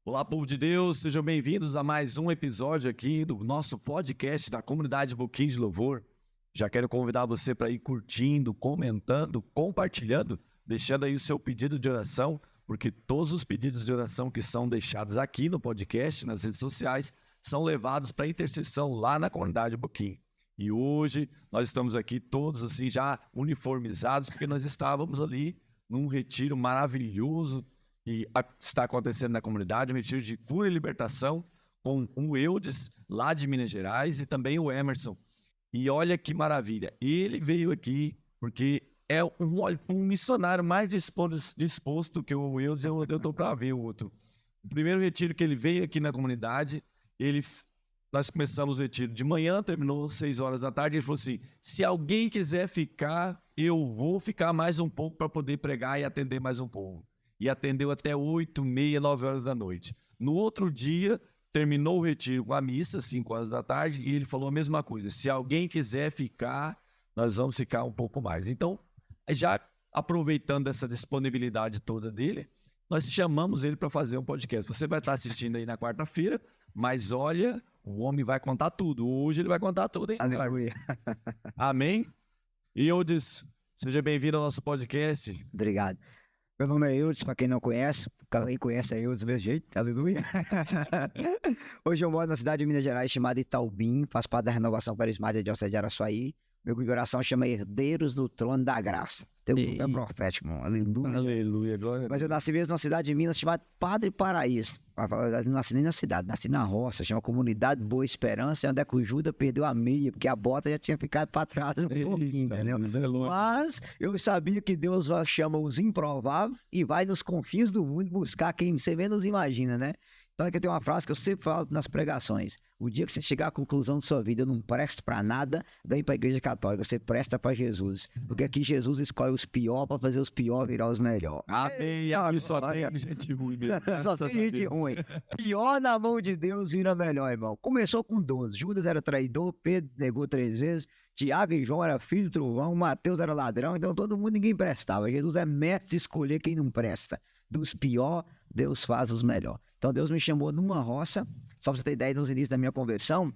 Olá, povo de Deus, sejam bem-vindos a mais um episódio aqui do nosso podcast da comunidade Boquim de Louvor. Já quero convidar você para ir curtindo, comentando, compartilhando, deixando aí o seu pedido de oração, porque todos os pedidos de oração que são deixados aqui no podcast, nas redes sociais, são levados para intercessão lá na comunidade Boquim. E hoje nós estamos aqui todos assim já uniformizados, porque nós estávamos ali num retiro maravilhoso que está acontecendo na comunidade, um retiro de cura e libertação, com o Eudes, lá de Minas Gerais, e também o Emerson. E olha que maravilha, ele veio aqui porque é um missionário mais disposto que o Eudes, eu estou para ver o outro. O primeiro retiro que ele veio aqui na comunidade, nós começamos o retiro de manhã, terminou 6 horas da tarde, ele falou assim, se alguém quiser ficar, eu vou ficar mais um pouco para poder pregar e atender mais um povo. E atendeu até 8, meia, 9 horas da noite. No outro dia, terminou o retiro com a missa, 5 horas da tarde, e ele falou a mesma coisa. Se alguém quiser ficar, nós vamos ficar um pouco mais. Então, já aproveitando essa disponibilidade toda dele, nós chamamos ele para fazer um podcast. Você vai estar assistindo aí na quarta-feira, mas olha, o homem vai contar tudo. Hoje ele vai contar tudo, hein? Aleluia. Amém? E eu disse, seja bem-vindo ao nosso podcast. Obrigado. Meu nome é Eudes, para quem não conhece, quem conhece é Eudes do mesmo jeito, aleluia. Hoje eu moro na cidade de Minas Gerais, chamada Itaubim, faço parte da renovação carismática de Diocese de Araçuaí. Meu grupo de oração chama Herdeiros do Trono da Graça. É profético, mano. Aleluia. Aleluia, glória. Mas eu nasci mesmo numa cidade de Minas chamada Padre Paraíso. Eu não nasci nem na cidade, nasci na roça, chama Comunidade Boa Esperança, onde é que o Judas perdeu a meia, porque a bota já tinha ficado para trás um pouquinho, entendeu? Mas eu sabia que Deus chama os improváveis e vai nos confins do mundo buscar quem você menos imagina, né? Então aqui tem uma frase que eu sempre falo nas pregações. O dia que você chegar à conclusão de sua vida, eu não presto para nada, vem para a igreja católica, você presta para Jesus. Porque aqui Jesus escolhe os piores para fazer os piores virar os melhores. Amém. Aqui só tem gente ruim mesmo. Só tem gente ruim. Pior na mão de Deus vira melhor, irmão. Começou com 12. Judas era traidor, Pedro negou 3 vezes, Tiago e João era filho do trovão, Mateus era ladrão, então todo mundo, ninguém prestava. Jesus é mestre de escolher quem não presta. Dos piores, Deus faz os melhores. Então Deus me chamou numa roça, só pra você ter ideia, nos inícios da minha conversão,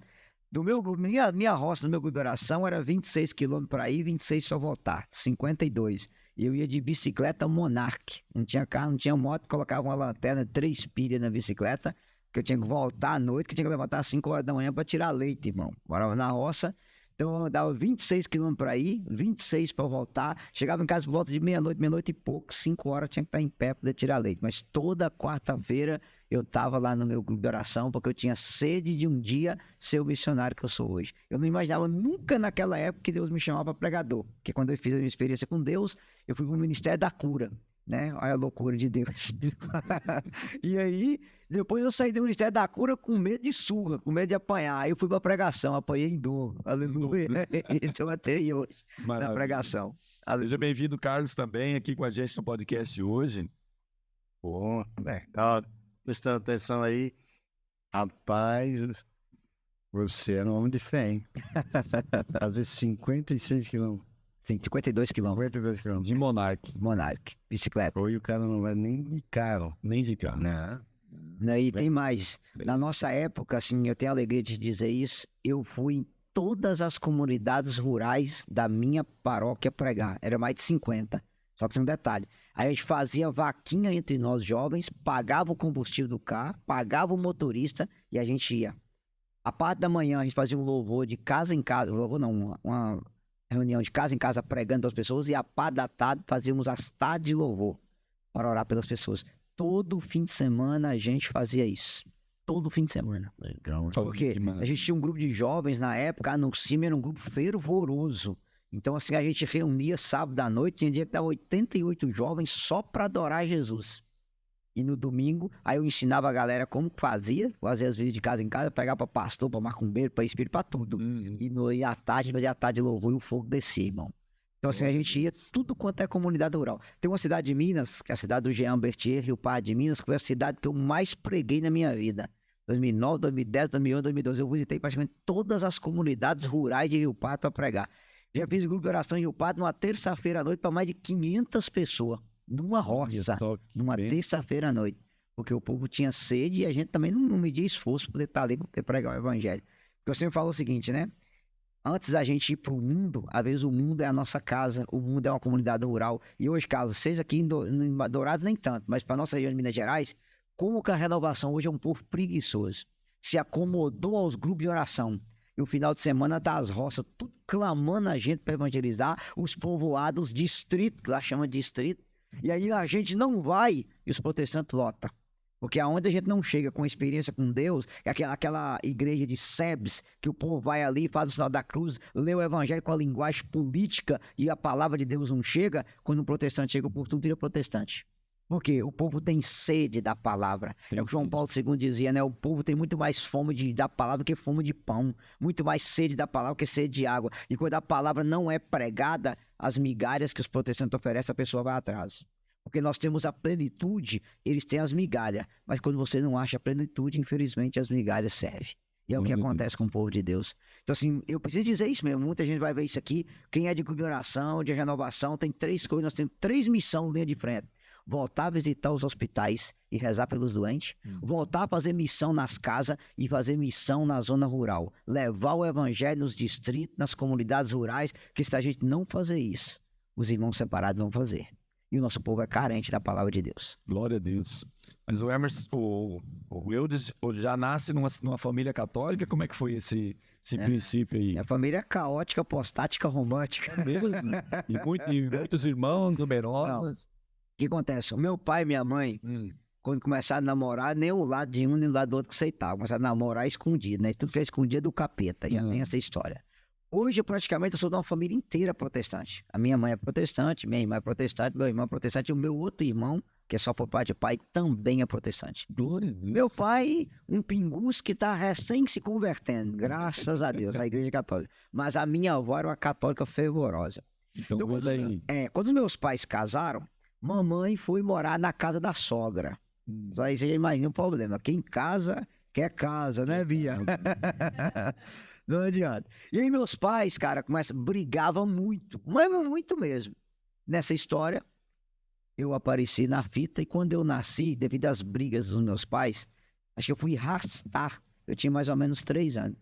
minha roça, no meu grupo de oração, era 26 quilômetros para ir, 26 para voltar, 52. E eu ia de bicicleta Monarch. Não tinha carro, não tinha moto, colocava uma lanterna, 3 pilhas na bicicleta, que eu tinha que voltar à noite, que eu tinha que levantar às 5 horas da manhã para tirar leite, irmão. Morava na roça. Então eu andava 26 quilômetros para ir, 26 para voltar. Chegava em casa por volta de meia-noite e pouco, 5 horas eu tinha que estar em pé para poder tirar leite. Mas toda quarta-feira eu estava lá no meu grupo de oração, porque eu tinha sede de um dia ser o missionário que eu sou hoje. Eu não imaginava nunca naquela época que Deus me chamava para pregador. Porque quando eu fiz a minha experiência com Deus, eu fui para o Ministério da Cura. Né? Olha a loucura de Deus. E aí, depois eu saí do Ministério da Cura com medo de surra, com medo de apanhar. Aí eu fui pra pregação, apanhei em dor. Aleluia. Então até hoje na pregação. Seja bem-vindo, Carlos, também aqui com a gente no podcast hoje. Bom, legal. Prestando atenção aí. Rapaz, você é um homem de fé, hein? Fazer 56 quilômetros. 52 quilômetros. 52 quilômetros. De Monarch, bicicleta. Hoje o cara não vai nem de carro. Nem de carro. Não. E tem mais. Na nossa época, assim, eu tenho a alegria de dizer isso, eu fui em todas as comunidades rurais da minha paróquia pregar. Era mais de 50. Só que tem um detalhe. Aí a gente fazia vaquinha entre nós jovens, pagava o combustível do carro, pagava o motorista e a gente ia. A parte da manhã a gente fazia um louvor de casa em casa. Louvor não, uma reunião de casa em casa pregando para as pessoas, e a parte da tarde fazíamos as tardes de louvor para orar pelas pessoas. Todo fim de semana a gente fazia isso. Todo fim de semana. Legal. Porque a gente tinha um grupo de jovens na época, no CIM era um grupo fervoroso. Então assim, a gente reunia sábado à noite, tinha dia que dava 88 jovens só para adorar Jesus. E no domingo, aí eu ensinava a galera como fazia as vídeos de casa em casa, pegava para pastor, para macumbeiro, para espírito, para tudo. E à tarde, fazia a tarde de louvor e o fogo descia, irmão. Então assim, a gente ia tudo quanto é comunidade rural. Tem uma cidade de Minas, que é a cidade do Jean Bertier, Rio Pardo de Minas, que foi a cidade que eu mais preguei na minha vida. 2009, 2010, 2011, 2012, eu visitei praticamente todas as comunidades rurais de Rio Pardo para pregar. Já fiz grupo de oração em Rio Pardo numa terça-feira à noite para mais de 500 pessoas. Numa roça. Só que Numa bem- terça-feira à noite. Porque o povo tinha sede e a gente também não media esforço para poder estar ali para poder pregar o evangelho. Porque eu sempre falo o seguinte, né? Antes da gente ir para o mundo, às vezes o mundo é a nossa casa, o mundo é uma comunidade rural. E hoje, Carlos, seja aqui em Dourados nem tanto, mas para nossa região de Minas Gerais, como que a renovação hoje é um povo preguiçoso. Se acomodou aos grupos de oração. E o final de semana tá as roças, tudo clamando a gente para evangelizar, os povoados, distrito, que lá chama de distrito. E aí a gente não vai e os protestantes lotam. Porque aonde a gente não chega com experiência com Deus, é aquela igreja de Sebes, que o povo vai ali, faz o sinal da cruz, lê o evangelho com a linguagem política e a palavra de Deus não chega, quando o protestante chega por tudo, vira protestante. Por quê? O povo tem sede da palavra. Tem É o que João sede. Paulo II dizia, né? O povo tem muito mais fome da palavra que fome de pão. Muito mais sede da palavra que sede de água. E quando a palavra não é pregada, as migalhas que os protestantes oferecem, a pessoa vai atrás. Porque nós temos a plenitude, eles têm as migalhas. Mas quando você não acha a plenitude, infelizmente as migalhas servem. E é o que Glória a acontece Deus. com o povo de Deus. Então, assim, eu preciso dizer isso mesmo. Muita gente vai ver isso aqui. Quem é de grupo de oração, de renovação, tem 3 coisas. Nós temos 3 missões linha de frente. Voltar a visitar os hospitais e rezar pelos doentes. Voltar a fazer missão nas casas e fazer missão na zona rural. Levar o evangelho nos distritos, nas comunidades rurais, que se a gente não fazer isso, os irmãos separados vão fazer. E o nosso povo é carente da palavra de Deus. Glória a Deus. Mas o Emerson, o Eudes já nasce numa família católica? Como é que foi esse princípio aí? Minha família é caótica, apostática, romântica. E muitos irmãos numerosos. O que acontece? O meu pai e minha mãe, quando começaram a namorar, nem o lado de um nem o lado do outro aceitava. Começaram a namorar escondido, né? Tudo que é escondido é do capeta. Já tem essa história. Hoje, praticamente, eu sou de uma família inteira protestante. A minha mãe é protestante, minha irmã é protestante, meu irmão é protestante, e o meu outro irmão, que é só por parte de pai, também é protestante. Glória a Deus. Meu pai, um pingus que está recém se convertendo, graças a Deus, à igreja católica. Mas a minha avó era uma católica fervorosa. Então, Então, conta aí. quando os meus pais casaram, mamãe foi morar na casa da sogra. Só aí você já imagina o problema. Quem casa, quer casa, né, Bia? Não adianta. E aí meus pais, cara, brigavam muito, mas muito mesmo. Nessa história, eu apareci na fita e quando eu nasci, devido às brigas dos meus pais, acho que eu fui arrastar. Eu tinha mais ou menos 3 anos.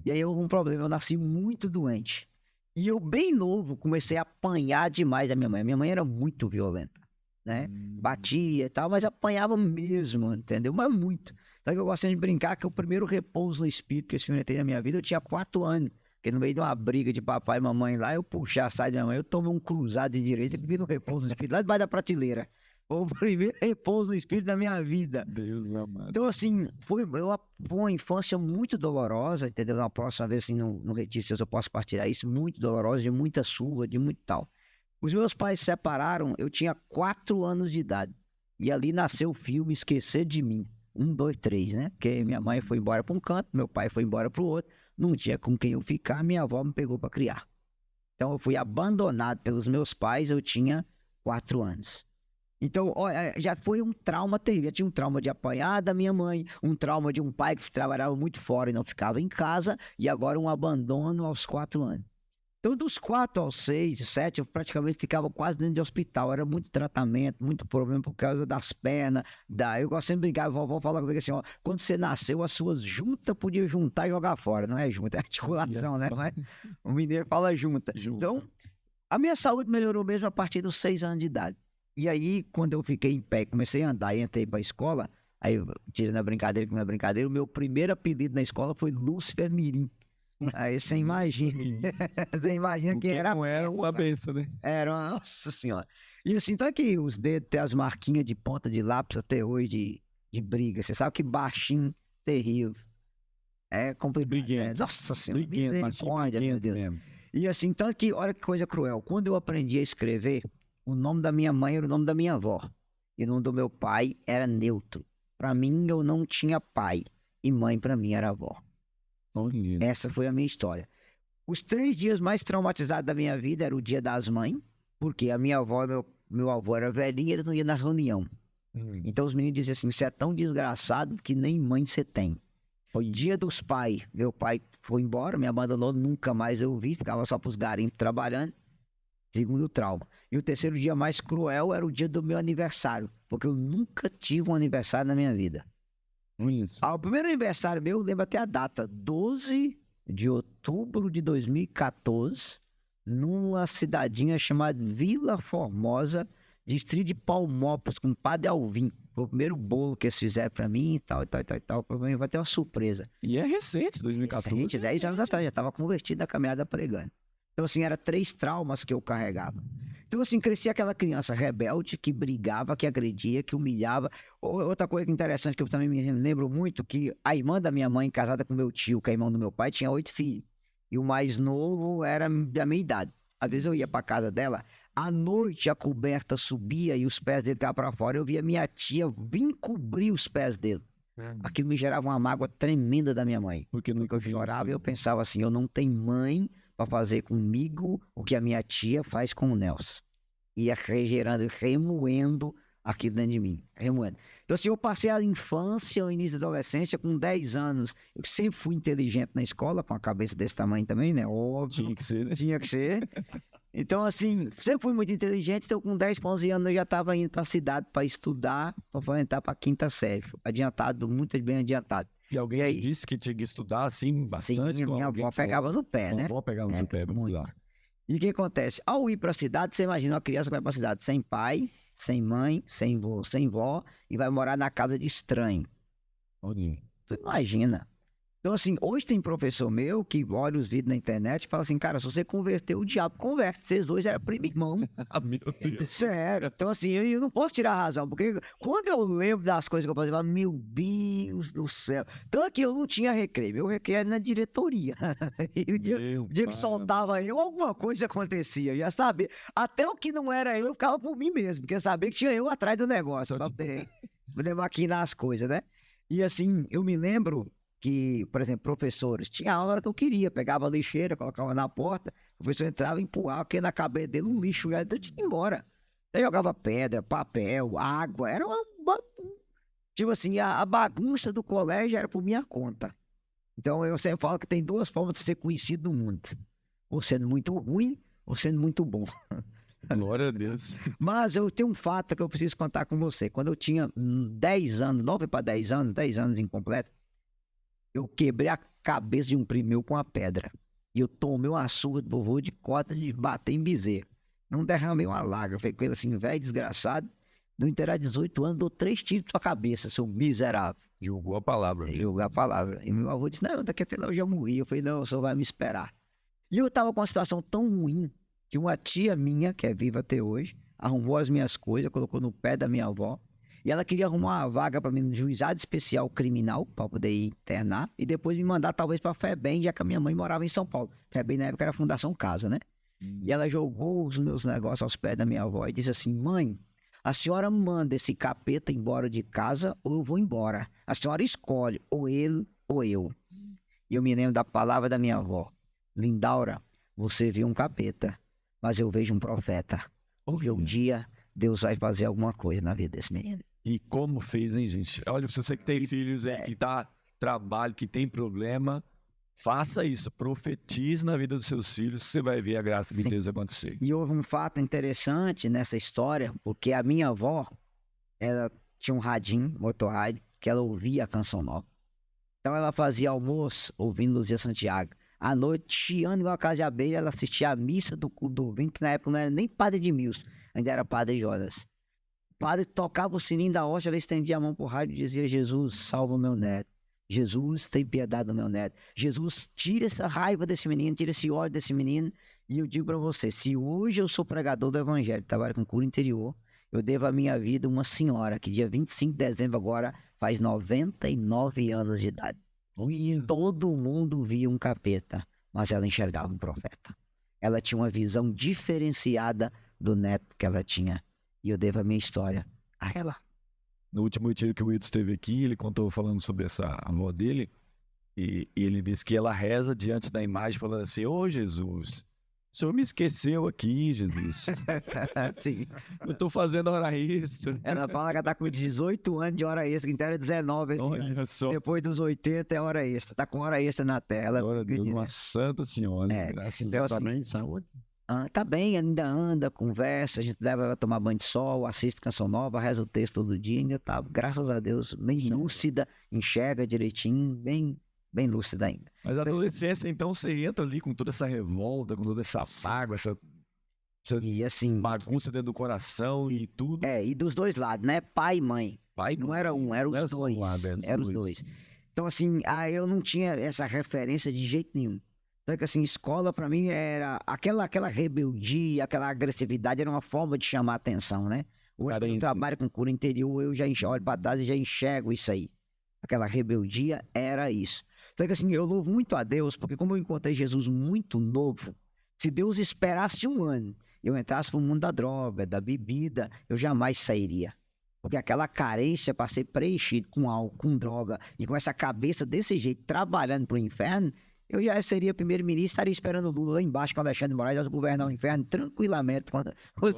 E aí houve um problema, eu nasci muito doente. E eu, bem novo, comecei a apanhar demais da minha mãe. A minha mãe era muito violenta, né? Batia e tal, mas apanhava mesmo, entendeu? Mas muito. Então eu gosto de brincar que o primeiro repouso no espírito que eu experimentei na minha vida, eu tinha 4 anos. Porque no meio de uma briga de papai e mamãe lá, eu puxei a saia da minha mãe, eu tomei um cruzado de direita e fiquei no repouso no espírito, lá debaixo da prateleira. Foi o primeiro repouso no espírito da minha vida. Deus amado. Então, assim, foi uma infância muito dolorosa, entendeu? Na próxima vez, assim, no Retiro, se eu posso partilhar isso, muito dolorosa, de muita surra, de muito tal. Os meus pais se separaram, eu tinha 4 anos de idade. E ali nasceu o filme Esquecer de Mim. 1, 2, 3, né? Porque minha mãe foi embora para um canto, meu pai foi embora para o outro. Não tinha com quem eu ficar, minha avó me pegou para criar. Então, eu fui abandonado pelos meus pais, eu tinha 4 anos. Então, olha, já foi um trauma terrível. Já tinha um trauma de apanhar da minha mãe, um trauma de um pai que trabalhava muito fora e não ficava em casa, e agora um abandono aos 4 anos. Então, dos 4 aos 6, 7, eu praticamente ficava quase dentro de hospital. Era muito tratamento, muito problema por causa das pernas. Eu gosto sempre de brincar, a vovó fala comigo assim, ó, quando você nasceu, as suas juntas podiam juntar e jogar fora. Não é junta, é articulação, né? Não é? O mineiro fala junta. Então, a minha saúde melhorou mesmo a partir dos 6 anos de idade. E aí, quando eu fiquei em pé, comecei a andar e entrei para a escola, aí, tirando a brincadeira que não é brincadeira, o meu primeiro apelido na escola foi Lúcifer Mirim. Aí você imagina, você imagina quem era. Não era uma benção, né? Era, nossa senhora. E assim, tá aqui os dedos, tem as marquinhas de ponta de lápis até hoje de briga. Você sabe que baixinho, terrível. É complicado. Briguento. Nossa senhora, Briguento, misericórdia, meu Deus. mesmo. E assim, então aqui, olha que coisa cruel. Quando eu aprendi a escrever, o nome da minha mãe era o nome da minha avó. E o nome do meu pai era neutro. Para mim, eu não tinha pai. E mãe, para mim, era avó. Olha. Essa foi a minha história. Os 3 dias mais traumatizados da minha vida era o dia das mães, porque a minha avó, meu avô era velhinho e ele não ia na reunião. Então os meninos diziam assim, você é tão desgraçado que nem mãe você tem. Foi Dia dos Pais. Meu pai foi embora, me abandonou, nunca mais eu vi, ficava só pros garimpos trabalhando. Segundo trauma. E o terceiro dia mais cruel era o dia do meu aniversário, porque eu nunca tive um aniversário na minha vida. Isso. O primeiro aniversário meu, eu lembro até a data, 12 de outubro de 2014, numa cidadinha chamada Vila Formosa, distrito de Palmópolis, com o Padre Alvim. Foi o primeiro bolo que eles fizeram pra mim e tal, e tal, e tal, e tal. Pra mim vai ter uma surpresa. E é recente, 2014. Recente, 10 anos atrás, já estava convertido na caminhada pregando. Então, assim, era 3 traumas que eu carregava. Então, assim, cresci aquela criança rebelde que brigava, que agredia, que humilhava. Outra coisa interessante que eu também me lembro muito, que a irmã da minha mãe, casada com meu tio, que é irmão do meu pai, tinha 8 filhos. E o mais novo era da minha idade. Às vezes eu ia pra casa dela, à noite a coberta subia e os pés dele ficavam pra fora. Eu via minha tia vir cobrir os pés dele. Aquilo me gerava uma mágoa tremenda da minha mãe. Porque Porque eu chorava e eu pensava assim, eu não tenho mãe para fazer comigo o que a minha tia faz com o Nelson. Ia regerando, remoendo aquilo dentro de mim, remoendo. Então, assim, eu passei a infância, o início da adolescência, com 10 anos. Eu sempre fui inteligente na escola, com a cabeça desse tamanho também, né? Óbvio. Tinha que ser, né? Tinha que ser. Então, assim, sempre fui muito inteligente. Então, com 10, 11 anos, eu já estava indo para a cidade para estudar, para entrar para a quinta série. Adiantado, muito bem adiantado. E alguém E te aí? disse que tinha que estudar, assim, bastante? Sim, com minha alguém avó que falou, pegava no pé, né? "Não vou pegar no seu pé pra muito. estudar." E o que acontece? Ao ir para a cidade, você imagina uma criança que vai para a cidade sem pai, sem mãe, sem vô, sem vó, e vai morar na casa de estranho. Olha. Tu imagina. Então, assim, hoje tem professor meu que olha os vídeos na internet e fala assim, cara, se você converteu, o diabo converte. Vocês dois eram primo e irmão. Ah, meu Deus. Sério. Então, assim, eu não posso tirar a razão, porque quando eu lembro das coisas que eu fazia, eu falo, meu Deus do céu. Tanto que eu não tinha recreio, meu recreio era na diretoria. E o dia que soltava eu, alguma coisa acontecia. Eu ia saber. Até o que não era eu ficava por mim mesmo, porque eu sabia que tinha eu atrás do negócio, pra poder maquinar as coisas, né? E assim, eu me lembro que, por exemplo, professores, tinha a hora que eu queria, pegava a lixeira, colocava na porta, o professor entrava e empurrava, porque na cabeça dele um lixo, já tinha que ir embora. Aí jogava pedra, papel, água, era tipo assim, a bagunça do colégio era por minha conta. Então eu sempre falo que tem 2 formas de ser conhecido no mundo, ou sendo muito ruim, ou sendo muito bom. Glória a Deus. Mas eu tenho um fato que eu preciso contar com você. Quando eu tinha 10 anos, 9 para 10 anos, 10 anos incompleto, eu quebrei a cabeça de um primo meu com uma pedra. E eu tomei uma surra do vovô de cota de bater em bezerro. Não derramei uma lágrima. Eu falei com ele assim, velho desgraçado, não terá 18 anos, dou 3 tiros na sua cabeça, seu miserável. Julgou a palavra. Ele jogou a palavra. E meu avô disse, não, daqui até lá eu já morri. Eu falei, não, o senhor vai me esperar. E eu tava com uma situação tão ruim que uma tia minha, que é viva até hoje, arrumou as minhas coisas, colocou no pé da minha avó. E ela queria arrumar uma vaga para mim no juizado especial criminal, para poder ir internar, e depois me mandar talvez para FEBEM, já que a minha mãe morava em São Paulo. FEBEM na época era a Fundação Casa, né? E ela jogou os meus negócios aos pés da minha avó e disse assim, mãe, a senhora manda esse capeta embora de casa ou eu vou embora. A senhora escolhe, ou ele ou eu. E eu me lembro da palavra da minha avó. Lindaura, você viu um capeta, mas eu vejo um profeta. Porque um dia Deus vai fazer alguma coisa na vida desse menino. E como fez, hein, gente? Olha, se você que tem filhos aí, que tá trabalho, que tem problema, faça isso. Profetize na vida dos seus filhos, você vai ver a graça de Deus acontecer. E houve um fato interessante nessa história, porque a minha avó, ela tinha um radinho, motorrádio, que ela ouvia a canção nova. Então ela fazia almoço ouvindo Luzia Santiago. À noite, chiando igual a casa de abelha, ela assistia a missa do vinho, que na época não era nem Padre Edmilson, ainda era Padre Jonas. O padre tocava o sininho da hóstia, ela estendia a mão pro rádio e dizia, Jesus, salva o meu neto. Jesus, tem piedade do meu neto. Jesus, tira essa raiva desse menino, tira esse ódio desse menino. E eu digo para você, se hoje eu sou pregador do evangelho, trabalho com cura interior, eu devo a minha vida a uma senhora que dia 25 de dezembro agora faz 99 anos de idade. Todo mundo via um capeta, mas ela enxergava um profeta. Ela tinha uma visão diferenciada do neto que ela tinha. E eu devo a minha história a ela. No último retiro que o Wilton esteve aqui, ele contou falando sobre essa avó dele, e ele disse que ela reza diante da imagem, falando assim, ô Jesus, O senhor me esqueceu aqui, Jesus. Sim. Eu tô fazendo hora extra. Ela fala que ela tá com 18 anos de hora extra, que então era 19 esse ano. Olha só. Depois dos 80 é hora extra. Tá com hora extra na tela. Glória a Deus, uma santa senhora. É, Graças a então, Deus. assim, Também, saúde. tá bem, ainda anda, conversa, a gente leva ela a tomar banho de sol, assiste canção nova, reza o texto todo dia, ainda tá, graças a Deus, bem lúcida, enxerga direitinho, bem lúcida ainda. Mas a adolescência, então, você entra ali com toda essa revolta, com toda essa mágoa, essa E assim, bagunça dentro do coração e tudo. e dos dois lados, né? Pai e mãe. Pai, Não era um, eram não era os só dois. um lado, era os Eram os dois. dois. Então, assim, eu não tinha essa referência de jeito nenhum. Então, que assim, escola pra mim era aquela rebeldia, aquela agressividade, era uma forma de chamar atenção, né? Hoje, quando eu Carência. trabalho com cura interior, eu já olho pra trás e já enxergo isso aí. Aquela rebeldia era isso. Então, que assim, eu louvo muito a Deus, porque como eu encontrei Jesus muito novo, se Deus esperasse um ano, eu entrasse pro mundo da droga, da bebida, eu jamais sairia. Porque aquela carência para ser preenchido com álcool, com droga, e com essa cabeça desse jeito, trabalhando pro inferno, eu já seria primeiro-ministro, estaria esperando o Lula lá embaixo com o Alexandre de Moraes governar o inferno tranquilamente com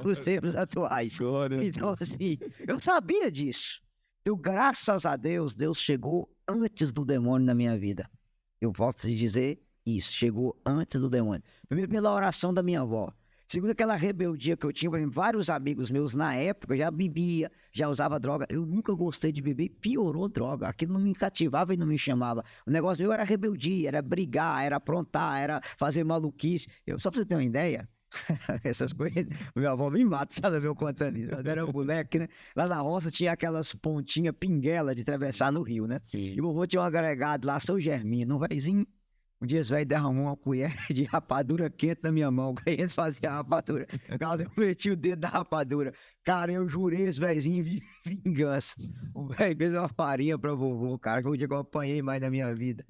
os tempos atuais. Glória a Então, Deus. assim, eu sabia disso. Eu, graças a Deus, Deus chegou antes do demônio na minha vida. Eu volto a te dizer isso, chegou antes do demônio. Primeiro pela oração da minha avó. Segundo, aquela rebeldia que eu tinha, por exemplo, vários amigos meus na época já bebia, já usava droga. Eu nunca gostei de beber, piorou droga. Aquilo não me cativava e não me chamava. O negócio meu era rebeldia, era brigar, era aprontar, era fazer maluquice. Só pra você ter uma ideia, essas coisas, minha avó me mata, sabe, eu contando isso. Quando era moleque, né? Lá na roça tinha aquelas pontinhas pinguela de atravessar no rio, né? Sim. E o vovô tinha um agregado lá, seu Germino, um véizinho. Um dia esse velho derramou uma colher de rapadura quente na minha mão. Que ele fazia a rapadura. Cara, eu meti o dedo na rapadura. Cara, eu jurei esse velhinho de vingança. O velho fez uma farinha pra vovô, cara, que foi o dia que eu apanhei mais na minha vida.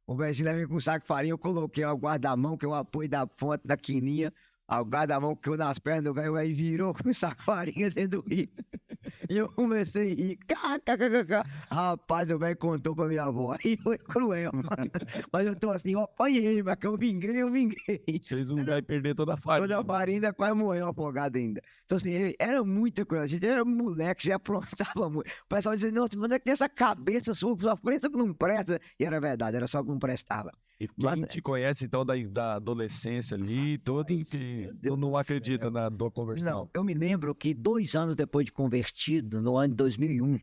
O velhinho levou com um saco de farinha, eu coloquei o guarda-mão, que é o apoio da fonte da quininha. O guarda-mão caiu nas pernas do velho, o velho virou com um saco de farinha dentro do rio. E eu comecei a rir. Rapaz, o velho contou pra minha avó. Aí foi cruel, mano. Mas eu tô assim, ó, apanhei, mas que eu vinguei. Fez um vai perder toda a farinha. Toda a farinha ainda quase morreu afogado ainda. Então, assim, era muita coisa. A gente era moleque, já aprontava muito. O pessoal dizia, nossa, mas é que tem essa cabeça sua preta que não presta. E era verdade, era só que não prestava. E quem te conhece, então, da adolescência ali, todo que Deus não do acredita na tua conversão. Não, eu me lembro que 2 anos depois de convertido, no ano de 2001,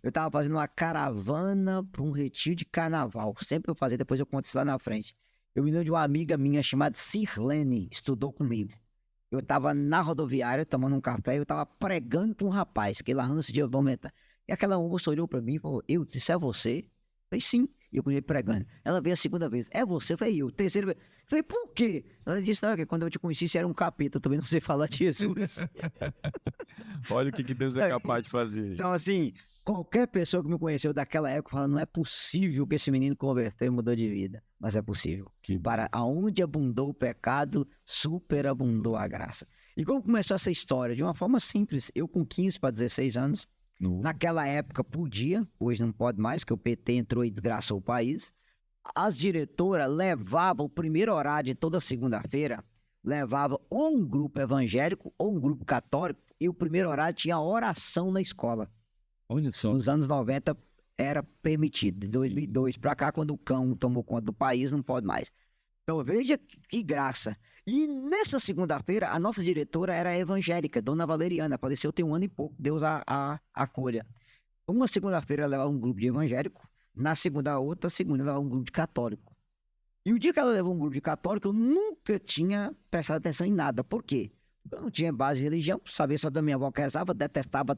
eu tava fazendo uma caravana para um retiro de carnaval. Sempre eu fazia, depois eu conto isso lá na frente. Eu me lembro de uma amiga minha chamada Sirlene, estudou comigo. Eu tava na rodoviária, tomando um café, e eu tava pregando para um rapaz, que lá antes de eu aumentar. E aquela moça olhou para mim e falou, eu disse, é você? Eu falei, sim. E eu continuei pregando. Ela veio a segunda vez. É você? Eu falei, eu. Terceira vez. Eu falei, por quê? Ela disse, não, é que quando eu te conheci, você era um capeta. Eu também não sei falar de Jesus. Olha o que Deus é capaz de fazer. Então, assim, qualquer pessoa que me conheceu daquela época fala, não é possível que esse menino converteu e mudou de vida. Mas é possível. Para aonde abundou o pecado, superabundou a graça. E como começou essa história? De uma forma simples. Eu com 15 para 16 anos, naquela época podia, hoje não pode mais, porque o PT entrou e desgraçou o país. As diretoras levavam o primeiro horário de toda segunda-feira, levavam ou um grupo evangélico ou um grupo católico, e o primeiro horário tinha oração na escola. Olha só. Nos anos 90 era permitido. De 2002 para cá, quando o cão tomou conta do país, não pode mais. Então veja que graça. E nessa segunda-feira, a nossa diretora era evangélica, Dona Valeriana, faleceu tem 1 ano e pouco, Deus a acolha. Uma segunda-feira ela levava um grupo de evangélico, na outra segunda ela levava um grupo de católico. E o dia que ela levou um grupo de católico, eu nunca tinha prestado atenção em nada. Por quê? Eu não tinha base de religião, sabia só da minha avó que rezava, detestava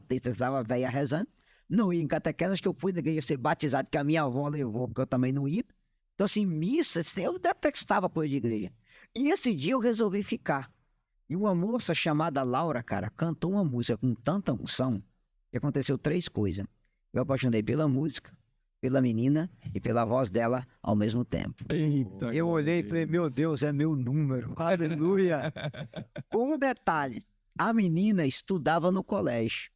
a velha rezando, não ia em catequese, acho que eu fui na igreja ser batizado, que a minha avó levou, porque eu também não ia. Então, assim, missa, eu detestava coisa de igreja. E esse dia eu resolvi ficar. E uma moça chamada Laura, cara, cantou uma música com tanta unção que aconteceu 3 coisas. Eu apaixonei pela música, pela menina e pela voz dela ao mesmo tempo. Eita, Eu olhei e falei, meu Deus, é meu número. Aleluia. Com um detalhe, a menina estudava no colégio.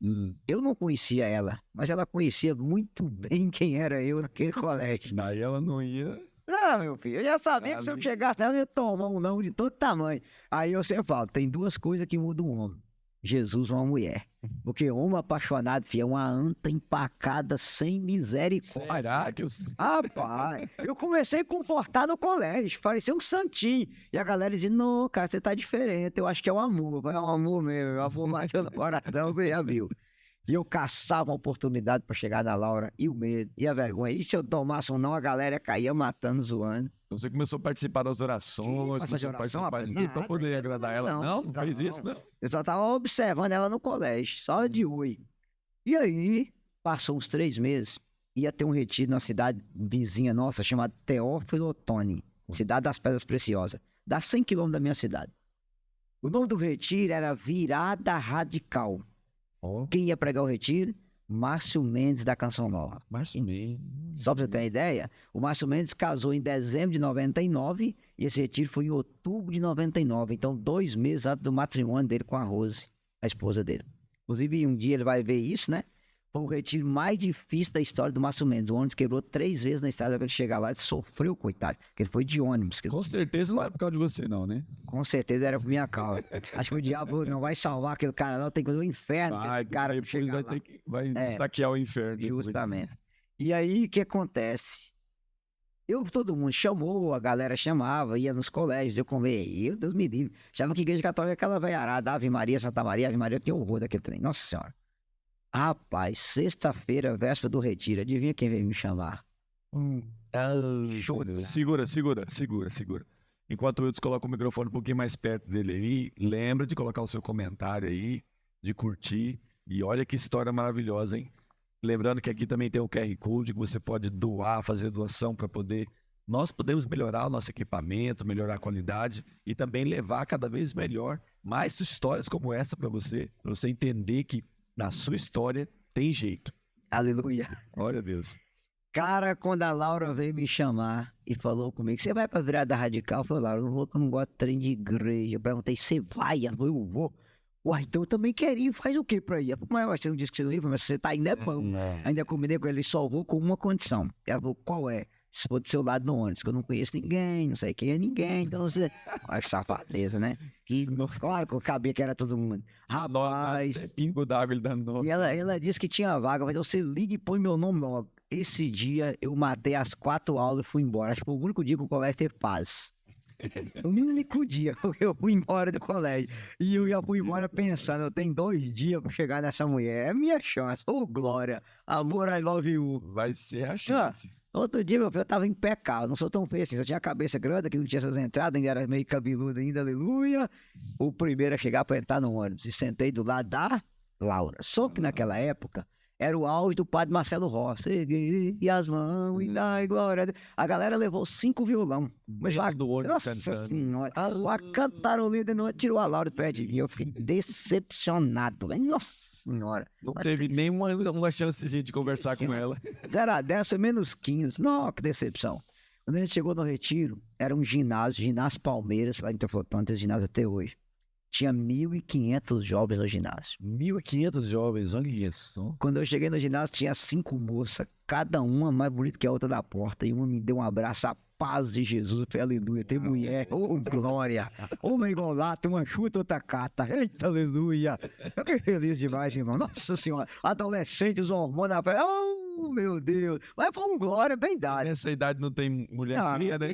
Eu não conhecia ela, mas ela conhecia muito bem quem era eu naquele colégio. Daí ela não ia. Não, meu filho, eu já sabia que se eu Ali. chegasse lá, eu ia tomar um não de todo tamanho. Aí eu sempre falo, tem duas coisas que mudam um homem. Jesus ou uma mulher. Porque homem apaixonado, filho, é uma anta empacada sem misericórdia. Será que os... Rapaz, eu comecei a comportar no colégio, parecia um santinho. E a galera dizia, não, cara, você tá diferente, eu acho que é o amor. É o amor mesmo, o amor bateu no coração, você já viu. E eu caçava uma oportunidade pra chegar na Laura, e o medo, e a vergonha. E se eu tomasse um não, a galera caía matando, zoando. Você começou a participar das orações, Mas fazer começou a oração, participar rapaz, aqui pra nada. poder agradar ela. Não fez isso, não. Eu só tava observando ela no colégio, só de oi. E aí, passou uns 3 meses, ia ter um retiro na cidade vizinha nossa, chamada Teófilo Otoni, cidade das Pedras Preciosas, dá 100 quilômetros da minha cidade. O nome do retiro era Virada Radical. Quem ia pregar o retiro? Márcio Mendes da Canção Nova. Márcio Mendes. Só pra você ter uma ideia, o Márcio Mendes casou em dezembro de 99 e esse retiro foi em outubro de 99. Então, 2 meses antes do matrimônio dele com a Rose, a esposa dele. Inclusive, um dia ele vai ver isso, né? Foi o retiro mais difícil da história do Márcio Mendes. O ônibus quebrou 3 vezes na estrada para ele chegar lá. Ele sofreu, coitado, porque ele foi de ônibus. Com certeza não é por causa de você, não, né? Com certeza era por minha causa. Acho que o diabo não vai salvar aquele cara, não. Tem que ir no inferno. Vai, Esse cara depois chegar vai lá. ter que vai É. saquear o inferno. depois. Justamente. E aí, o que acontece? Todo mundo chamou, a galera chamava, ia nos colégios, eu comi, Deus me livre. Achava que igreja católica é aquela veiarada, Ave Maria, Santa Maria, Ave Maria, eu tenho horror daquele trem. Nossa Senhora. Rapaz, sexta-feira, véspera do retiro, adivinha quem veio me chamar? Chorando. Segura. Enquanto o Wilson coloca o microfone um pouquinho mais perto dele aí, lembra de colocar o seu comentário aí, de curtir. E olha que história maravilhosa, hein? Lembrando que aqui também tem o QR Code que você pode doar, fazer doação para poder... Nós podemos melhorar o nosso equipamento, melhorar a qualidade e também levar cada vez melhor mais histórias como essa para você entender que na sua história tem jeito. Aleluia. Glória a Deus. Cara, quando a Laura veio me chamar e falou comigo, você vai pra Virada Radical? Eu falei, Laura, eu não vou, que eu não gosto de trem de igreja. Eu perguntei, você vai? Ela falou, eu vou. Uai, então eu também quero ir, faz o quê pra ir? Mas você não disse que você não ia, mas você tá indo é bom. Ainda combinei com ele, só vou com uma condição. Ela falou, qual é? Se for do seu lado no ônibus, que eu não conheço ninguém, não sei quem é ninguém, então você... Olha que safadeza, né? E, claro que eu sabia que era todo mundo. Rapaz... Pingo d'água ele dando nome. E ela disse que tinha vaga, eu falei, você liga e põe meu nome logo. Esse dia eu matei as 4 aulas e fui embora. Acho que foi o único dia que o colégio teve paz. O único dia que eu fui embora do colégio. E eu já fui embora pensando, eu tenho 2 dias pra chegar nessa mulher. É minha chance. Ô, Glória. Amor, I love you. Vai ser a chance. Outro dia, meu filho, eu tava impecável. Não sou tão feio assim. Só tinha a cabeça grande, que não tinha essas entradas, ainda era meio cabeludo ainda, aleluia. O primeiro a chegar pra entrar no ônibus. E sentei do lado da Laura. Só que naquela época, era o auge do padre Marcelo Rossi. E as mãos, e dai glória a Deus. A galera levou 5 violão. Mas lá, do ônibus nossa cantando. senhora, a cantarolinha de noite tirou a Laura de pé de mim. Eu fiquei decepcionado. Nossa senhora. Não teve nenhuma chancezinha de conversar com ela. 0 a 10 foi menos 15. Nossa, que decepção. Quando a gente chegou no retiro, era um ginásio Palmeiras, lá em Teoflotão, tem esse ginásio até hoje. Tinha 1.500 jovens no ginásio. 1.500 jovens, olha isso. Quando eu cheguei no ginásio, tinha 5 moças, cada uma mais bonita que a outra da porta. E uma me deu um abraço, a paz de Jesus. Eu falei, aleluia, tem mulher, ô glória. Uma igual lá, tem uma chuta, outra cata. Eita, aleluia. Eu fiquei feliz demais, irmão. Nossa senhora, adolescente, os hormônios, oh meu Deus. Mas foi um glória bem dado. Nessa idade não tem mulher fria, né?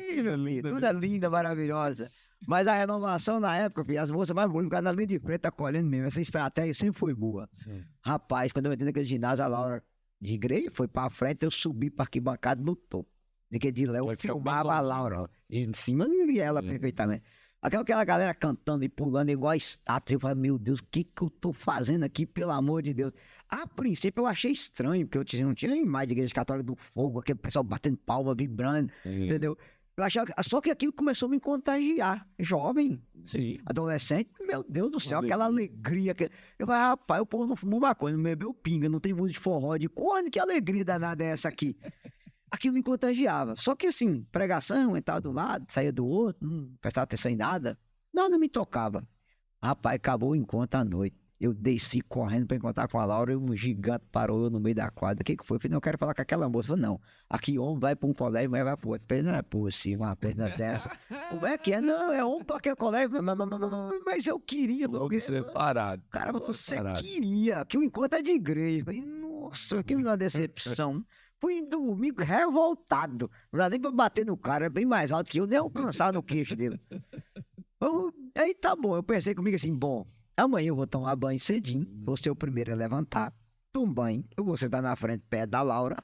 Tudo é linda, maravilhosa. Mas a renovação na época, filho, as moças mais bonitas ficaram na linha de frente, tá colhendo mesmo. Essa estratégia sempre foi boa. Sim. Rapaz, quando eu entrei naquele ginásio, a Laura de igreja foi pra frente, eu subi pra arquibancada no topo. De lá eu Vai ficar bem filmava a longe. Laura, ó. De cima eu via ela perfeitamente. Aquela galera cantando e pulando igual a estátua. Eu falei, meu Deus, o que eu tô fazendo aqui, pelo amor de Deus? A princípio eu achei estranho, porque eu não tinha imagem de igreja católica do fogo, aquele pessoal batendo palma, vibrando, entendeu? Eu achava, só que aquilo começou a me contagiar. Jovem, Sim. adolescente, meu Deus do céu, aquela alegria. Eu falei, rapaz, o povo não fumou maconha, não bebeu pinga, não tem música de forró, de corno, que alegria danada é essa aqui? Aquilo me contagiava. Só que assim, pregação, entrava do lado, saía do outro, não prestava atenção em nada, nada me tocava. Rapaz, acabou o encontro à noite. Eu desci correndo pra encontrar com a Laura e um gigante parou eu no meio da quadra. O que que foi? Eu falei, não, eu quero falar com aquela moça. Eu falei, não, aqui homem vai pra um colégio, mulher vai pro outro. Eu falei, não é possível uma perna dessa. Como é que é? Não, é homem pra aquele colégio. Mas eu queria. Logo separado. Cara, você separado. queria que o encontro é de igreja. Eu falei, nossa, que uma decepção. Fui domingo revoltado. Não dá nem pra bater no cara, é bem mais alto que eu, nem alcançar no queixo dele. Aí tá bom, eu pensei comigo assim, bom, amanhã eu vou tomar banho cedinho, vou ser o primeiro a levantar, tomo banho, eu vou sentar na frente, perto da Laura.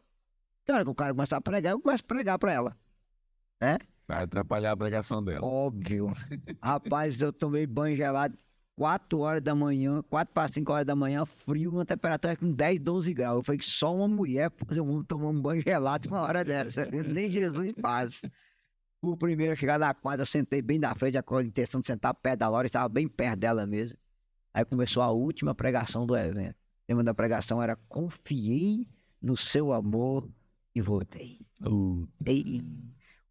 Na hora que o cara começar a pregar, eu começo a pregar pra ela. Vai atrapalhar a pregação dela. Óbvio. Rapaz, eu tomei banho gelado 4 horas da manhã, 4 para 5 horas da manhã, frio, uma temperatura com 10, 12 graus. Eu falei que só uma mulher pode fazer um homem tomar um banho gelado uma hora dessa. Nem Jesus faz. O primeiro a chegar na quadra, eu sentei bem na frente, com a intenção de sentar perto da Laura, estava bem perto dela mesmo. Aí começou a última pregação do evento. O tema da pregação era Confiei no seu amor e voltei. E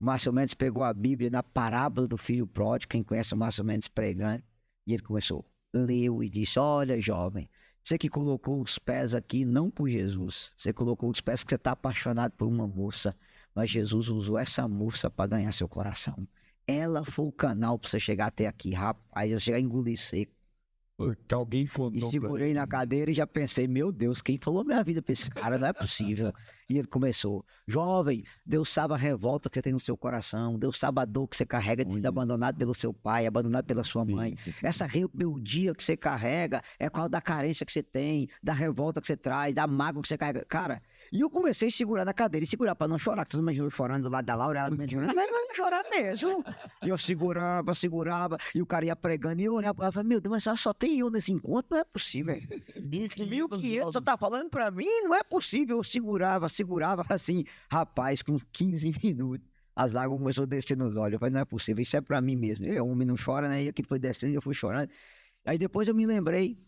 o Márcio Mendes pegou a Bíblia na parábola do filho pródigo, quem conhece o Márcio Mendes pregando, e ele começou, leu e disse, olha jovem, você que colocou os pés aqui não por Jesus, você colocou os pés que você está apaixonado por uma moça, mas Jesus usou essa moça para ganhar seu coração. Ela foi o canal para você chegar até aqui, rapaz, eu cheguei a engolir seco. Que alguém E contou. segurei na cadeira e já pensei, meu Deus, quem falou minha vida pra esse cara? Não é possível. E ele começou, jovem, Deus sabe a revolta que você tem no seu coração, Deus sabe a dor que você carrega de ser abandonado pelo seu pai, abandonado pela sua mãe. Essa rebeldia que você carrega é qual da carência que você tem, da revolta que você traz, da mágoa que você carrega. Cara, e eu comecei a segurar na cadeira e segurar pra não chorar, porque você imaginou eu chorando do lado da Laura, ela me imaginou, mas não ia chorar mesmo. E eu segurava, e o cara ia pregando, e eu olhava pra ela e falava, meu Deus, mas só tem eu nesse encontro, não é possível. 1.500, só tá falando pra mim, não é possível. Eu segurava assim, rapaz, com 15 minutos. As lágrimas começaram a descer nos olhos. Eu falei, não é possível, isso é pra mim mesmo. O homem não chora, né? E aqui foi descendo, eu fui chorando. Aí depois eu me lembrei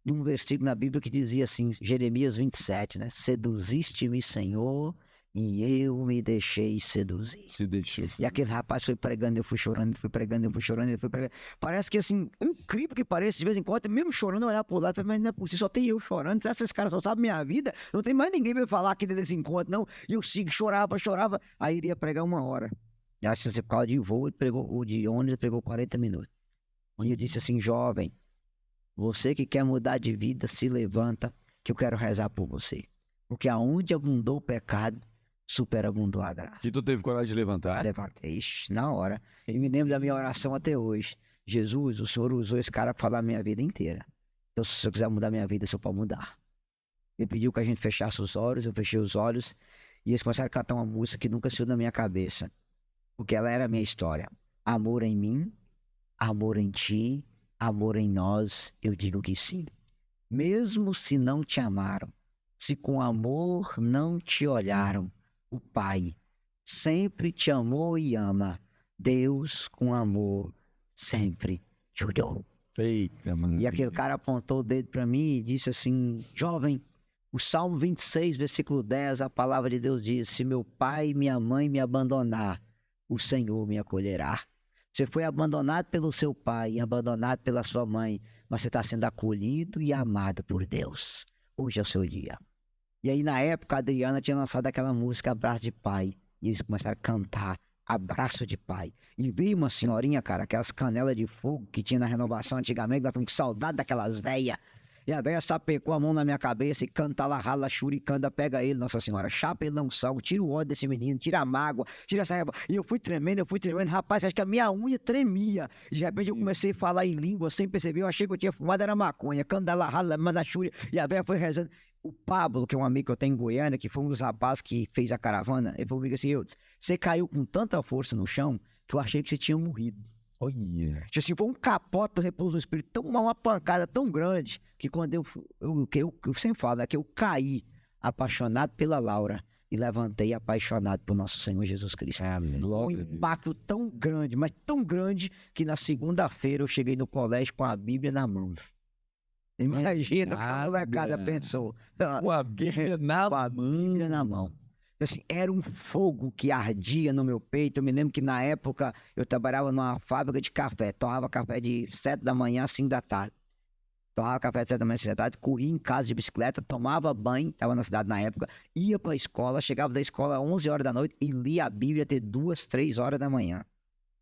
de um versículo na Bíblia que dizia assim, Jeremias 27, né? Seduziste-me, Senhor, e eu me deixei seduzir. Se deixou. E aquele rapaz foi pregando, eu fui chorando, fui pregando, eu fui chorando, eu fui pregando. Parece que assim, incrível que pareça, de vez em quando, mesmo chorando, eu olhar pro lado, mas não é possível, só tem eu chorando. Esses caras só sabem minha vida, não tem mais ninguém pra falar aqui desse encontro, não. E eu sigo, chorava. Aí iria pregar 1 hora. E acho que por causa de voo, ele pregou, o de ônibus, ele pregou 40 minutos. E eu disse assim, jovem, você que quer mudar de vida, se levanta, que eu quero rezar por você. Porque aonde abundou o pecado, superabundou a graça. E tu teve coragem de levantar? Levantei, na hora. Eu me lembro da minha oração até hoje. Jesus, o Senhor usou esse cara para falar a minha vida inteira. Então, se o Senhor quiser mudar minha vida, o Senhor pode mudar. Ele pediu que a gente fechasse os olhos, eu fechei os olhos, e eles começaram a cantar uma música que nunca saiu da minha cabeça. Porque ela era a minha história. Amor em mim, amor em ti, amor em nós, eu digo que sim. Mesmo se não te amaram, se com amor não te olharam, o Pai sempre te amou e ama. Deus, com amor, sempre te olhou. Eita, mano. E aquele cara apontou o dedo para mim e disse assim, jovem, o Salmo 26, versículo 10, a palavra de Deus diz, se meu pai e minha mãe me abandonar, o Senhor me acolherá. Você foi abandonado pelo seu pai e abandonado pela sua mãe, mas você está sendo acolhido e amado por Deus. Hoje é o seu dia. E aí, na época, a Adriana tinha lançado aquela música Abraço de Pai. E eles começaram a cantar Abraço de Pai. E veio uma senhorinha, cara, aquelas canelas de fogo que tinha na renovação antigamente, ela falou que saudade daquelas velhas. E a velha sapecou a mão na minha cabeça e canta lá, rala, churicanda, pega ele, Nossa Senhora, chapa ele não salvo, tira o ódio desse menino, tira a mágoa, tira essa raiva. E eu fui tremendo, rapaz, acho que a minha unha tremia. De repente eu comecei a falar em língua sem perceber, eu achei que eu tinha fumado, era maconha, canta lá, rala, manda churi, e a velha foi rezando. O Pablo, que é um amigo que eu tenho em Goiânia, que foi um dos rapazes que fez a caravana, ele falou comigo assim, você caiu com tanta força no chão que eu achei que você tinha morrido. Olha. Assim, foi um capote do repouso do espírito, uma pancada tão grande, que quando eu sempre falo, né, que eu caí apaixonado pela Laura e levantei apaixonado por nosso Senhor Jesus Cristo. Um impacto tão grande, mas tão grande, que na segunda-feira eu cheguei no colégio com a Bíblia na mão. Imagina o que a molecada pensou. Com a Bíblia na Com a Bíblia na mão. Assim, era um fogo que ardia no meu peito. Eu me lembro que na época eu trabalhava numa fábrica de café. Tomava café de 7 da manhã a 5 da tarde. tomava café às 7 da manhã, 6 da tarde, corria em casa de bicicleta, tomava banho, estava na cidade na época, ia para a escola, chegava da escola às 11 horas da noite e lia a Bíblia até 2, 3 horas da manhã.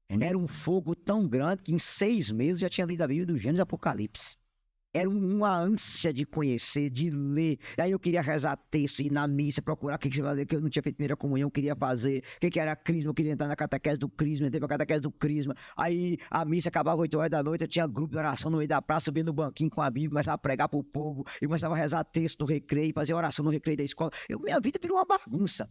Era um fogo tão grande que em 6 meses já tinha lido a Bíblia do Gênesis e Apocalipse. Era uma ânsia de conhecer, de ler. Aí eu queria rezar texto, ir na missa, procurar o que você fazer, que eu não tinha feito primeira comunhão, eu queria fazer. O que era crisma, eu queria entrar na catequese do crisma, entrei pra catequese do crisma. Aí a missa acabava 8 horas da noite, eu tinha grupo de oração no meio da praça, subindo no banquinho com a Bíblia, começava a pregar pro povo, e começava a rezar texto no recreio, fazer oração no recreio da escola. Minha vida virou uma bagunça.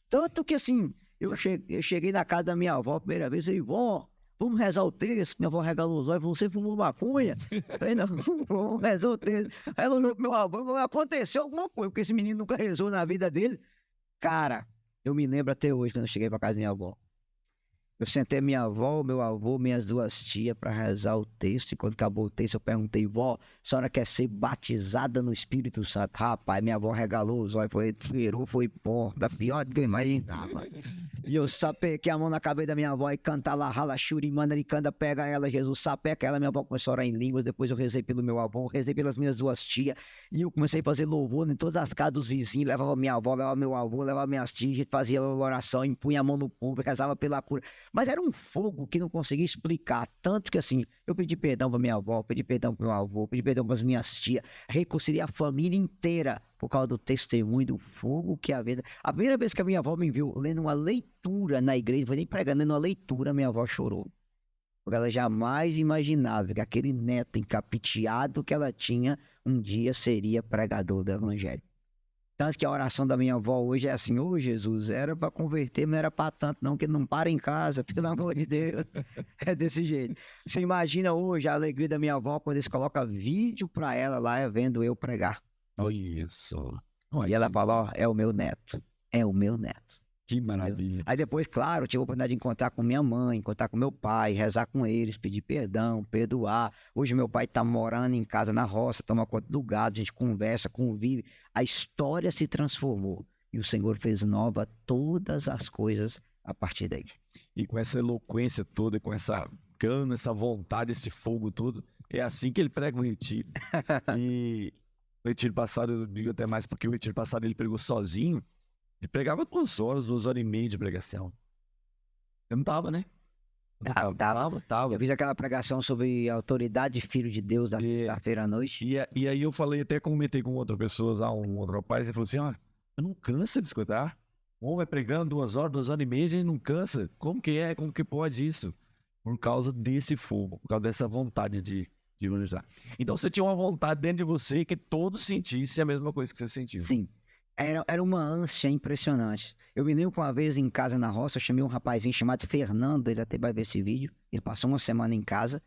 Tanto que assim, eu cheguei na casa da minha avó a primeira vez e falei, vó, vamos rezar o texto. Minha avó regalou os olhos, você fumou maconha? Falei, não, vamos rezar o texto. Aí ela olhou pro meu avô, aconteceu alguma coisa, porque esse menino nunca rezou na vida dele. Cara, eu me lembro até hoje, quando eu cheguei pra casa da minha avó. Eu sentei minha avó, meu avô, minhas 2 tias para rezar o texto. E quando acabou o texto, eu perguntei, vó, a senhora quer ser batizada no Espírito Santo? Rapaz, minha avó regalou os olhos, foi pó, da pior do que eu imaginava. E eu sapequei a mão na cabeça da minha avó e cantar lá, rala, shuri, mandaricanda, pega ela, Jesus, sapeca ela. Minha avó começou a orar em línguas, depois eu rezei pelo meu avô, rezei pelas minhas 2 tias. E eu comecei a fazer louvor em todas as casas dos vizinhos, levava minha avó, levava meu avô, levava minhas tias, a gente fazia oração, impunha a mão no povo, rezava pela cura. Mas era um fogo que não conseguia explicar, tanto que assim, eu pedi perdão pra minha avó, pedi perdão pro meu avô, pedi perdão pras minhas tias, reconciliei a família inteira por causa do testemunho do fogo que a vida... A primeira vez que a minha avó me viu lendo uma leitura na igreja, não foi nem pregando, lendo uma leitura, minha avó chorou. Porque ela jamais imaginava que aquele neto encapiteado que ela tinha, um dia seria pregador do evangelho. Tanto que a oração da minha avó hoje é assim, ô Jesus, era para converter, mas não era para tanto não, que não para em casa, pelo amor de Deus. É desse jeito. Você imagina hoje a alegria da minha avó quando eles colocam vídeo para ela lá, vendo eu pregar. Olha isso. E ela fala, ó, é o meu neto, é o meu neto. Que maravilha. Aí depois, claro, eu tive a oportunidade de encontrar com minha mãe, encontrar com meu pai, rezar com eles, pedir perdão, perdoar. Hoje meu pai tá morando em casa na roça, toma conta do gado, a gente conversa, convive. A história se transformou e o Senhor fez nova todas as coisas a partir daí. E com essa eloquência toda, com essa gana, essa vontade, esse fogo todo, é assim que ele prega o retiro. E o retiro passado, eu digo até mais porque o retiro passado ele pregou sozinho. Ele pregava 2 horas, 2 horas e meia de pregação. Você não tava, né? Tava. Eu fiz aquela pregação sobre a autoridade filho de Deus da sexta-feira à noite. E aí eu falei, até comentei com outra pessoa, um outro rapaz, ele falou assim, ó, eu não cansa de escutar. O homem vai pregando 2 horas, 2 horas e meia, a gente não cansa. Como que é? Como que pode isso? Por causa desse fogo, por causa dessa vontade de evangelizar. Então você tinha uma vontade dentro de você que todos sentissem a mesma coisa que você sentiu. Sim. Era uma ânsia impressionante. Eu me lembro que uma vez em casa na roça, eu chamei um rapazinho chamado Fernando, ele até vai ver esse vídeo. Ele passou uma semana em casa.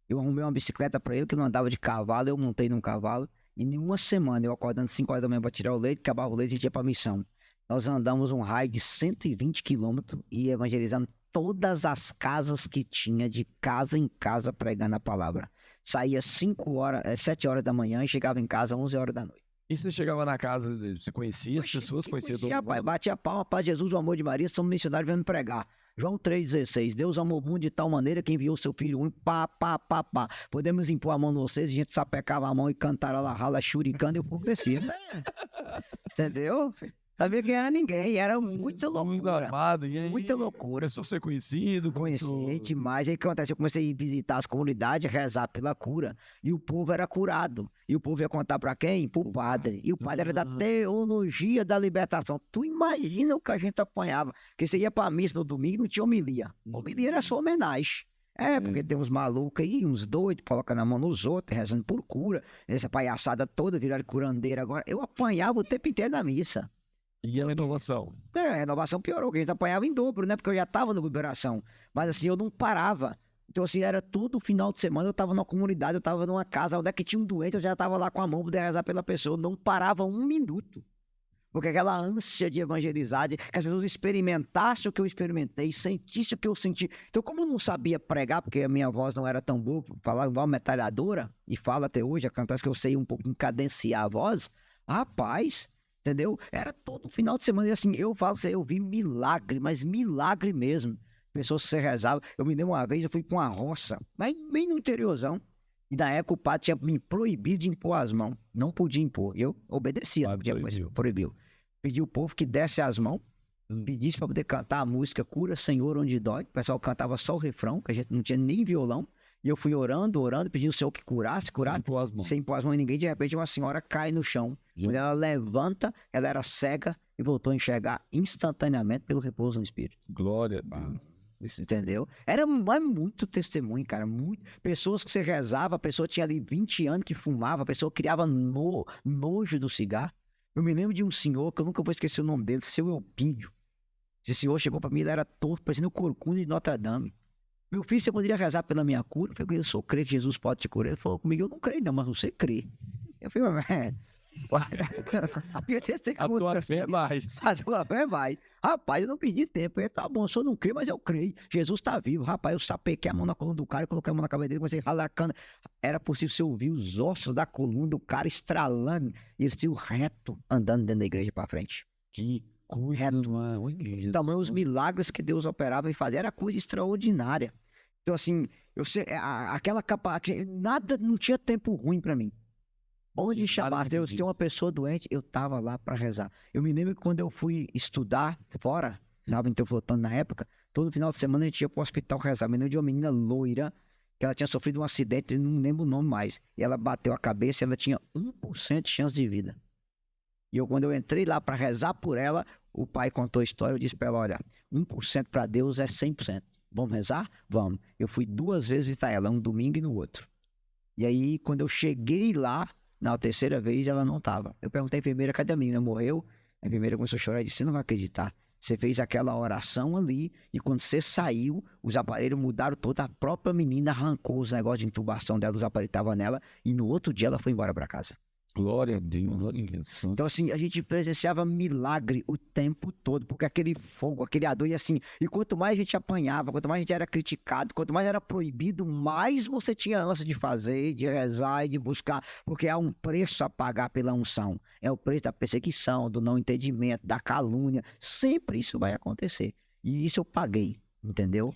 Eu arrumei uma bicicleta para ele, que não andava de cavalo, eu montei num cavalo. E em uma semana, eu acordando 5 horas da manhã para tirar o leite, acabava o leite e a gente ia para a missão. Nós andamos um raio de 120 quilômetros e evangelizamos todas as casas que tinha, de casa em casa, pregando a palavra. Saía 7 horas da manhã e chegava em casa 11 horas da noite. E você chegava na casa, você conhecia as pessoas, conhecia todo mundo? Pai, batia a palma, Pai Jesus, o amor de Maria, somos missionários vendo pregar. João 3,16, Deus amou o mundo de tal maneira que enviou seu filho único, pá. Podemos impor a mão em vocês, a gente sapecava a mão e cantava lá, rala, churicando e o povo descia. Entendeu? Sabia quem era ninguém, era muita loucura. Armado, e aí, muita loucura. Começou a ser conhecido. Conheci demais. Aí o que acontece? Eu comecei a visitar as comunidades, rezar pela cura. E o povo era curado. E o povo ia contar pra quem? Pro padre. E o padre era da teologia da libertação. Tu imagina o que a gente apanhava. Porque você ia pra missa no domingo e não tinha homilia. Homilia era só homenagem. Porque tem uns malucos aí, uns doidos, colocam na mão nos outros, rezando por cura. Essa palhaçada toda, viraram curandeira agora. Eu apanhava o tempo inteiro na missa. E a renovação? A renovação piorou, porque a gente apanhava em dobro, né? Porque eu já tava na liberação. Mas assim, eu não parava. Então assim, era todo final de semana, eu tava numa comunidade, eu tava numa casa, onde é que tinha um doente, eu já tava lá com a mão pra rezar pela pessoa. Eu não parava 1 minuto. Porque aquela ânsia de evangelizar, que as pessoas experimentassem o que eu experimentei, sentissem o que eu senti. Então, como eu não sabia pregar, porque a minha voz não era tão boa, falava igual uma metralhadora, e falo até hoje, acontece que eu sei um pouco cadenciar a voz, rapaz... Entendeu? Era todo final de semana. E assim, eu falo pra você, eu vi milagre, mas milagre mesmo. Pessoas que se rezavam. Eu me lembro uma vez, eu fui pra uma roça, mas bem no interiorzão. E na época o padre tinha me proibido de impor as mãos. Não podia impor. Eu obedecia, não podia, mas proibiu. Pediu o povo que desse as mãos, pedisse para poder cantar a música Cura, Senhor, onde dói. O pessoal cantava só o refrão, que a gente não tinha nem violão. E eu fui orando, pedindo ao Senhor que curasse. Sem impor as mãos em ninguém. De repente uma senhora cai no chão. Quando ela levanta, ela era cega e voltou a enxergar instantaneamente pelo repouso no Espírito. Glória a Deus. Isso, entendeu? Era muito testemunho, cara. Pessoas que você rezava, a pessoa tinha ali 20 anos que fumava, a pessoa criava nojo do cigarro. Eu me lembro de um senhor, que eu nunca vou esquecer o nome dele, seu Elpídio. Esse senhor chegou pra mim, ele era torto, parecendo o corcunda de Notre Dame. Meu filho, você poderia rezar pela minha cura? Eu falei, eu sou crente que Jesus pode te curar. Ele falou comigo, eu não creio não, mas você crê. Eu falei, mas... A tua fé vai. A tua fé vai. Rapaz, eu não pedi tempo. Ele, tá bom, eu só não creio, mas eu creio. Jesus tá vivo. Rapaz, eu sapequei a mão na coluna do cara, coloquei a mão na cabeça dele, comecei a ralar a cana. Era possível você ouvir os ossos da coluna do cara estralando e ele saiu reto andando dentro da igreja pra frente. Que coisa, Reto. mano. Tamanho os milagres que Deus operava e fazia. Era coisa extraordinária. Então, assim, eu sei, aquela capacidade, nada, não tinha tempo ruim pra mim. Onde chamasse, Deus, tem uma pessoa doente, eu tava lá para rezar. Eu me lembro que quando eu fui estudar fora, estava em Teoflotano na época, todo final de semana a gente ia pro hospital rezar. Me lembro de uma menina loira, que ela tinha sofrido um acidente, eu não lembro o nome mais. E ela bateu a cabeça e ela tinha 1% de chance de vida. E quando eu entrei lá para rezar por ela, o pai contou a história, eu disse para ela, olha, 1% para Deus é 100%. Vamos rezar? Vamos. Eu fui 2 vezes visitar ela, um domingo e no outro. E aí, quando eu cheguei lá, na terceira vez, ela não estava. Eu perguntei à enfermeira, cadê a menina? Morreu? A enfermeira começou a chorar e disse, você não vai acreditar. Você fez aquela oração ali e quando você saiu, os aparelhos mudaram toda. A própria menina arrancou os negócios de intubação dela, os aparelhos estavam nela e no outro dia ela foi embora para casa. Glória a Deus, olha isso. Então, assim, a gente presenciava milagre o tempo todo, porque aquele fogo, aquele ardor, e assim, e quanto mais a gente apanhava, quanto mais a gente era criticado, quanto mais era proibido, mais você tinha ânsia de fazer, de rezar e de buscar, porque há um preço a pagar pela unção. É o preço da perseguição, do não entendimento, da calúnia. Sempre isso vai acontecer. E isso eu paguei, entendeu?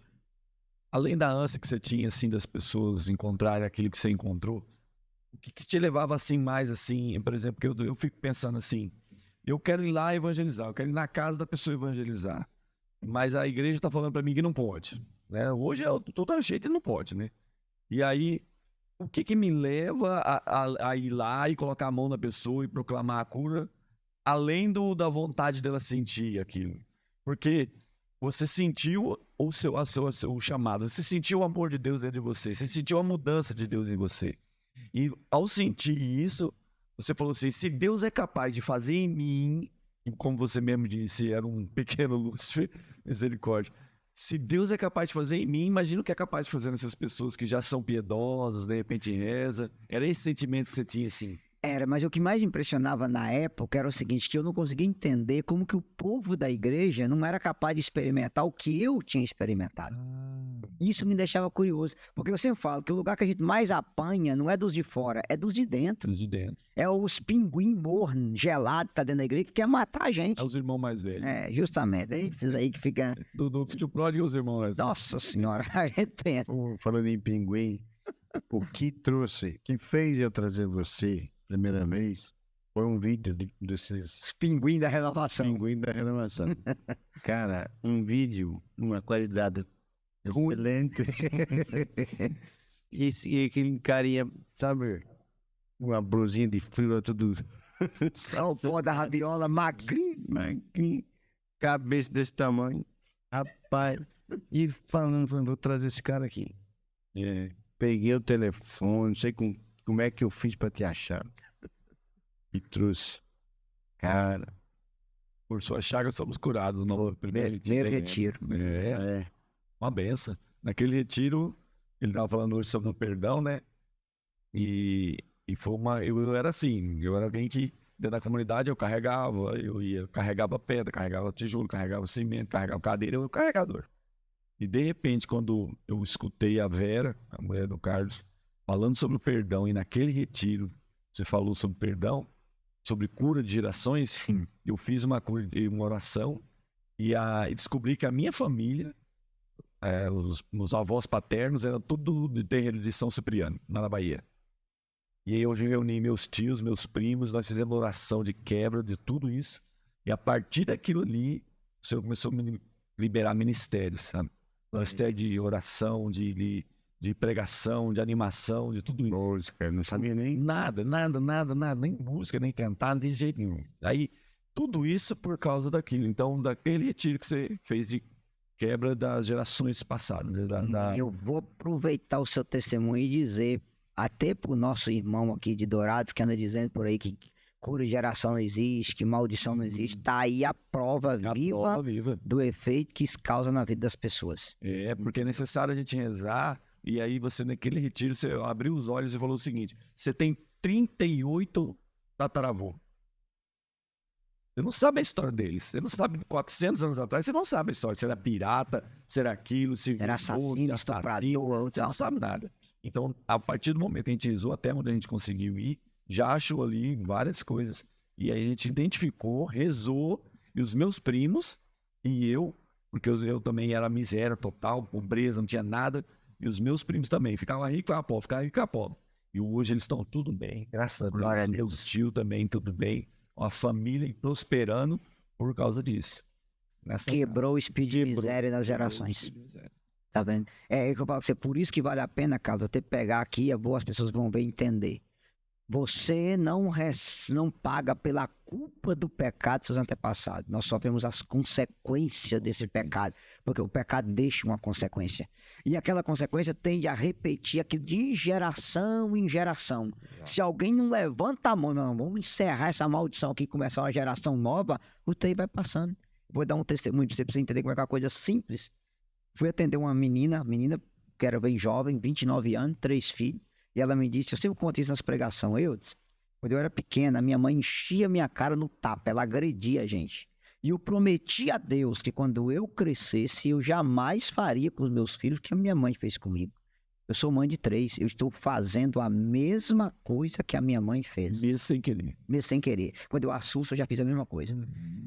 Além da ânsia que você tinha, assim, das pessoas encontrarem aquilo que você encontrou, o que te levava assim mais assim, por exemplo, que eu fico pensando assim, eu quero ir lá evangelizar, eu quero ir na casa da pessoa evangelizar, mas a igreja está falando para mim que não pode, né? Hoje eu tô dando jeito e não pode, né? E aí, o que me leva a ir lá e colocar a mão na pessoa e proclamar a cura, além da vontade dela sentir aquilo? Porque você sentiu o chamado, você sentiu o amor de Deus dentro de você, você sentiu a mudança de Deus em você. E ao sentir isso, você falou assim, se Deus é capaz de fazer em mim, e como você mesmo disse, era um pequeno Lúcifer, misericórdia. Se Deus é capaz de fazer em mim, imagina o que é capaz de fazer nessas pessoas que já são piedosas, de repente reza. Era esse sentimento que você tinha, assim? Era, mas o que mais impressionava na época era o seguinte, que eu não conseguia entender como que o povo da igreja não era capaz de experimentar o que eu tinha experimentado. Isso me deixava curioso, porque eu sempre falo que o lugar que a gente mais apanha não é dos de fora, é dos de dentro. Dos de dentro. É os pinguim morno, gelado, que tá dentro da igreja, que quer matar a gente. É os irmãos mais velhos. É, justamente, é esses aí que ficam... Do filho pródigo e os irmãos mais velhos. Nossa senhora, a gente pensa. Falando em pinguim, o que trouxe, que fez eu trazer você, primeira vez, foi um vídeo desses Os pinguim da renovação. pinguins da renovação. Cara, um vídeo, uma qualidade excelente. E aquele carinha, sabe, uma blusinha de frio, tudo. O pó da rabiola magrinho. Cabeça desse tamanho. Rapaz, e falando, vou trazer esse cara aqui. Peguei o telefone, não sei como é que eu fiz pra te achar. E trouxe. Cara, Por sua chaga somos curados no primeiro retiro. É, uma benção. Naquele retiro, ele estava falando hoje sobre o perdão, né? E foi eu era assim, eu era alguém que dentro da comunidade eu carregava pedra, carregava tijolo, carregava cimento, carregava cadeira, eu era o carregador. E de repente, quando eu escutei a Vera, a mulher do Carlos, falando sobre o perdão, e naquele retiro você falou sobre perdão, sobre cura de gerações, eu fiz uma oração e descobri que a minha família, os avós paternos eram tudo de terreiro de São Cipriano, lá na Bahia. E aí hoje eu reuni meus tios, meus primos, nós fizemos oração de quebra de tudo isso. E a partir daquilo ali, o Senhor começou a me liberar ministérios, sabe? Ministério de oração, de pregação, de animação, de tudo isso. Música, não sabia nem. Nada, nem música, nem cantar, de jeito nenhum. Aí, tudo isso por causa daquilo. Então, daquele retiro que você fez de quebra das gerações passadas. Eu vou aproveitar o seu testemunho e dizer, até pro nosso irmão aqui de Dourados, que anda dizendo por aí que cura de geração não existe, que maldição não existe, tá aí a prova viva do efeito que isso causa na vida das pessoas. É, porque é necessário a gente rezar, e aí você, naquele retiro, você abriu os olhos e falou o seguinte: você tem 38 tataravô. Você não sabe a história deles. Você não sabe, 400 anos atrás, você não sabe a história. Se era pirata, se era aquilo, se Era assassino, estuprador, você não sabe nada. Então, a partir do momento que a gente rezou, até onde a gente conseguiu ir, já achou ali várias coisas. E aí a gente identificou, rezou, e os meus primos e eu, porque eu também era miséria total, pobreza, não tinha nada, e os meus primos também. Ficava rico, ficava pobre, ficava rico, ficava pobre. E hoje eles estão tudo bem, graças a Deus. Glória a Deus. Meus tios também, tudo bem. A família prosperando por causa disso. Quebrou o espírito de miséria nas gerações. Tá vendo? É que eu falo pra você, por isso que vale a pena, Carlos, até pegar aqui, é bom, as pessoas vão ver e entender. Você não paga pela culpa do pecado dos seus antepassados. Nós sofremos as consequências desse pecado. Porque o pecado deixa uma consequência. E aquela consequência tende a repetir aquilo de geração em geração. Se alguém não levanta a mão, não, vamos encerrar essa maldição aqui e começar uma geração nova, o tempo vai passando. Vou dar um testemunho para você entender como é que é uma coisa simples. Fui atender uma menina que era bem jovem, 29 anos, 3 filhos. E ela me disse, eu sempre conto isso nas pregações, quando eu era pequena, minha mãe enchia minha cara no tapa, ela agredia a gente. E eu prometi a Deus que quando eu crescesse, eu jamais faria com os meus filhos o que a minha mãe fez comigo. Eu sou mãe de 3, eu estou fazendo a mesma coisa que a minha mãe fez. Mesmo sem querer. Mesmo sem querer. Quando eu assusto, eu já fiz a mesma coisa.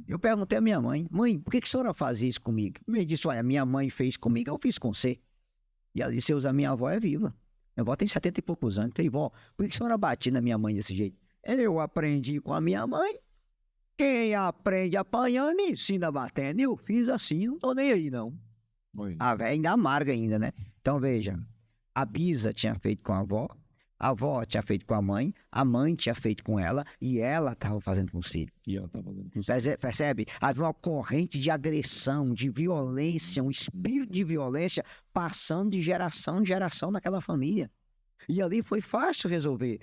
Eu perguntei à minha mãe, por que a senhora fazia isso comigo? Me disse, olha, minha mãe fez comigo, eu fiz com você. E ela disse, a minha avó é viva. Minha avó tem 70 e poucos anos. Falei, vó, por que a senhora batia na minha mãe desse jeito? Eu aprendi com a minha mãe. Quem aprende apanhando, ensina batendo. Eu fiz assim, não tô nem aí, não. A velha ainda amarga ainda, né? Então, veja, a Bisa tinha feito com a avó tinha feito com a mãe tinha feito com ela, e ela estava fazendo com os filhos. E ela estava fazendo com os filhos. Percebe? Havia uma corrente de agressão, de violência, um espírito de violência passando de geração em geração naquela família. E ali foi fácil resolver.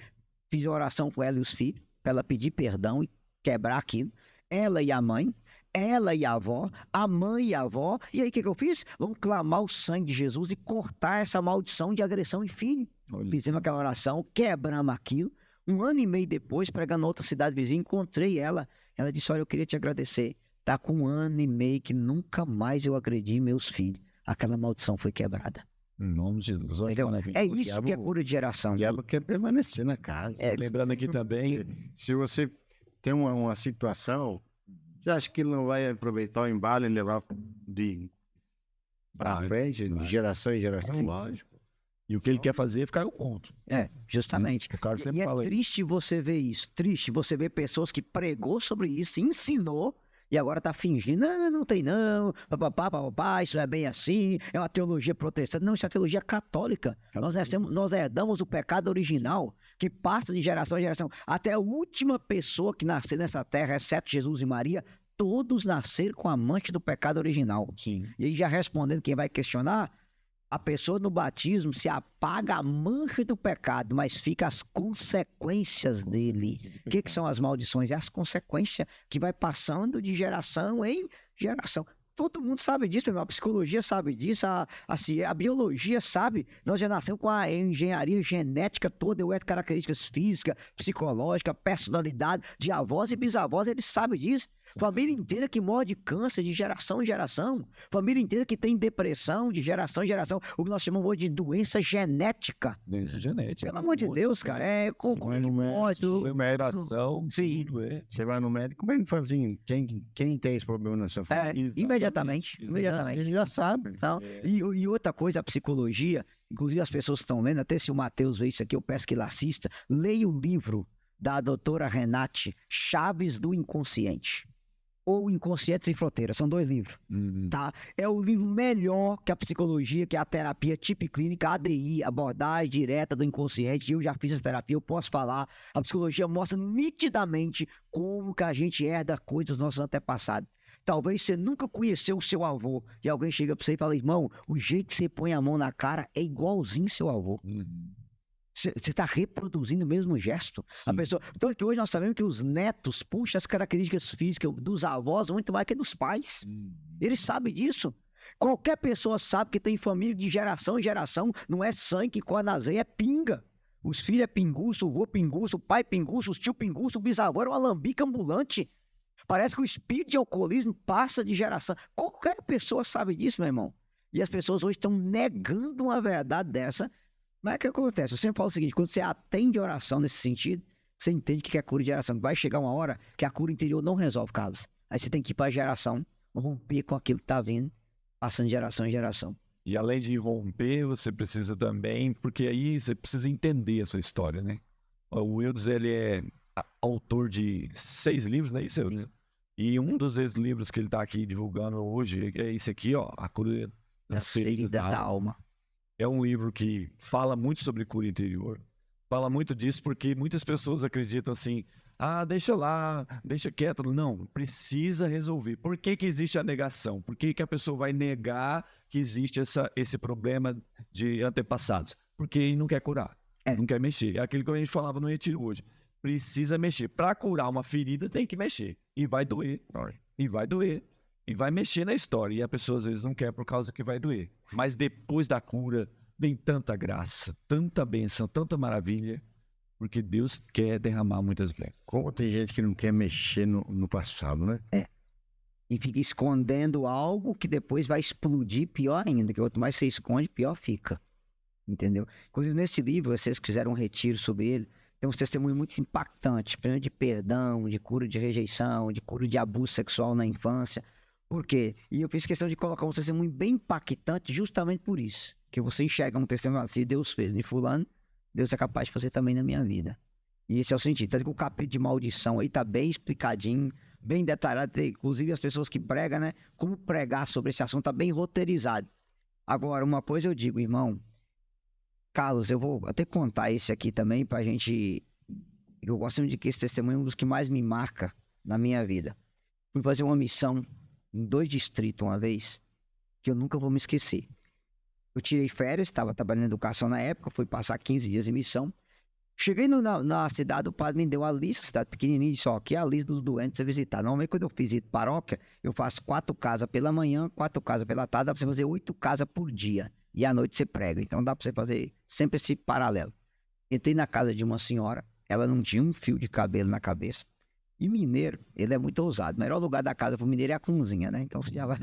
Fiz oração com ela e os filhos, para ela pedir perdão e quebrar aquilo. Ela e a mãe, ela e a avó, a mãe e a avó. E aí o que eu fiz? Vamos clamar o sangue de Jesus e cortar essa maldição de agressão em filho. Fizemos aquela oração, quebramos aquilo. 1 ano e meio depois, pregando em outra cidade vizinha, encontrei ela. Ela disse, olha, eu queria te agradecer. Tá com 1 ano e meio que nunca mais eu agredi meus filhos. Aquela maldição foi quebrada. Em nome de Jesus. Entendeu? É isso que é cura de geração. O diabo quer permanecer na casa. Lembrando aqui também, Se você tem uma situação, você acha que ele não vai aproveitar o embalo e levar pra frente, de geração em geração? lógico. E o que ele quer fazer é ficar eu conto. Justamente. O cara sempre E fala é triste você ver isso. Triste você ver pessoas que pregou sobre isso, ensinou, e agora tá fingindo, não tem não, papapá, isso é bem assim, é uma teologia protestante. Não, isso é teologia católica. Nós herdamos o pecado original, que passa de geração em geração. Até a última pessoa que nasceu nessa terra, exceto Jesus e Maria, todos nasceram com a mancha do pecado original. Sim. E aí já respondendo quem vai questionar, a pessoa no batismo se apaga a mancha do pecado, mas fica as consequências dele. O que são as maldições? É as consequências que vai passando de geração em geração. Todo mundo sabe disso, a psicologia sabe disso, a biologia sabe. Nós já nascemos com a engenharia genética toda, características físicas, psicológicas, personalidade de avós e bisavós, eles sabem disso. Família inteira que morre de câncer de geração em geração. Família inteira que tem depressão de geração em geração. O que nós chamamos de doença genética. Doença genética. Pelo amor de Deus, cara. É com geração. Sim. Você vai no médico, como é que faz assim? Quem tem esse problema na sua família? Imediatamente imediatamente. Ele já sabe. Então, e outra coisa, a psicologia, inclusive as pessoas que estão lendo, até se o Matheus vê isso aqui, eu peço que ele assista, leia o livro da doutora Renate, Chaves do Inconsciente. Ou Inconscientes Sem Fronteiras, são 2 livros, tá? É o livro melhor que a psicologia, que é a terapia tipiclínica, ADI, abordagem direta do inconsciente. Eu já fiz essa terapia, eu posso falar. A psicologia mostra nitidamente como que a gente herda coisas dos nossos antepassados. Talvez você nunca conheceu o seu avô e alguém chega pra você e fala, irmão, o jeito que você põe a mão na cara é igualzinho seu avô. Você está reproduzindo o mesmo gesto. A pessoa... Então, que hoje nós sabemos que os netos puxam as características físicas dos avós muito mais que dos pais. Eles sabem disso. Qualquer pessoa sabe que tem família de geração em geração. Não é sangue que corre nas veias, é pinga. Os filhos é pinguço, o vô pinguço, o pai pinguço, os tio pinguço, o bisavô era um alambique ambulante. Parece que o espírito de alcoolismo passa de geração. Qualquer pessoa sabe disso, meu irmão. E as pessoas hoje estão negando uma verdade dessa. Mas o que acontece? Eu sempre falo o seguinte, quando você atende oração nesse sentido, você entende que é cura de geração. Vai chegar uma hora que a cura interior não resolve casos. Aí você tem que ir para a geração, romper com aquilo que está vindo, passando de geração em geração. E além de romper, você precisa também, porque aí você precisa entender a sua história, né? O Eudes, ele é autor de 6 livros, não é isso, Eudes? E um dos livros que ele está aqui divulgando hoje é esse aqui, ó, A Cura das Feridas da Alma. É um livro que fala muito sobre cura interior. Fala muito disso porque muitas pessoas acreditam assim, deixa lá, deixa quieto. Não, precisa resolver. Por que existe a negação? Por que a pessoa vai negar que existe esse problema de antepassados? Porque ele não quer curar, não quer mexer. É aquilo que a gente falava no retiro hoje. Precisa mexer. Para curar uma ferida, tem que mexer. E vai doer. E vai doer. E vai mexer na história. E a pessoa às vezes não quer por causa que vai doer. Mas depois da cura, vem tanta graça, tanta bênção, tanta maravilha. Porque Deus quer derramar muitas bênçãos. Como tem gente que não quer mexer no passado, né? E fica escondendo algo que depois vai explodir pior ainda. Que quanto mais você esconde, pior fica. Entendeu? Inclusive, nesse livro, vocês quiseram um retiro sobre ele, tem um testemunho muito impactante. Primeiro de perdão, de cura de rejeição, de cura de abuso sexual na infância. Por quê? E eu fiz questão de colocar um testemunho bem impactante justamente por isso. Que você enxerga um testemunho, se Deus fez de fulano, Deus é capaz de fazer também na minha vida. E esse é o sentido. Tanto que o capítulo de maldição aí tá bem explicadinho, bem detalhado. Inclusive as pessoas que pregam, né? Como pregar sobre esse assunto tá bem roteirizado. Agora, uma coisa eu digo, irmão. Carlos, eu vou até contar esse aqui também pra gente... Eu gosto muito de que esse testemunho é um dos que mais me marca na minha vida. Fui fazer uma missão em 2 distritos uma vez, que eu nunca vou me esquecer. Eu tirei férias, estava trabalhando em educação na época, fui passar 15 dias em missão. Cheguei na cidade, o padre me deu a lista, cidade pequenininha, disse, ó, aqui é a lista dos doentes a visitar. Normalmente, quando eu visito paróquia, eu faço 4 casas pela manhã, 4 casas pela tarde, dá para você fazer 8 casas por dia. E à noite você prega, então dá para você fazer sempre esse paralelo. Entrei na casa de uma senhora, ela não tinha um fio de cabelo na cabeça. E mineiro, ele é muito ousado. O melhor lugar da casa pro mineiro é a cozinha, né? Então você já vai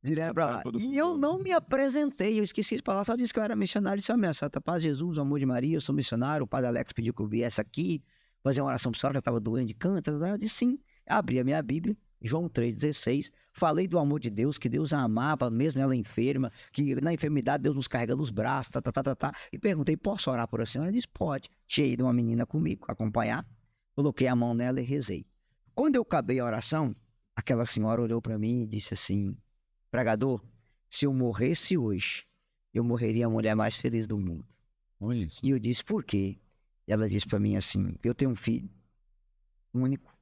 direto pra lá. E eu não me apresentei, eu esqueci de falar, só disse que eu era missionário e disse, minha santa paz, Jesus, o amor de Maria, eu sou missionário, o padre Alex pediu que eu viesse aqui, fazer uma oração pra senhora, que eu tava doente de câncer. Eu disse sim, abri a minha Bíblia, João 3,16, falei do amor de Deus, que Deus a amava, mesmo ela enferma, que na enfermidade Deus nos carrega nos braços, e perguntei, posso orar por a senhora? Ela disse, pode. Tinha ido uma menina comigo, acompanhar, coloquei a mão nela e rezei. Quando eu acabei a oração, aquela senhora olhou para mim e disse assim, pregador, se eu morresse hoje, eu morreria a mulher mais feliz do mundo. Olha isso. E eu disse, por quê? E ela disse para mim assim, eu tenho um filho único,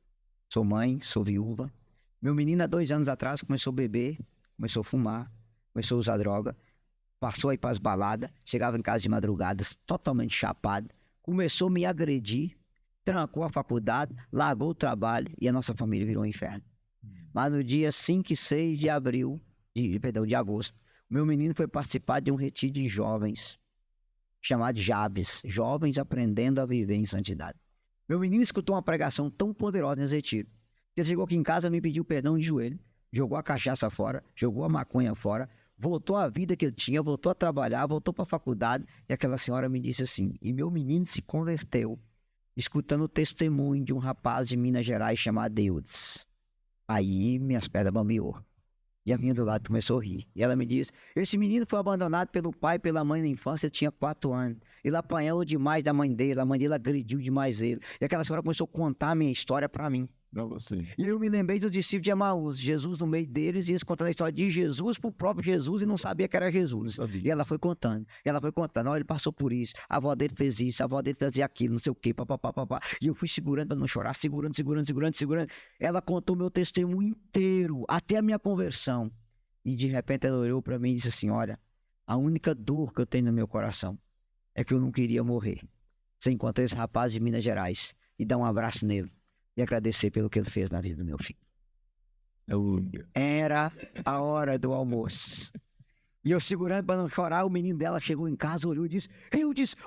sou mãe, sou viúva. Meu menino há 2 anos atrás começou a beber, começou a fumar, começou a usar droga, passou a ir para as baladas, chegava em casa de madrugadas, totalmente chapado, começou a me agredir, trancou a faculdade, largou o trabalho e a nossa família virou um inferno. Mas no dia 5 e 6 de agosto, meu menino foi participar de um retiro de jovens, chamado Jabes, Jovens Aprendendo a Viver em Santidade. Meu menino escutou uma pregação tão poderosa nesse retiro, que ele chegou aqui em casa, me pediu perdão de joelho, jogou a cachaça fora, jogou a maconha fora, voltou à vida que ele tinha, voltou a trabalhar, voltou para a faculdade, e aquela senhora me disse assim, e meu menino se converteu, escutando o testemunho de um rapaz de Minas Gerais chamado Eudes. Aí minhas pernas bambeou. E a minha do lado começou a rir. E ela me disse, esse menino foi abandonado pelo pai e pela mãe na infância, ele tinha 4 anos. Ele apanhou demais da mãe dele, a mãe dele agrediu demais ele. E aquela senhora começou a contar a minha história pra mim. Pra você. E eu me lembrei dos discípulos de Emaús, Jesus no meio deles, e eles contando a história de Jesus pro próprio Jesus e não sabia que era Jesus. Sabia. E ela foi contando, olha, ele passou por isso, a avó dele fez isso, a avó dele fazia aquilo, não sei o quê, papapá, papá. E eu fui segurando pra não chorar, segurando. Ela contou meu testemunho inteiro, até a minha conversão. E de repente ela olhou pra mim e disse assim, olha, a única dor que eu tenho no meu coração é que eu não queria morrer. Você encontrou esse rapaz de Minas Gerais e dá um abraço nele. E agradecer pelo que ele fez na vida do meu filho. Era a hora do almoço. E eu segurando para não chorar, o menino dela chegou em casa, olhou e disse,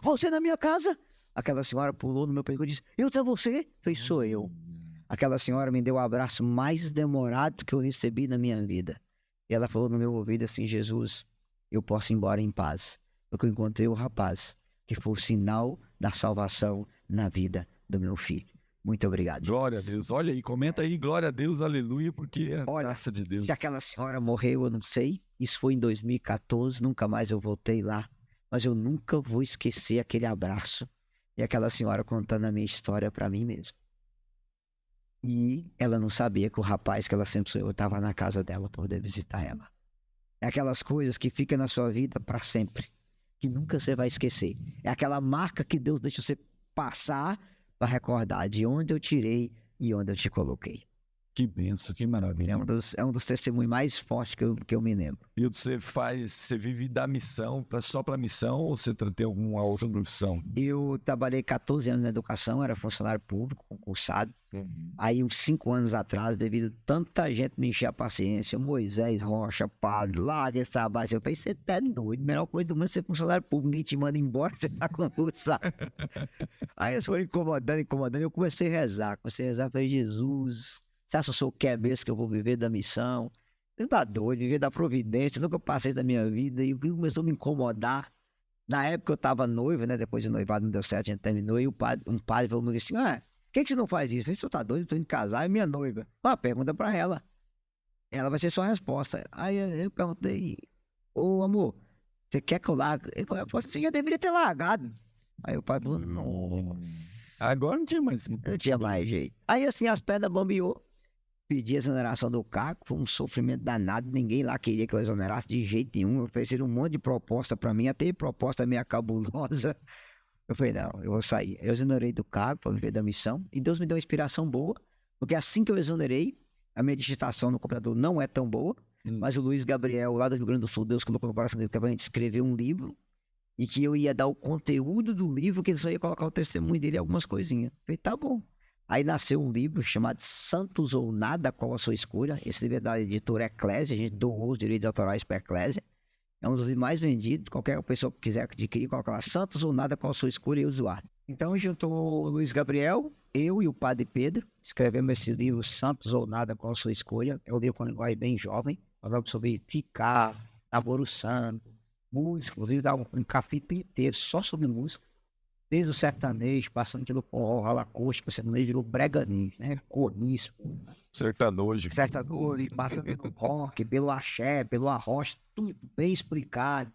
você na minha casa? Aquela senhora pulou no meu peito e disse, você? Fez, sou eu. Aquela senhora me deu o abraço mais demorado que eu recebi na minha vida. E ela falou no meu ouvido assim, Jesus, eu posso ir embora em paz. Porque eu encontrei o rapaz que foi o sinal da salvação na vida do meu filho. Muito obrigado. Glória a Deus. Olha aí, comenta aí, glória a Deus, aleluia, porque é a Olha, graça de Deus. Se aquela senhora morreu, eu não sei. Isso foi em 2014, nunca mais eu voltei lá. Mas eu nunca vou esquecer aquele abraço e aquela senhora contando a minha história para mim mesmo. E ela não sabia que o rapaz que ela sempre sonhou estava na casa dela para poder visitar ela. É aquelas coisas que ficam na sua vida para sempre, que nunca você vai esquecer. É aquela marca que Deus deixa você passar para recordar de onde eu tirei e onde eu te coloquei. Que benção, que maravilha. É um dos testemunhos mais fortes que eu me lembro. E você vive da missão, só para missão, ou você tem alguma outra profissão? Eu trabalhei 14 anos na educação, era funcionário público, concursado. Aí, uns 5 anos atrás, devido a tanta gente me encher a paciência, Moisés Rocha, Padre, lá desse trabalho, eu falei, você tá doido, melhor coisa do mundo é ser funcionário público, ninguém te manda embora, você tá concursado. Aí eles foram incomodando, eu comecei a rezar, falei, Jesus, você acha que eu sou o que é mesmo que eu vou viver da missão? Você tá doido, viver da providência, nunca passei da minha vida, e começou a me incomodar. Na época eu tava noivo, né, depois de noivado não deu certo, a gente terminou, e um padre falou assim, por que você não faz isso? Eu falei, você tá doido? Eu tô indo casar, é minha noiva. Pergunta pra ela. Ela vai ser sua resposta. Aí eu perguntei, ô amor, você quer que eu largue? Ele falou, você já deveria ter largado. Aí o pai falou, nossa. Agora não tinha mais. Não tinha mais jeito. Aí assim, as pedras bambeou. Pedi a exoneração do cargo, foi um sofrimento danado, ninguém lá queria que eu exonerasse de jeito nenhum. Ofereceram um monte de proposta pra mim, até proposta meio cabulosa. Eu falei, não, eu vou sair. Eu exonerei do cargo para viver da missão. E Deus me deu uma inspiração boa. Porque assim que eu exonerei, a minha digitação no computador não é tão boa. Mas o Luiz Gabriel, lá do Rio Grande do Sul, Deus colocou no coração dele para a gente escrever um livro. E que eu ia dar o conteúdo do livro, que ele só ia colocar o testemunho dele e algumas coisinhas. Eu falei, tá bom. Aí nasceu um livro chamado Santos ou Nada, Qual a Sua Escolha. Esse livro é da editora Eclésia. A gente doou os direitos autorais para a Eclésia. É um dos livros mais vendidos. Qualquer pessoa que quiser adquirir, coloca lá Santos ou Nada, Qual a Sua Escolha e usuário. Então juntou o Luiz Gabriel, eu e o Padre Pedro. Escrevemos esse livro Santos ou Nada, Qual a Sua Escolha. É um livro com linguagem bem jovem. Falamos sobre ficar, namoro santo, música. Inclusive dá um capítulo inteiro só sobre música. Desde o sertanejo, passando pelo forró, rala acústica, o sertanejo virou breganismo, né? Corniço. Sertanojo. Sertanojo, passa pelo rock, pelo axé, pelo arrocha, tudo bem explicado.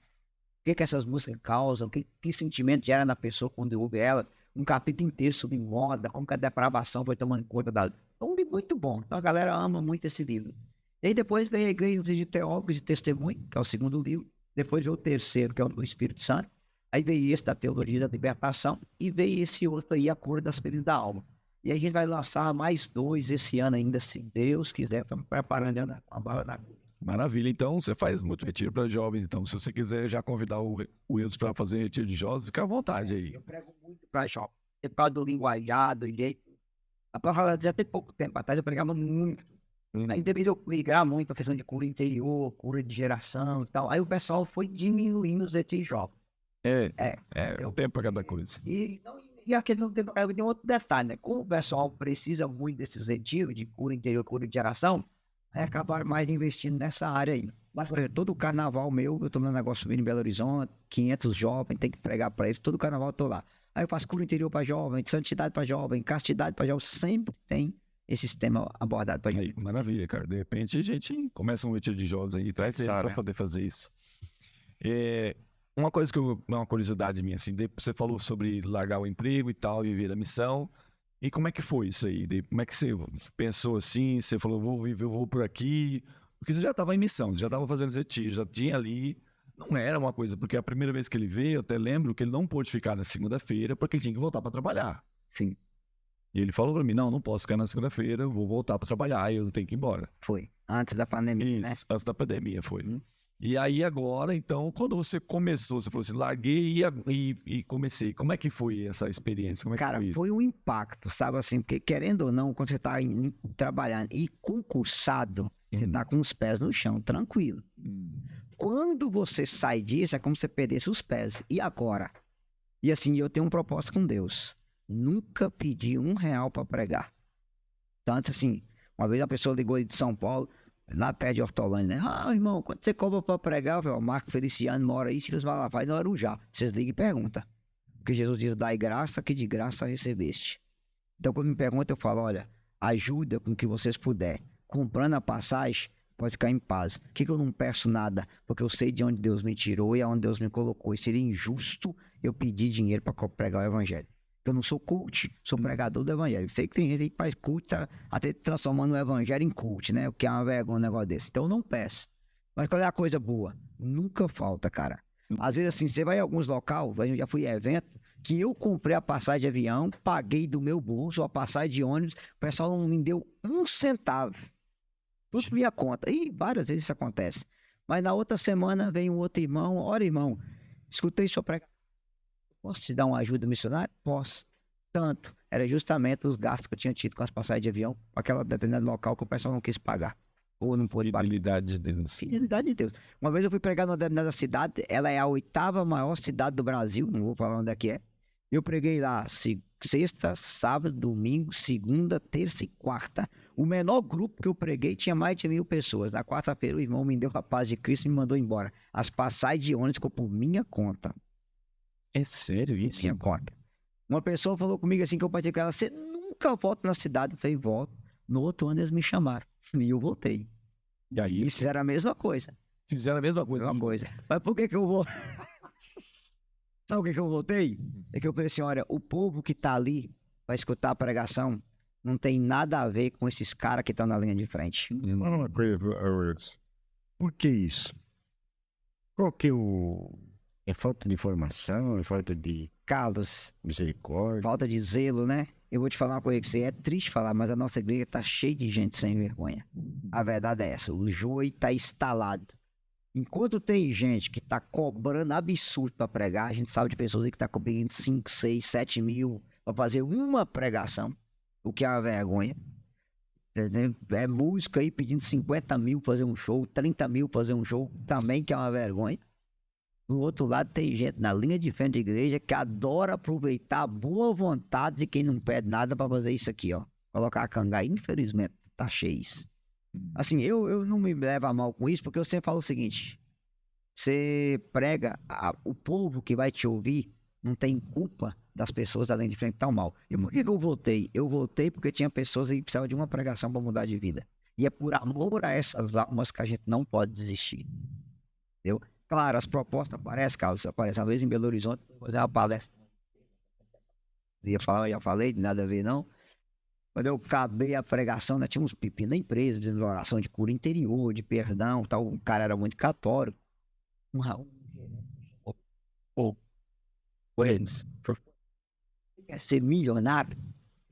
O que essas músicas causam, que sentimento gera na pessoa quando ouve ela. Um capítulo inteiro sobre moda, como que a depravação foi tomando conta da... É um livro muito bom, então a galera ama muito esse livro. E aí depois veio a Igreja de Teólogos de Testemunho, que é o segundo livro. Depois veio o terceiro, que é o do Espírito Santo. Aí veio esse da Teologia da Libertação e veio esse outro aí, A Cura das Feridas da Alma. E aí a gente vai lançar mais 2 esse ano ainda, se Deus quiser. Estamos preparando a bala na agulha. Maravilha. Então, você faz muito retiro para jovens. Então, se você quiser já convidar o Wilson para fazer retiro de jovens, fica à vontade aí. Eu prego muito para jovens. Por causa do linguajar, do jeito. A palavra já tem pouco tempo atrás, eu pregava muito. Aí depois eu ligar muito a questão de cura interior, cura de geração e tal. Aí o pessoal foi diminuindo os retiros jovens. É um tempo para cada coisa. E a questão do tempo para cada coisa tem outro detalhe, né? Como o pessoal precisa muito desses retiros de cura interior, cura de geração, aí acabaram mais investindo nessa área aí. Mas, por exemplo, todo carnaval meu, eu tô no negócio vindo em Belo Horizonte, 500 jovens, tem que pregar para eles, todo carnaval eu tô lá. Aí eu faço cura interior para jovem, santidade para jovem, castidade para jovem, sempre tem esse tema abordado pra gente. Aí, maravilha, cara. De repente a gente começa um retiro de jovens aí, traz ele Sabe. para poder fazer isso. Uma coisa uma curiosidade minha, assim, você falou sobre largar o emprego e tal, e viver a missão. E como é que foi isso aí? Como é que você pensou assim? Você falou, vou por aqui. Porque você já estava em missão, você já estava fazendo retiro, já tinha ali. Não era uma coisa, porque a primeira vez que ele veio, eu até lembro que ele não pôde ficar na segunda-feira, porque ele tinha que voltar para trabalhar. Sim, E ele falou para mim, não posso ficar na segunda-feira, eu vou voltar para trabalhar, eu tenho que ir embora. foi. Antes da pandemia, né? Isso, antes da pandemia foi. Uhum. E aí agora, então, quando você começou, você falou assim, larguei e comecei. Como é que foi essa experiência? Como é que Cara, foi isso? foi um impacto, sabe assim? Porque querendo ou não, quando você tá trabalhando e concursado, você tá com os pés no chão, tranquilo. Quando você sai disso, é como se você perdesse os pés. E agora? E assim, eu tenho um propósito com Deus. Nunca pedi R$ 1 para pregar. Tanto assim, uma vez uma pessoa ligou aí de São Paulo, lá perto de Hortolândia, né? Ah, irmão, quanto você cobra para pregar? Eu falei, ó, Marco Feliciano mora aí, Silas Malafaia, no Arujá. Vocês ligam e perguntam. Porque Jesus diz, dai graça que de graça recebeste. Então, quando me perguntam, eu falo, olha, ajuda com o que vocês puderem. Comprando a passagem, pode ficar em paz. Por que eu não peço nada? Porque eu sei de onde Deus me tirou e aonde Deus me colocou. E seria injusto eu pedir dinheiro para pregar o evangelho. Eu não sou coach, sou pregador do evangelho. Sei que tem gente aí que faz coach, tá até transformando o evangelho em coach, né? O que é uma vergonha um negócio desse. Então eu não peço. Mas qual é a coisa boa? Nunca falta, cara. Às vezes assim, você vai em alguns locais, eu já fui em evento, que eu comprei a passagem de avião, paguei do meu bolso, a passagem de ônibus, o pessoal não me deu R$ 1. Tudo por minha conta. E várias vezes isso acontece. Mas na outra semana vem um outro irmão, olha irmão, escutei sua pregação. Posso te dar uma ajuda missionária? Posso. Tanto. Era justamente os gastos que eu tinha tido com as passagens de avião, para aquela determinado local que o pessoal não quis pagar. Ou não pôde pagar. Fidelidade de Deus. Fidelidade de Deus. Uma vez eu fui pregar numa determinada cidade, ela é a 8ª maior cidade do Brasil, não vou falar onde é que é. Eu preguei lá sexta, sábado, domingo, segunda, terça e quarta. O menor grupo que eu preguei tinha mais de 1.000 pessoas. Na quarta-feira o irmão me deu a paz de Cristo e me mandou embora. As passagens de ônibus ficou por minha conta. É sério isso? Minha conta. Uma pessoa falou comigo assim que eu partilhei com ela, você nunca volta na cidade. Eu falei, volto. No outro ano eles me chamaram. E eu voltei. E aí, Isso era a mesma coisa. fizeram a mesma coisa. Mesma coisa. Mas por que eu vou... Sabe o que eu voltei? É que eu falei assim, olha, o povo que tá ali para escutar a pregação não tem nada a ver com esses caras que estão na linha de frente. Fala uma coisa, Wilson. Por que isso? Qual que é o... É falta de informação? É falta de Carlos, misericórdia? falta de zelo, né? Eu vou te falar uma coisa que você é triste falar, mas a nossa igreja tá cheia de gente sem vergonha. A verdade é essa, o joio tá instalado. Enquanto tem gente que tá cobrando absurdo para pregar, a gente sabe de pessoas aí que tá cobrando 5, 6, 7 mil para fazer uma pregação, o que é uma vergonha. Entendeu? É música aí pedindo 50 mil pra fazer um show, 30 mil pra fazer um show, também que é uma vergonha. Do outro lado tem gente na linha de frente da igreja que adora aproveitar a boa vontade de quem não pede nada para fazer isso aqui, ó. Colocar a canga. Infelizmente, tá cheio isso. Assim, eu não me levo a mal com isso, porque eu sempre falo o seguinte: você prega, o povo que vai te ouvir não tem culpa das pessoas além de frente que estão mal. E por que eu voltei? Eu voltei porque tinha pessoas aí que precisavam de uma pregação para mudar de vida. E é por amor a essas almas que a gente não pode desistir. Entendeu? Claro, as propostas aparecem, Carlos. Aparece uma vez em Belo Horizonte, vou fazer uma palestra. Já falei, nada a ver não. Quando eu acabei a pregação, né, tinha uns pepinos da empresa, fazendo oração de cura interior, de perdão, tal. O cara era muito católico. Um Raul. Eles. Quer ser milionário?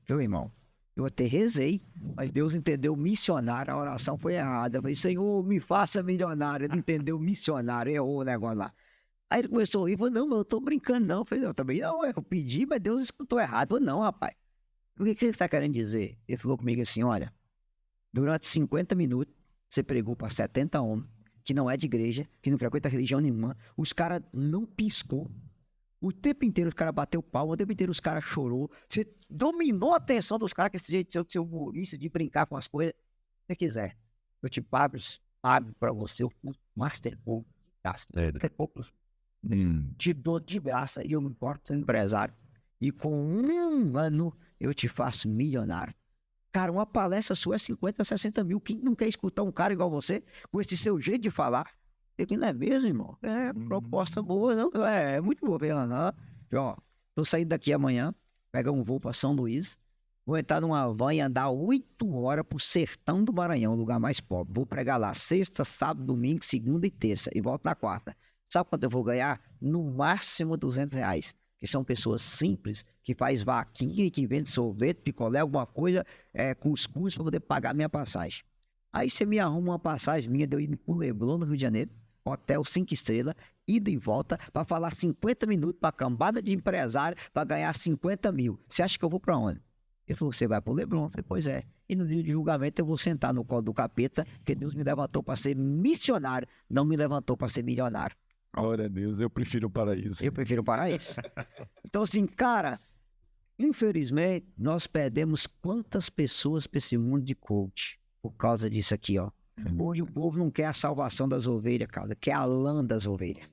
Meu irmão, eu até rezei, mas Deus entendeu missionário, a oração foi errada. Eu falei, Senhor, me faça milionário. Ele entendeu missionário, errou o negócio lá. Aí ele começou a rir, falou, não, mas eu tô brincando não. Eu falei, não, também não, eu pedi, mas Deus escutou errado. Eu falei, não, rapaz. O que você está querendo dizer? Ele falou comigo assim, olha, durante 50 minutos, você pregou para 70 homens, que não é de igreja, que não frequenta religião nenhuma, os caras não piscou. O tempo inteiro os caras bateu palma, o tempo inteiro os caras chorou. Você dominou a atenção dos caras com esse jeito de ser humorista, de brincar com as coisas. Se você quiser, eu te pago para você o Master Pool. Te dou de graça e eu me importo ser empresário. E com 1 ano eu te faço milionário. Cara, uma palestra sua é 50, 60 mil. Quem não quer escutar um cara igual você, com esse seu jeito de falar? Eu não é mesmo, irmão? É, proposta boa, não? É muito boa. Ó, tô saindo daqui amanhã, pegar um voo para São Luís, vou entrar numa van e andar 8 horas pro sertão do Maranhão, o lugar mais pobre. Vou pregar lá sexta, sábado, domingo, segunda e terça, e volto na quarta. Sabe quanto eu vou ganhar? No máximo R$ 200. Que são pessoas simples, que faz vaquinha e que vende sorvete, picolé, alguma coisa, cuscuz, para poder pagar minha passagem. Aí você me arruma uma passagem minha de eu ir pro Leblon, no Rio de Janeiro, hotel 5 estrelas, ida e volta, para falar 50 minutos para cambada de empresário, para ganhar 50 mil. Você acha que eu vou para onde? Ele falou, você vai pro Leblon? Eu falei, pois é. E no dia de julgamento eu vou sentar no colo do capeta, porque Deus me levantou para ser missionário, não me levantou para ser milionário. Glória a Deus, eu prefiro o paraíso. Eu prefiro o paraíso. Então, assim, cara, infelizmente, nós perdemos quantas pessoas para esse mundo de coach por causa disso aqui, ó. Hoje o povo não quer a salvação das ovelhas, cara, quer a lã das ovelhas.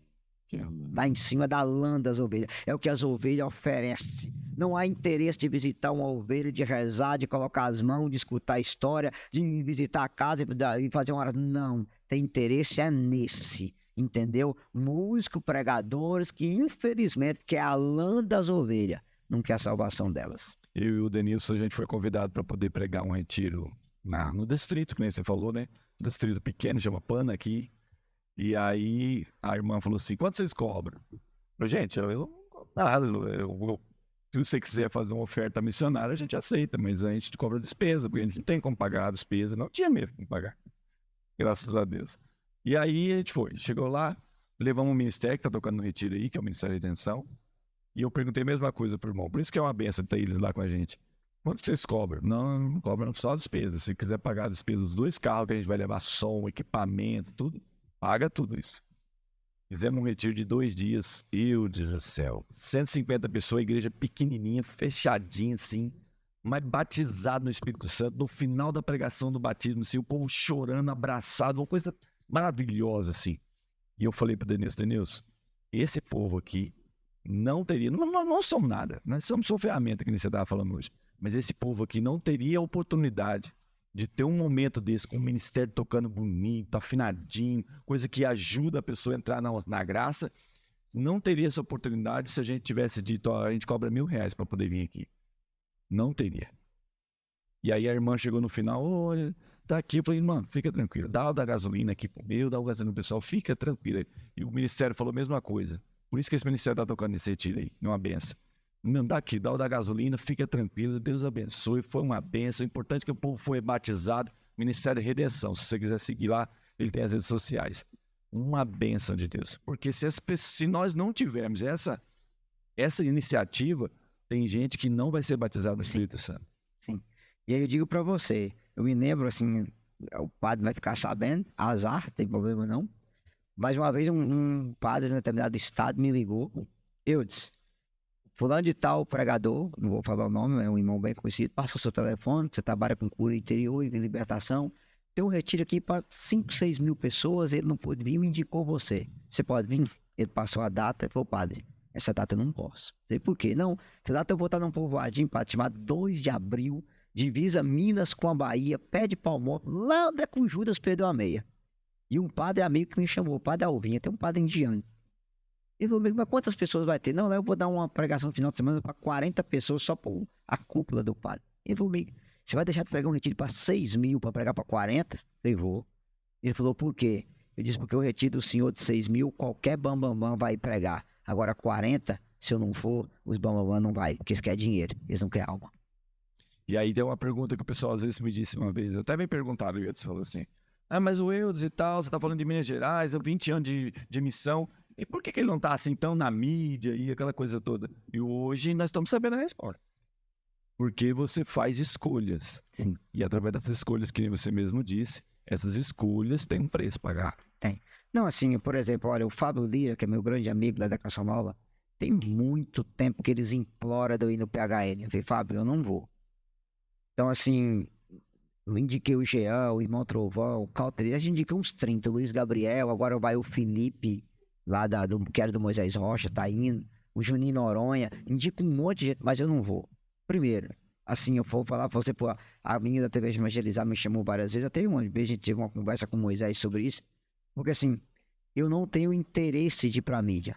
Lá em cima da lã das ovelhas. É o que as ovelhas oferecem. Não há interesse de visitar uma ovelha, de rezar, de colocar as mãos, de escutar a história, de visitar a casa e fazer uma hora. Não, tem interesse nesse. Entendeu? Músicos, pregadores que infelizmente quer a lã das ovelhas, não quer a salvação delas. Eu e o Denilson, a gente foi convidado para poder pregar um retiro no distrito, que nem você falou, né? Um distrito pequeno, chama Pana aqui. E aí a irmã falou assim, quanto vocês cobram? Eu falei, gente, eu não cobro nada. Se você quiser fazer uma oferta missionária, a gente aceita, mas a gente cobra despesa, porque a gente não tem como pagar a despesa. Não tinha mesmo como pagar. Graças a Deus. E aí a gente foi, chegou lá, levamos um ministério que tá tocando no retiro aí, que é o Ministério da Redenção, e eu perguntei a mesma coisa pro irmão, por isso que é uma benção ter eles lá com a gente. Quanto vocês cobram? Não cobram só a despesa, se quiser pagar a despesa dos 2 carros que a gente vai levar som, equipamento, tudo, paga tudo isso. Fizemos um retiro de 2 dias, eu Deus do céu, 150 pessoas, igreja pequenininha, fechadinha assim, mas batizado no Espírito Santo, no final da pregação do batismo, assim, o povo chorando, abraçado, uma coisa maravilhosa, assim. E eu falei para Denilson, esse povo aqui não teria, não somos nada, nós somos só ferramenta, que nem você estava falando hoje, mas esse povo aqui não teria a oportunidade de ter um momento desse, com o ministério tocando bonito, afinadinho, coisa que ajuda a pessoa a entrar na graça, não teria essa oportunidade se a gente tivesse dito, ó, a gente cobra R$1.000 para poder vir aqui. Não teria. E aí a irmã chegou no final, olha, tá aqui. Eu falei, mano, fica tranquilo, dá o da gasolina aqui pro meu, dá o gasolina pro pessoal, fica tranquilo. E o ministério falou a mesma coisa. Por isso que esse ministério tá tocando nesse retiro aí, é uma benção. Não, dá aqui, dá o da gasolina, fica tranquilo, Deus abençoe, foi uma benção. O importante é que o povo foi batizado, Ministério de Redenção. Se você quiser seguir lá, ele tem as redes sociais. Uma benção de Deus. Porque se nós não tivermos essa iniciativa, tem gente que não vai ser batizado no Espírito Santo. Sim. E aí eu digo para você, eu me lembro assim, o padre vai ficar sabendo, azar, tem problema não. Mas uma vez um padre de determinado estado me ligou, eu disse, fulano de tal, pregador, não vou falar o nome, é um irmão bem conhecido, passa o seu telefone, você trabalha com cura interior e libertação, tem um retiro aqui para 5, 6 mil pessoas, ele não pôde vir, me indicou você. Você pode vir? Ele passou a data, ele falou, padre, essa data eu não posso. Sei por quê? Não, essa data eu vou estar num povoadinho, padre, chamado 2 de abril, divisa Minas com a Bahia, pé de Palmó, lá onde é que o Judas perdeu a meia. E um padre amigo que me chamou, o padre Alvinha, tem um padre indiano. Ele falou, mas quantas pessoas vai ter? Não, eu vou dar uma pregação no final de semana para 40 pessoas só por a cúpula do padre. Ele falou, você vai deixar de pregar um retiro para 6 mil para pregar para 40? Eu vou. Ele falou, por quê? Eu disse, porque o retiro do senhor de 6 mil, qualquer bambambam vai pregar. Agora 40, se eu não for, os bambambam não vai, porque eles querem dinheiro, eles não querem alma. E aí tem uma pergunta que o pessoal às vezes me disse uma vez, eu até me perguntaram, o Eudes falou assim, mas o Eudes e tal, você tá falando de Minas Gerais, 20 anos de missão, e por que ele não tá assim tão na mídia e aquela coisa toda? E hoje nós estamos sabendo a resposta. Porque você faz escolhas. Sim. E através dessas escolhas, que nem você mesmo disse, essas escolhas têm um preço a pagar. Tem. Não, assim, por exemplo, olha, o Fábio Lira, que é meu grande amigo lá da Canção Nova, tem muito tempo que eles imploram de eu ir no PHN. Eu falei, Fábio, eu não vou. Então, assim, eu indiquei o Jean, o Irmão Trovão, o Calteri, a gente indicou uns 30, o Luiz Gabriel, agora vai o Felipe, lá que era do Moisés Rocha, tá indo, o Juninho Noronha, indico um monte de gente, mas eu não vou. Primeiro, assim, eu vou falar pra você, pô, a menina da TV Evangelizar me chamou várias vezes, até uma vez a gente teve uma conversa com o Moisés sobre isso, porque assim, eu não tenho interesse de ir pra mídia.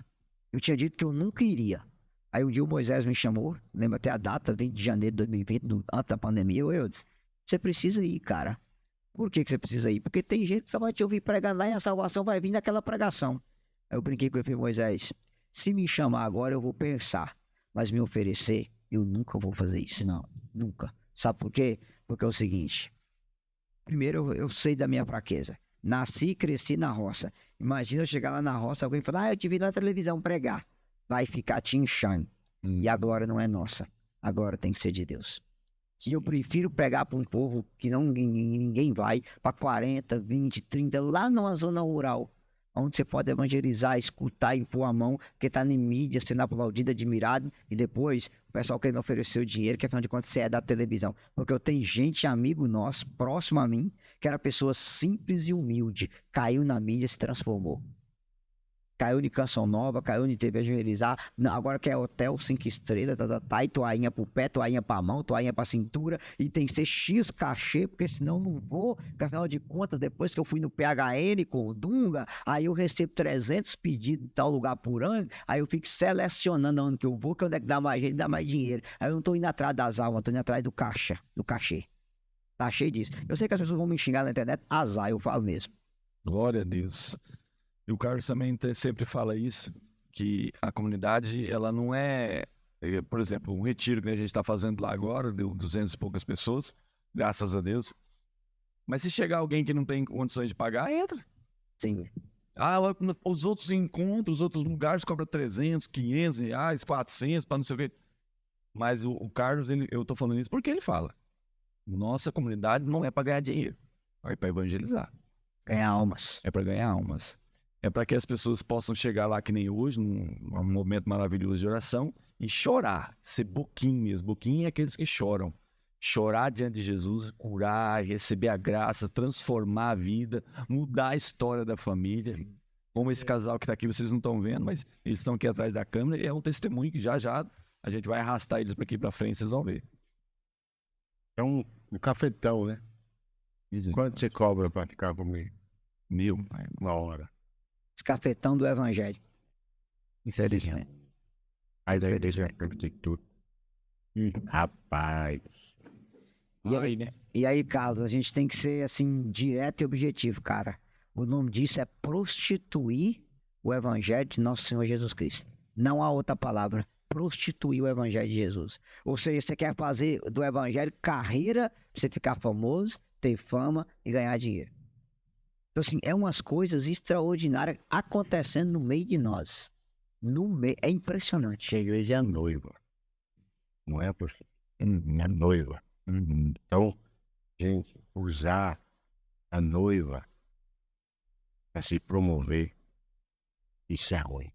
Eu tinha dito que eu nunca iria. Aí um dia o Moisés me chamou, lembra até a data, 20 de janeiro de 2020, antes da pandemia, eu disse, você precisa ir, cara. Por que você precisa ir? Porque tem gente que só vai te ouvir pregando lá e a salvação vai vir naquela pregação. Aí eu brinquei com ele, falei, Moisés, se me chamar agora eu vou pensar, mas me oferecer, eu nunca vou fazer isso, não. Nunca. Sabe por quê? Porque é o seguinte, primeiro eu sei da minha fraqueza. Nasci e cresci na roça. Imagina eu chegar lá na roça, alguém falar, eu te vi na televisão pregar. Vai ficar te inchando. E a glória não é nossa. A glória tem que ser de Deus. E eu prefiro pregar para um povo que não ninguém vai, para 40, 20, 30, lá numa zona rural, onde você pode evangelizar, escutar, impor a mão, que está em mídia, sendo aplaudido, admirado, e depois o pessoal querendo oferecer o dinheiro, que afinal de contas você é da televisão. Porque eu tenho gente, amigo nosso, próximo a mim, que era pessoa simples e humilde, caiu na mídia e se transformou. Caiu de Canção Nova, caiu de TV Evangelizar, agora quer hotel 5 estrelas, e toalhinha pro pé, toalhinha pra mão, toalhinha pra cintura, e tem que ser X cachê, porque senão não vou, porque afinal de contas, depois que eu fui no PHN com o Dunga, aí eu recebo 300 pedidos em tal lugar por ano, aí eu fico selecionando onde que eu vou, que onde é que dá mais jeito, dá mais dinheiro. Aí eu não tô indo atrás das almas, tô indo atrás do caixa, do cachê. Tá cheio disso. Eu sei que as pessoas vão me xingar na internet, azar, eu falo mesmo. Glória a Deus. E o Carlos também sempre fala isso, que a comunidade, ela não por exemplo, um retiro que a gente está fazendo lá agora, deu 200 e poucas pessoas, graças a Deus. Mas se chegar alguém que não tem condições de pagar, entra. Sim. Os outros encontros, os outros lugares cobram 300, 500 reais, 400, para não sei o quê. Mas o Carlos, eu tô falando isso porque ele fala. Nossa comunidade não é para ganhar dinheiro, é para evangelizar. Ganhar almas. É para ganhar almas. É para que as pessoas possam chegar lá que nem hoje, num momento maravilhoso de oração, e chorar, ser boquinho mesmo. Boquinho é aqueles que choram. Chorar diante de Jesus, curar, receber a graça, transformar a vida, mudar a história da família. Como esse casal que está aqui, vocês não estão vendo, mas eles estão aqui atrás da câmera, e é um testemunho que já a gente vai arrastar eles para aqui para frente, vocês vão ver. É um cafetão, né? Quanto você cobra pra ficar comigo? 1000. Uma hora. Escafetão do Evangelho. Infelizmente. Aí daí deixa eu tudo. Rapaz. E aí, Carlos, a gente tem que ser assim, direto e objetivo, cara. O nome disso é prostituir o Evangelho de Nosso Senhor Jesus Cristo. Não há outra palavra. Prostituir o Evangelho de Jesus. Ou seja, você quer fazer do Evangelho carreira pra você ficar famoso, ter fama e ganhar dinheiro. Então, assim, é umas coisas extraordinárias acontecendo no meio de nós. No meio, é impressionante. A igreja é a noiva. Não é a noiva. Então, gente, usar a noiva para se promover, isso é ruim.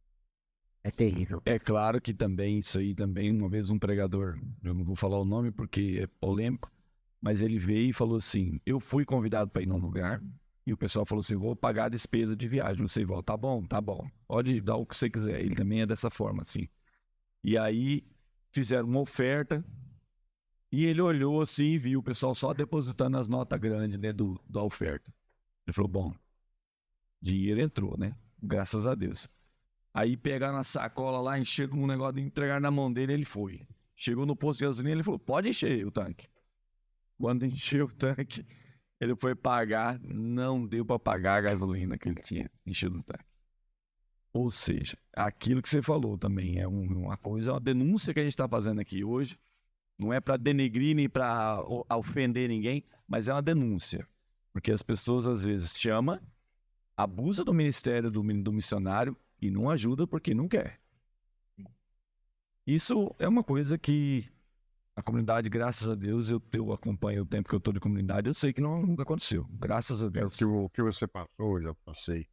É terrível. É claro que também, isso aí também, uma vez um pregador, eu não vou falar o nome porque é polêmico, mas ele veio e falou assim, eu fui convidado para ir num lugar, e o pessoal falou assim, vou pagar a despesa de viagem, você volta, tá bom, pode dar o que você quiser, ele também é dessa forma, assim. E aí, fizeram uma oferta, e ele olhou assim e viu o pessoal só depositando as notas grandes, né, da oferta. Ele falou, bom, dinheiro entrou, né, graças a Deus. Aí pegaram a sacola lá, encheram um negócio de entregar na mão dele, ele foi. Chegou no posto de gasolina, ele falou, pode encher o tanque. Quando encheu o tanque, ele foi pagar, não deu para pagar a gasolina que ele tinha enchido o tanque. Ou seja, aquilo que você falou também é uma coisa, uma denúncia que a gente está fazendo aqui hoje. Não é para denegrir nem para ofender ninguém, mas é uma denúncia. Porque as pessoas às vezes chamam, abusa do ministério do missionário e não ajuda porque não quer. Isso é uma coisa que a comunidade, graças a Deus, eu acompanho o tempo que eu estou de comunidade, eu sei que nunca aconteceu. Graças a Deus. O que você passou, eu já passei.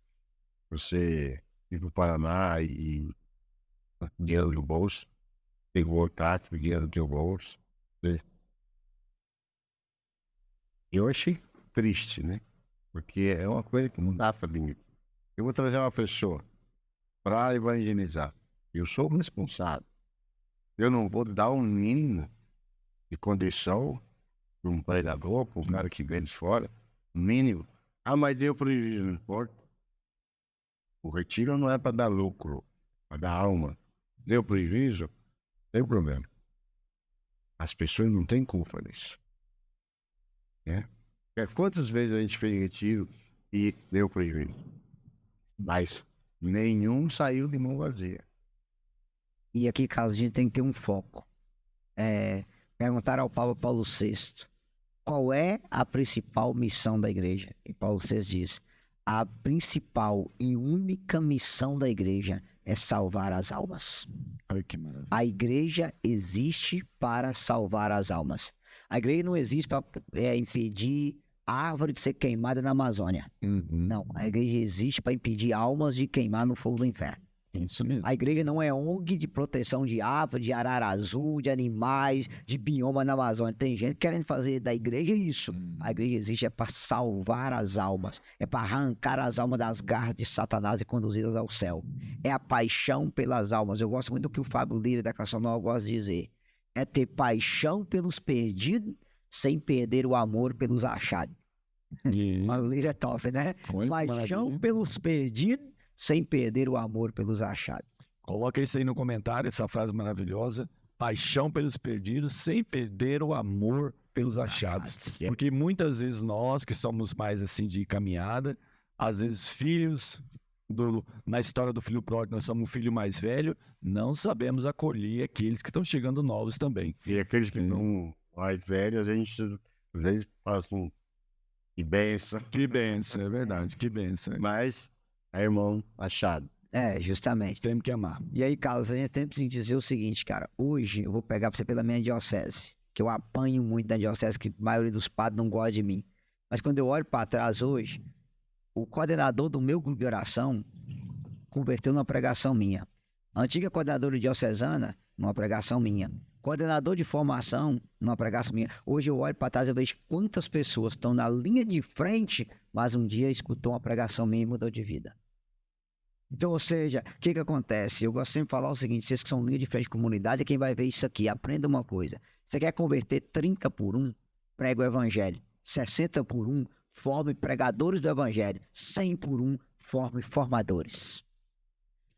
Você ir pro Paraná e dinheiro do bolso, pegou o táxi, dinheiro do teu bolso. Eu achei triste, né? Porque é uma coisa que não dá para mim. Eu vou trazer uma pessoa para evangelizar. Eu sou o responsável. Eu não vou dar um mínimo de condição para um pregador, para um cara que vem de fora, mínimo. Ah, mas deu prejuízo, não importa. O retiro não é para dar lucro, para dar alma. Deu prejuízo, não tem problema. As pessoas não têm culpa nisso. Né? Quantas vezes a gente fez retiro e deu prejuízo? Mas nenhum saiu de mão vazia. E aqui, Carlos, a gente tem que ter um foco. Perguntaram ao Papa Paulo VI qual é a principal missão da igreja. E Paulo VI diz: a principal e única missão da igreja é salvar as almas. Ai, que maravilha. A igreja existe para salvar as almas. A igreja não existe para impedir a árvore de ser queimada na Amazônia. Uhum. Não, a igreja existe para impedir almas de queimar no fogo do inferno. Isso mesmo. A igreja não é ONG de proteção de árvore, de arara azul, de animais, de bioma na Amazônia. Tem gente querendo fazer da igreja isso. A igreja existe para salvar as almas. É para arrancar as almas das garras de Satanás e conduzi-las ao céu. É a paixão pelas almas. Eu gosto muito do que o Fábio Lira da Canção Nova gosta de dizer. É ter paixão pelos perdidos sem perder o amor pelos achados. E... Mas o Lira é top, né? Olha que Paixão maravilha. pelos perdidos sem perder o amor pelos achados. Coloca isso aí no comentário, essa frase maravilhosa. Paixão pelos perdidos, sem perder o amor pelos achados. Porque muitas vezes nós, que somos mais assim de caminhada, às vezes filhos, na história do filho pródigo, nós somos um filho mais velho, não sabemos acolher aqueles que estão chegando novos também. E aqueles que estão mais velhos, a gente às vezes passa um que benção, Que benção, é verdade, que benção. mas é irmão achado. Justamente. Temos que amar. E aí, Carlos, a gente tem que dizer o seguinte, cara. Hoje eu vou pegar pra você pela minha diocese, que eu apanho muito da diocese, que a maioria dos padres não gosta de mim. Mas quando eu olho pra trás hoje, o coordenador do meu grupo de oração converteu numa pregação minha. A antiga coordenadora diocesana, numa pregação minha. Coordenador de formação, numa pregação minha. Hoje eu olho para trás e vejo quantas pessoas estão na linha de frente, mas um dia escutou uma pregação minha e mudou de vida. Então, ou seja, o que acontece? Eu gosto sempre de falar o seguinte: vocês que são linha de frente de comunidade, é quem vai ver isso aqui. Aprenda uma coisa. Você quer converter 30 por 1? Prega o evangelho. 60 por 1, forme pregadores do evangelho. 100 por 1, forme formadores.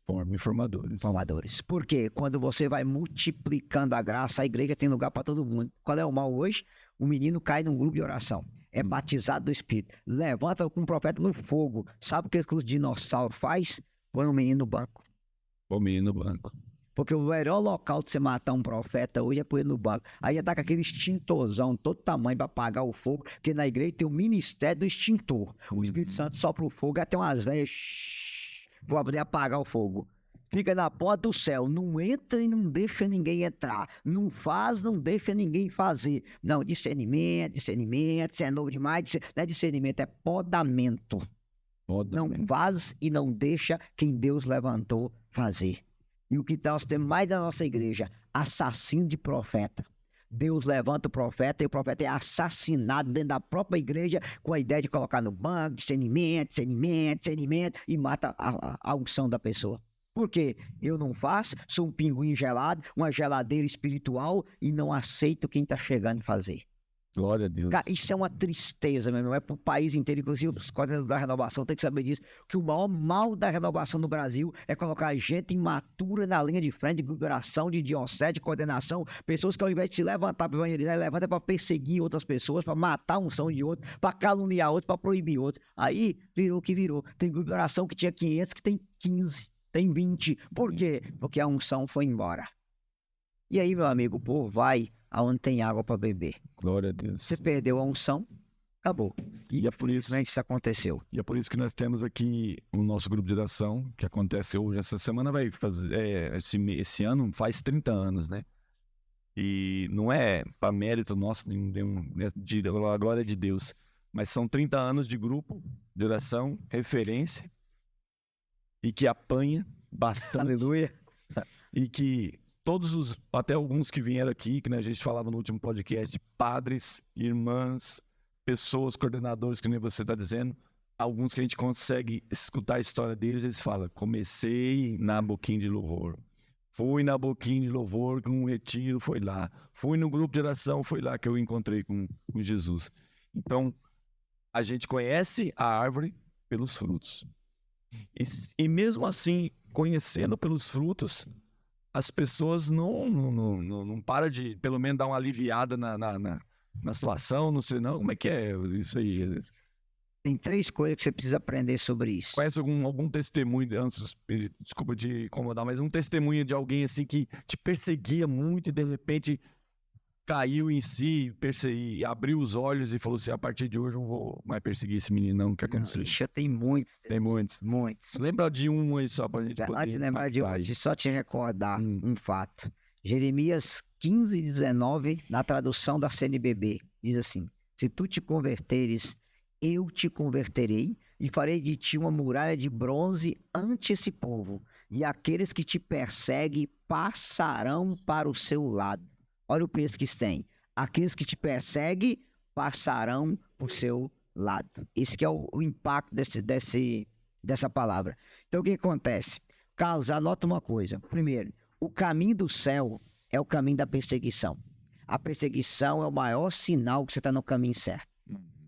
Forme formadores. Formadores. Porque quando você vai multiplicando a graça, a igreja tem lugar para todo mundo. Qual é o mal hoje? O menino cai num grupo de oração. É batizado do Espírito. Levanta com o profeta no fogo. Sabe o que os dinossauros faz? Põe o menino no banco. O menino no banco. Porque o melhor local de você matar um profeta hoje é pôr ele no banco. Aí já tá com aquele extintorzão, todo tamanho, para apagar o fogo. Porque na igreja tem o ministério do extintor. O Espírito Santo sopra o fogo, até umas velhas para poder apagar o fogo. Fica na porta do céu, não entra e não deixa ninguém entrar. Não faz, não deixa ninguém fazer. Não, discernimento, isso é novo demais. Não é discernimento, é podamento. Não faz e não deixa quem Deus levantou fazer. E o que nós temos mais da nossa igreja? Assassino de profeta. Deus levanta o profeta e o profeta é assassinado dentro da própria igreja com a ideia de colocar no banco, discernimento, e mata a unção da pessoa. Por quê? Eu não faço, sou um pinguim gelado, uma geladeira espiritual e não aceito quem está chegando fazer. Glória a Deus. Cara, isso é uma tristeza, meu irmão. É para o país inteiro, inclusive os coordenadores da renovação têm que saber disso, que o maior mal da renovação no Brasil é colocar gente imatura na linha de frente de grupo de oração, de diocese, de coordenação, pessoas que ao invés de se levantar para evangelizar, levanta para perseguir outras pessoas, para matar a unção de outro, para caluniar outro, para proibir outro. Aí virou o que virou. Tem grupo de oração que tinha 500, que tem 15, tem 20. Por quê? Porque a unção foi embora. E aí, meu amigo, o povo vai aonde tem água para beber. Glória a Deus. Você perdeu a unção, acabou. E é por isso, isso aconteceu. E é por isso que nós temos aqui o nosso grupo de oração, que acontece hoje. Essa semana vai fazer, esse ano faz 30 anos, né? E não é para mérito nosso, de glória de Deus, mas são 30 anos de grupo de oração, referência, e que apanha bastante. Aleluia. E que todos até alguns que vieram aqui, que né, a gente falava no último podcast, padres, irmãs, pessoas, coordenadores, que nem você está dizendo, alguns que a gente consegue escutar a história deles, eles falam: comecei na Boquinha de Louvor, Fui na Boquinha de Louvor, com um retiro, foi lá. Fui no grupo de oração, foi lá que eu encontrei com Jesus. Então, a gente conhece a árvore pelos frutos. E mesmo assim, conhecendo pelos frutos, as pessoas não param de, pelo menos, dar uma aliviada na situação, não sei não. Como é que é isso aí? Tem 3 coisas que você precisa aprender sobre isso. Conhece algum testemunho, antes, desculpa te incomodar, mas um testemunho de alguém assim que te perseguia muito e de repente caiu em si, abriu os olhos e falou assim, a partir de hoje eu não vou mais perseguir esse menino não, o que aconteceu? Ixi, tem muitos. Tem muitos. Muitos. Lembra de um aí só pra gente poder Antes de lembrar de impactar aí? hoje, só te recordar um fato. Jeremias 15:19, na tradução da CNBB, diz assim: se tu te converteres, eu te converterei e farei de ti uma muralha de bronze ante esse povo, e aqueles que te perseguem passarão para o seu lado. Olha o peso que isso tem. Aqueles que te perseguem passarão por seu lado. Esse que é o impacto dessa palavra. Então, o que acontece? Carlos, anota uma coisa. Primeiro, o caminho do céu é o caminho da perseguição. A perseguição é o maior sinal que você está no caminho certo.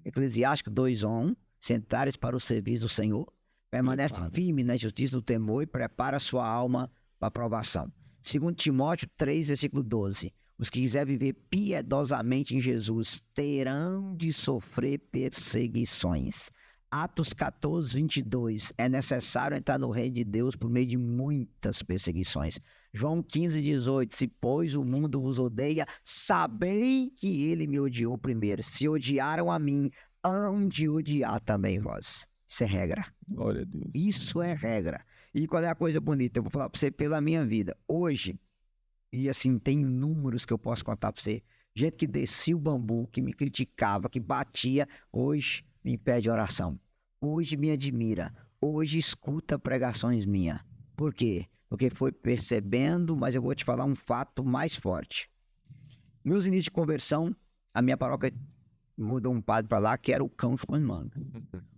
Eclesiástico 2:1, sentares para o serviço do Senhor, permanece firme na justiça do temor e prepara a sua alma para a provação. 2 Timóteo 3, versículo 12. Os que quiserem viver piedosamente em Jesus terão de sofrer perseguições. Atos 14:22. É necessário entrar no reino de Deus por meio de muitas perseguições. João 15:18. Se, pois, o mundo vos odeia, sabei que ele me odiou primeiro. Se odiaram a mim, hão de odiar também vós. Isso é regra. Glória a Deus. Isso é regra. E qual é a coisa bonita? Eu vou falar para você pela minha vida. Hoje, e assim, tem números que eu posso contar para você. Gente que descia o bambu, que me criticava, que batia, hoje me pede oração. Hoje me admira. Hoje escuta pregações minhas. Por quê? Porque foi percebendo, mas eu vou te falar um fato mais forte. Meus inícios de conversão, a minha paróquia mudou um padre para lá, que era o cão chupando manga.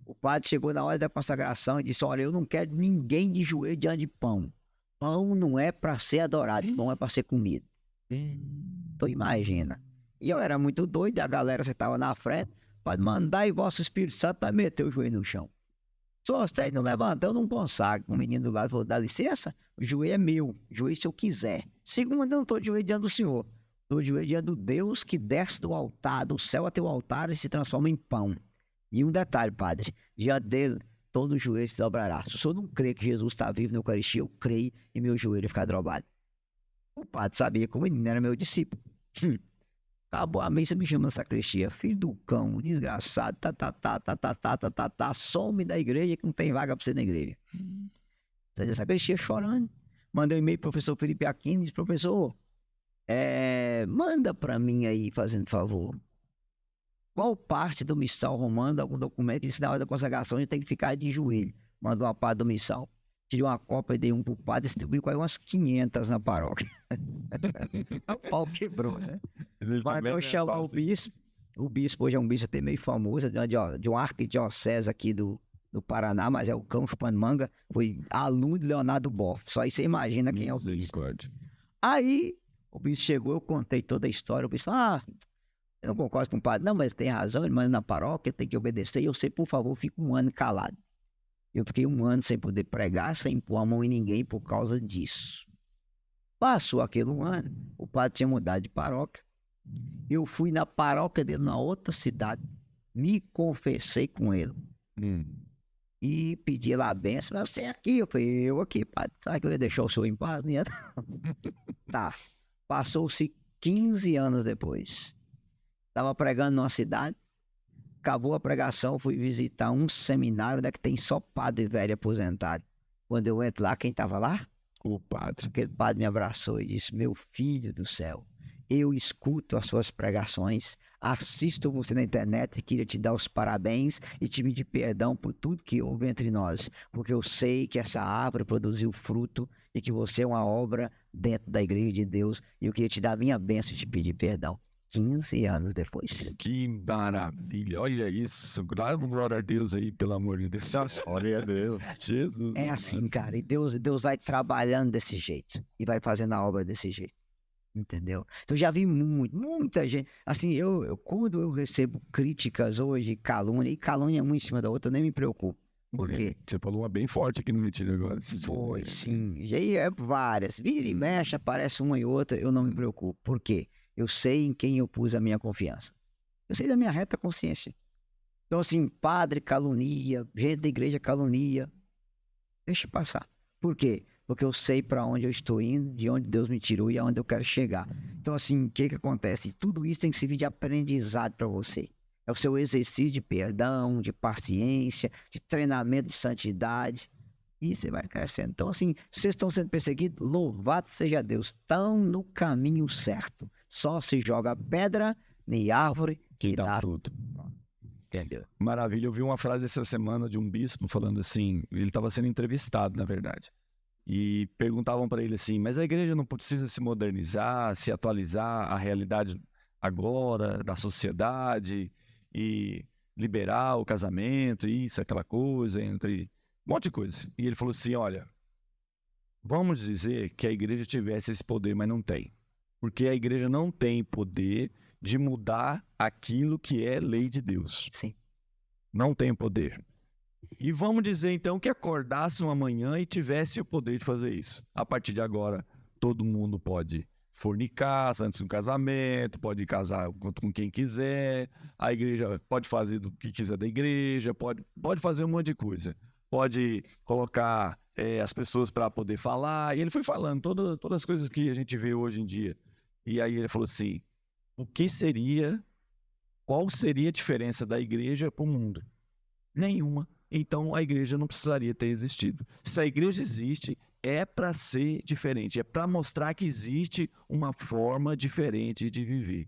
O padre chegou na hora da consagração e disse: olha, eu não quero ninguém de joelho diante de pão. Pão não é para ser adorado, pão é para ser comido. Então imagina. E eu era muito doido, a galera sentava na frente, pode mandar e vosso Espírito Santo vai meter o joelho no chão. Se vocês não levantam, eu não consago. O menino do lado falou: dá licença, o joelho é meu, o joelho se eu quiser. Segundo, eu não estou de joelho diante do Senhor. Estou de joelho diante do Deus que desce do altar, do céu até o altar e se transforma em pão. E um detalhe, padre, diante dele, todo joelho se dobrará. Se o senhor não crê que Jesus está vivo na Eucaristia, eu creio e meu joelho ficar dobrado. O padre sabia que o menino era meu discípulo. Acabou a missa, me chama na sacristia. Filho do cão, desgraçado, some da igreja que não tem vaga para você na igreja. Sai da sacristia chorando. Mandei um e-mail pro professor Felipe Aquino e disse: professor, manda para mim aí, fazendo favor. Qual parte do missal romano, algum documento, que diz que na hora da consagração a gente tem que ficar de joelho? Mandou uma parte do missal. Tirei uma cópia e dei um pro padre, distribuiu quase umas 500 na paróquia. O pau quebrou, né? Mas eu chamar o bispo. O bispo hoje é um bispo até meio famoso, de uma arquidiocese aqui do Paraná, mas é o cão chupando manga. Foi aluno de Leonardo Boff. Só aí você imagina quem é o bispo. Aí o bispo chegou, eu contei toda a história. O bispo falou: eu não concordo com o padre. Não, mas tem razão, ele manda na paróquia, tem que obedecer. E eu sei, por favor, fico um ano calado. Eu fiquei um ano sem poder pregar, sem pôr a mão em ninguém por causa disso. Passou aquele um ano, o padre tinha mudado de paróquia. Eu fui na paróquia dele, na outra cidade, me confessei com ele. E pedi lá a benção. Mas você é aqui? Eu falei: eu aqui, padre. Sabe que eu ia deixar o senhor em paz? Não ia? Tá. Passou-se 15 anos depois. Estava pregando numa cidade. Acabou a pregação, fui visitar um seminário, né, que tem só padre velho aposentado. Quando eu entro lá, quem estava lá? O padre. Aquele padre me abraçou e disse: meu filho do céu, eu escuto as suas pregações, assisto você na internet e queria te dar os parabéns e te pedir perdão por tudo que houve entre nós, porque eu sei que essa árvore produziu fruto e que você é uma obra dentro da igreja de Deus e eu queria te dar a minha bênção e te pedir perdão. 15 anos depois. Que maravilha, olha isso. Glória a Deus aí, pelo amor de Deus. Glória a Deus. Jesus. É assim, cara. E Deus vai trabalhando desse jeito. E vai fazendo a obra desse jeito. Entendeu? Então, eu já vi muita gente. Assim, quando eu recebo críticas hoje, e calúnia uma em cima da outra, eu nem me preocupo. Por quê? Você falou uma bem forte aqui no retiro agora. Foi, sim. E aí é várias. Vira e mexe, aparece uma e outra, eu não me preocupo. Por quê? Eu sei em quem eu pus a minha confiança. Eu sei da minha reta consciência. Então, assim, padre calunia, gente da igreja calunia, deixa passar. Por quê? Porque eu sei para onde eu estou indo, de onde Deus me tirou e aonde eu quero chegar. Então, assim, o que acontece? Tudo isso tem que servir de aprendizado para você. É o seu exercício de perdão, de paciência, de treinamento de santidade. E você vai crescendo. Então, assim, vocês estão sendo perseguidos, louvado seja Deus. Estão no caminho certo. Só se joga pedra em árvore que dá fruto. Entendeu? Maravilha. Eu vi uma frase essa semana de um bispo falando assim, ele estava sendo entrevistado, na verdade. E perguntavam para ele assim, mas a igreja não precisa se modernizar, se atualizar à realidade agora da sociedade e liberar o casamento, isso, aquela coisa, entre um monte de coisa. E ele falou assim, olha, vamos dizer que a igreja tivesse esse poder, mas não tem. Porque a igreja não tem poder de mudar aquilo que é lei de Deus. Sim. Não tem poder. E vamos dizer então que acordasse uma manhã e tivesse o poder de fazer isso. A partir de agora, todo mundo pode fornicar antes do casamento, pode casar com quem quiser, a igreja pode fazer do que quiser da igreja, pode fazer um monte de coisa. Pode colocar as pessoas para poder falar. E ele foi falando todas as coisas que a gente vê hoje em dia. E aí ele falou assim, qual seria a diferença da igreja para o mundo? Nenhuma. Então a igreja não precisaria ter existido. Se a igreja existe, é para ser diferente, é para mostrar que existe uma forma diferente de viver.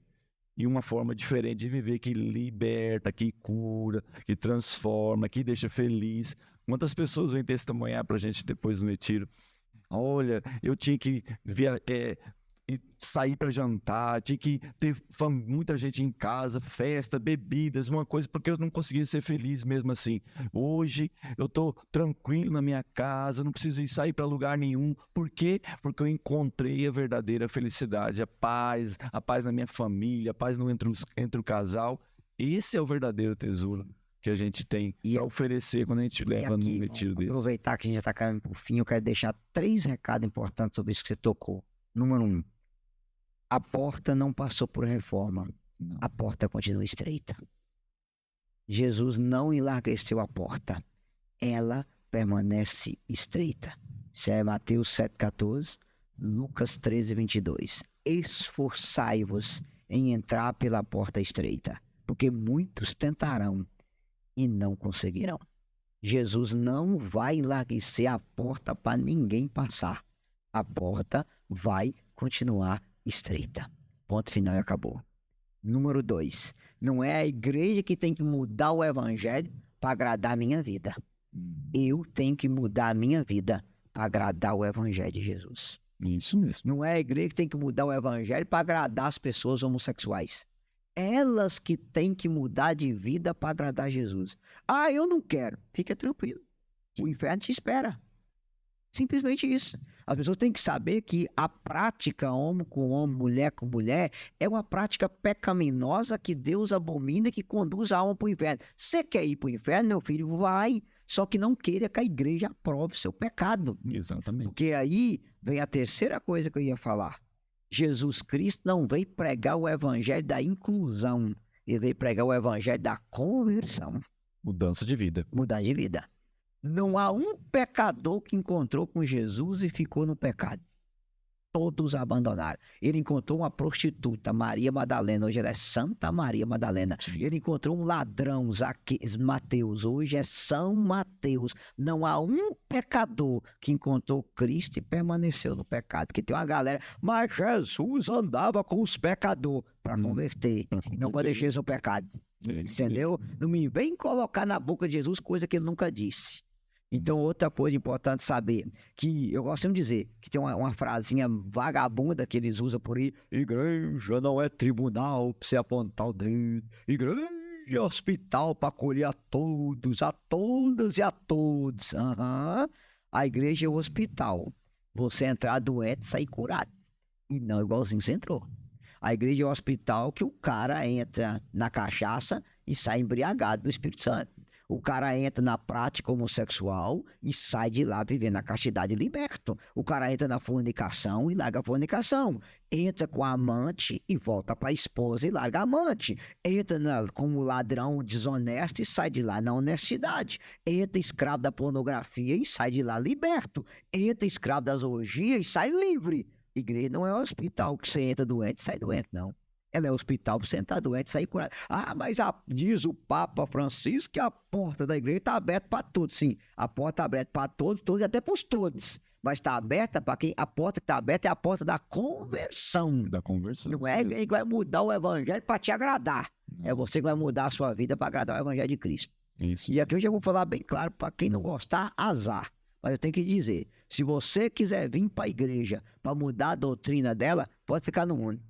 E uma forma diferente de viver que liberta, que cura, que transforma, que deixa feliz. Quantas pessoas vêm testemunhar para a gente depois no retiro? Olha, eu tinha que sair para jantar, tinha que ter muita gente em casa, festa, bebidas, uma coisa, porque eu não conseguia ser feliz mesmo assim. Hoje eu estou tranquilo na minha casa, não preciso ir sair para lugar nenhum. Por quê? Porque eu encontrei a verdadeira felicidade, a paz na minha família, a paz entre o casal. Esse é o verdadeiro tesouro que a gente tem para oferecer quando a gente leva num retiro desse. Aproveitar que a gente já está caminhando por fim, eu quero deixar 3 recados importantes sobre isso que você tocou. Número 1. A porta não passou por reforma. Não. A porta continua estreita. Jesus não enlargueceu a porta. Ela permanece estreita. Isso é Mateus 7,14, Lucas 13,22. Esforçai-vos em entrar pela porta estreita, porque muitos tentarão e não conseguirão. Jesus não vai enlarguecer a porta para ninguém passar. A porta vai continuar estreita. Ponto final e acabou. Número 2. Não é a igreja que tem que mudar o evangelho para agradar a minha vida. Eu tenho que mudar a minha vida para agradar o evangelho de Jesus. Isso mesmo. Não é a igreja que tem que mudar o evangelho para agradar as pessoas homossexuais. Elas que têm que mudar de vida para agradar Jesus. Ah, eu não quero. Fica tranquilo. O inferno te espera. Simplesmente isso. As pessoas têm que saber que a prática homem com homem, mulher com mulher, é uma prática pecaminosa que Deus abomina e que conduz a alma para o inferno. Você quer ir para o inferno, meu filho? Vai. Só que não queira que a igreja aprove o seu pecado. Exatamente. Porque aí vem a terceira coisa que eu ia falar. Jesus Cristo não veio pregar o evangelho da inclusão. Ele veio pregar o evangelho da conversão. Mudança de vida. Mudar de vida. Não há um pecador que encontrou com Jesus e ficou no pecado. Todos abandonaram. Ele encontrou uma prostituta, Maria Madalena. Hoje ela é Santa Maria Madalena. Sim. Ele encontrou um ladrão, Mateus. Hoje é São Mateus. Não há um pecador que encontrou Cristo e permaneceu no pecado. Que tem uma galera, mas Jesus andava com os pecadores para converter. Não para deixar seu pecado. Entendeu? Não me vem colocar na boca de Jesus coisa que ele nunca disse. Então, outra coisa importante saber, que eu gosto sempre de dizer, que tem uma frasinha vagabunda que eles usam por aí: igreja não é tribunal pra você apontar o dedo, igreja é hospital para acolher a todos, a todas e a todos. Aham. A igreja é o hospital. Você entrar doente e sair curado. E não igualzinho você entrou. A igreja é o hospital que o cara entra na cachaça e sai embriagado do Espírito Santo. O cara entra na prática homossexual e sai de lá vivendo a castidade liberto. O cara entra na fornicação e larga a fornicação. Entra com a amante e volta para a esposa e larga a amante. Entra como ladrão desonesto e sai de lá na honestidade. Entra escravo da pornografia e sai de lá liberto. Entra escravo das orgias e sai livre. Igreja não é um hospital que você entra doente e sai doente, não. Ela é hospital para você entrar doente e sair curado. Ah, mas diz o Papa Francisco que a porta da igreja está aberta para todos. Sim, a porta está aberta para todos, todos e até para os todos. Mas está aberta para quem? A porta que está aberta é a porta da conversão. Da conversão. Não é quem vai mudar o evangelho para te agradar. É você que vai mudar a sua vida para agradar o evangelho de Cristo. Isso. E aqui eu já vou falar bem claro para quem não gostar, azar. Mas eu tenho que dizer, se você quiser vir para a igreja para mudar a doutrina dela, pode ficar no mundo.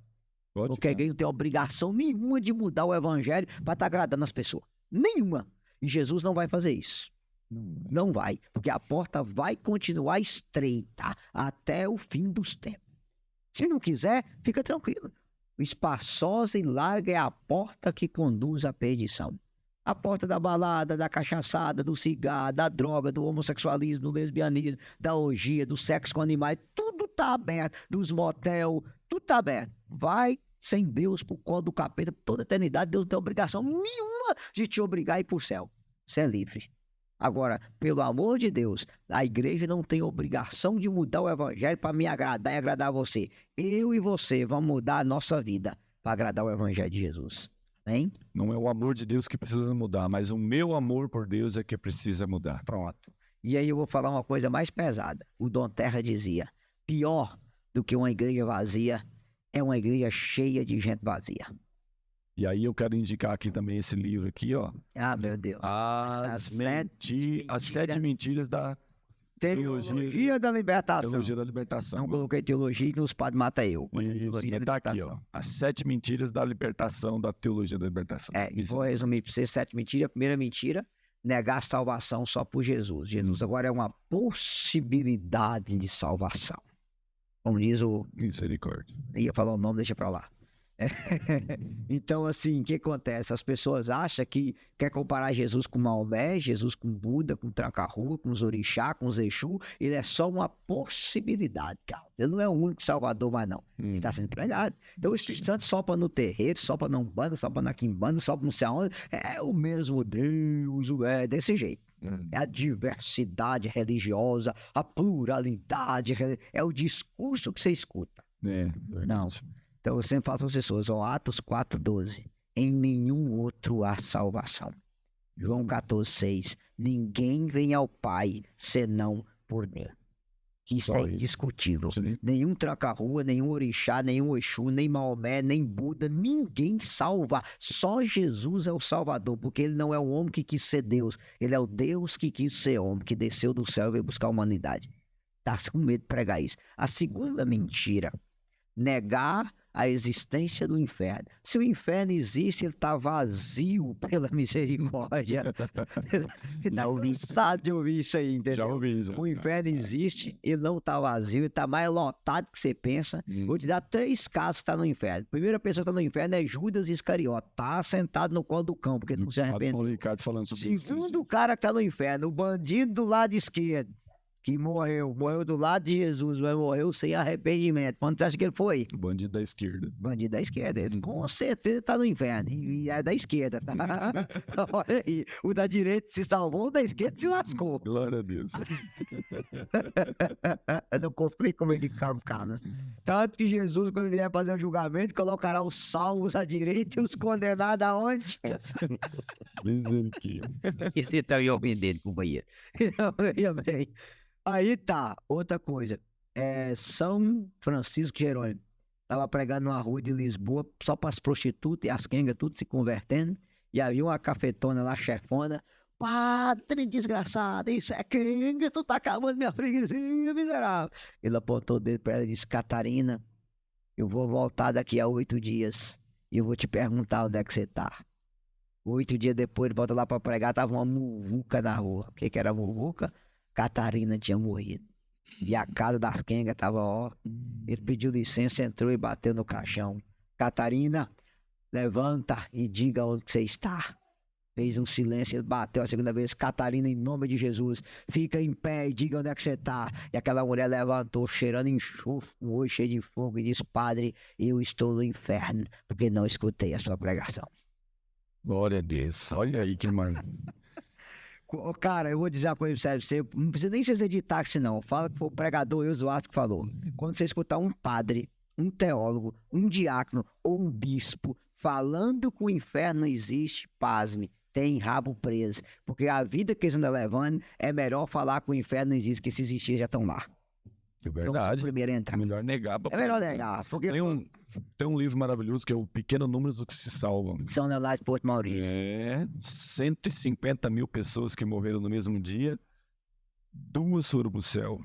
Porque a igreja não tem obrigação nenhuma de mudar o evangelho para estar agradando as pessoas. Nenhuma. E Jesus não vai fazer isso. Não vai. Porque a porta vai continuar estreita até o fim dos tempos. Se não quiser, fica tranquilo. Espaçosa e larga é a porta que conduz à perdição. A porta da balada, da cachaçada, do cigarro, da droga, do homossexualismo, do lesbianismo, da orgia, do sexo com animais, tudo está aberto. Dos motel, tudo está aberto. Vai sem Deus pro colo do capeta por toda a eternidade. Deus não tem obrigação nenhuma de te obrigar a ir pro céu. Você é livre. Agora, pelo amor de Deus, a igreja não tem obrigação de mudar o evangelho para me agradar e agradar você. Eu e você vamos mudar a nossa vida para agradar o evangelho de Jesus. Hein? Não é o amor de Deus que precisa mudar, mas o meu amor por Deus é que precisa mudar. Pronto. E aí eu vou falar uma coisa mais pesada. O Dom Terra dizia: pior do que uma igreja vazia é uma igreja cheia de gente vazia. E aí eu quero indicar aqui também esse livro aqui, ó. Ah, meu Deus. As 7 mentiras da Teologia da libertação. Teologia da libertação. Não coloquei teologia que os padres matam eu. Isso, tá aqui, ó. As 7 mentiras da libertação, da teologia da libertação. Vou resumir para você: 7 mentiras. A primeira mentira, negar a salvação só por Jesus. Jesus agora é uma possibilidade de salvação. Como diz o... Misericórdia. Ia falar o nome, deixa pra lá. Então, assim, o que acontece? As pessoas acham que quer comparar Jesus com Maomé, Jesus com Buda, com Tranca-Rua, com os orixá, com os Exu. Ele é só uma possibilidade, cara. Ele não é o único salvador mais, não. Ele está sendo empregado. Então, o Espírito Santo sopra no terreiro, sopra na Umbanda, sopra na Quimbanda, sopra não sei aonde. É o mesmo Deus, é desse jeito. É a diversidade religiosa, a pluralidade, é o discurso que você escuta. Não. Então eu sempre falo para as pessoas, ó, Atos 4,12, em nenhum outro há salvação. João 14,6, ninguém vem ao Pai senão por mim. Isso é indiscutível. Nenhum Tranca-Rua, nenhum orixá, nenhum Exu, nem Maomé, nem Buda, ninguém salva. Só Jesus é o Salvador, porque ele não é o homem que quis ser Deus. Ele é o Deus que quis ser homem, que desceu do céu e veio buscar a humanidade. Tá com medo de pregar isso. A segunda mentira, negar a existência do inferno. Se o inferno existe, ele está vazio pela misericórdia. Já ouvi cansado de ouvir isso aí, entendeu? Já ouvi isso. O inferno existe, ele não está vazio, ele está mais lotado do que você pensa. Vou te dar 3 casos que está no inferno. A primeira pessoa que está no inferno é Judas Iscariote. Está sentado no colo do cão, porque não se arrependeu. Segundo cara que está no inferno, o bandido do lado esquerdo, que morreu do lado de Jesus, mas morreu sem arrependimento. Quando você acha que ele foi? O bandido da esquerda. Bandido da esquerda. Ele com certeza tá no inferno. E é da esquerda, tá? Olha aí. O da direita se salvou, o da esquerda se lascou. Glória a Deus. Não conflito como ele fica, cara. Tanto que Jesus, quando ele vier fazer o julgamento, colocará os salvos à direita e os condenados aonde? Misericórdia. E você tá me ofendendo, companheiro. Aí tá, outra coisa. São Francisco Jerônimo tava pregando numa rua de Lisboa só para as prostitutas e as quengas tudo se convertendo. E havia uma cafetona lá, chefona, padre desgraçado, isso é quem? Tu tá acabando minha freguesia, miserável. Ele apontou o dedo pra ela e disse, Catarina, eu vou voltar daqui a 8 dias e eu vou te perguntar onde é que você tá. 8 dias depois, ele volta lá pra pregar, tava uma muvuca na rua. O que que era muvuca? Catarina tinha morrido. E a casa das quengas tava, ó. Ele pediu licença, entrou e bateu no caixão. Catarina, levanta e diga onde você está. Fez um silêncio, ele bateu a segunda vez. Catarina, em nome de Jesus, fica em pé e diga onde é que você está. E aquela mulher levantou, cheirando enxofre, um olho cheio de fogo, e disse, Padre, eu estou no inferno, porque não escutei a sua pregação. Glória a Deus. Olha aí que maravilha. Cara, eu vou dizer uma coisa pra você, não precisa nem ser de táxi, não. Fala que foi o pregador Eusuato que falou. Quando você escutar um padre, um teólogo, um diácono ou um bispo falando que o inferno não existe, pasme, tem rabo preso. Porque a vida que eles andam levando é melhor falar que o inferno não existe, que se existir já estão lá. É Então, verdade. primeiro a É entrar. melhor negar. É melhor negar, porque Tem um livro maravilhoso que é O Pequeno Número dos que se Salvam. São Leonardo de Porto Maurício. 150 mil pessoas que morreram no mesmo dia, 2 foram pro céu,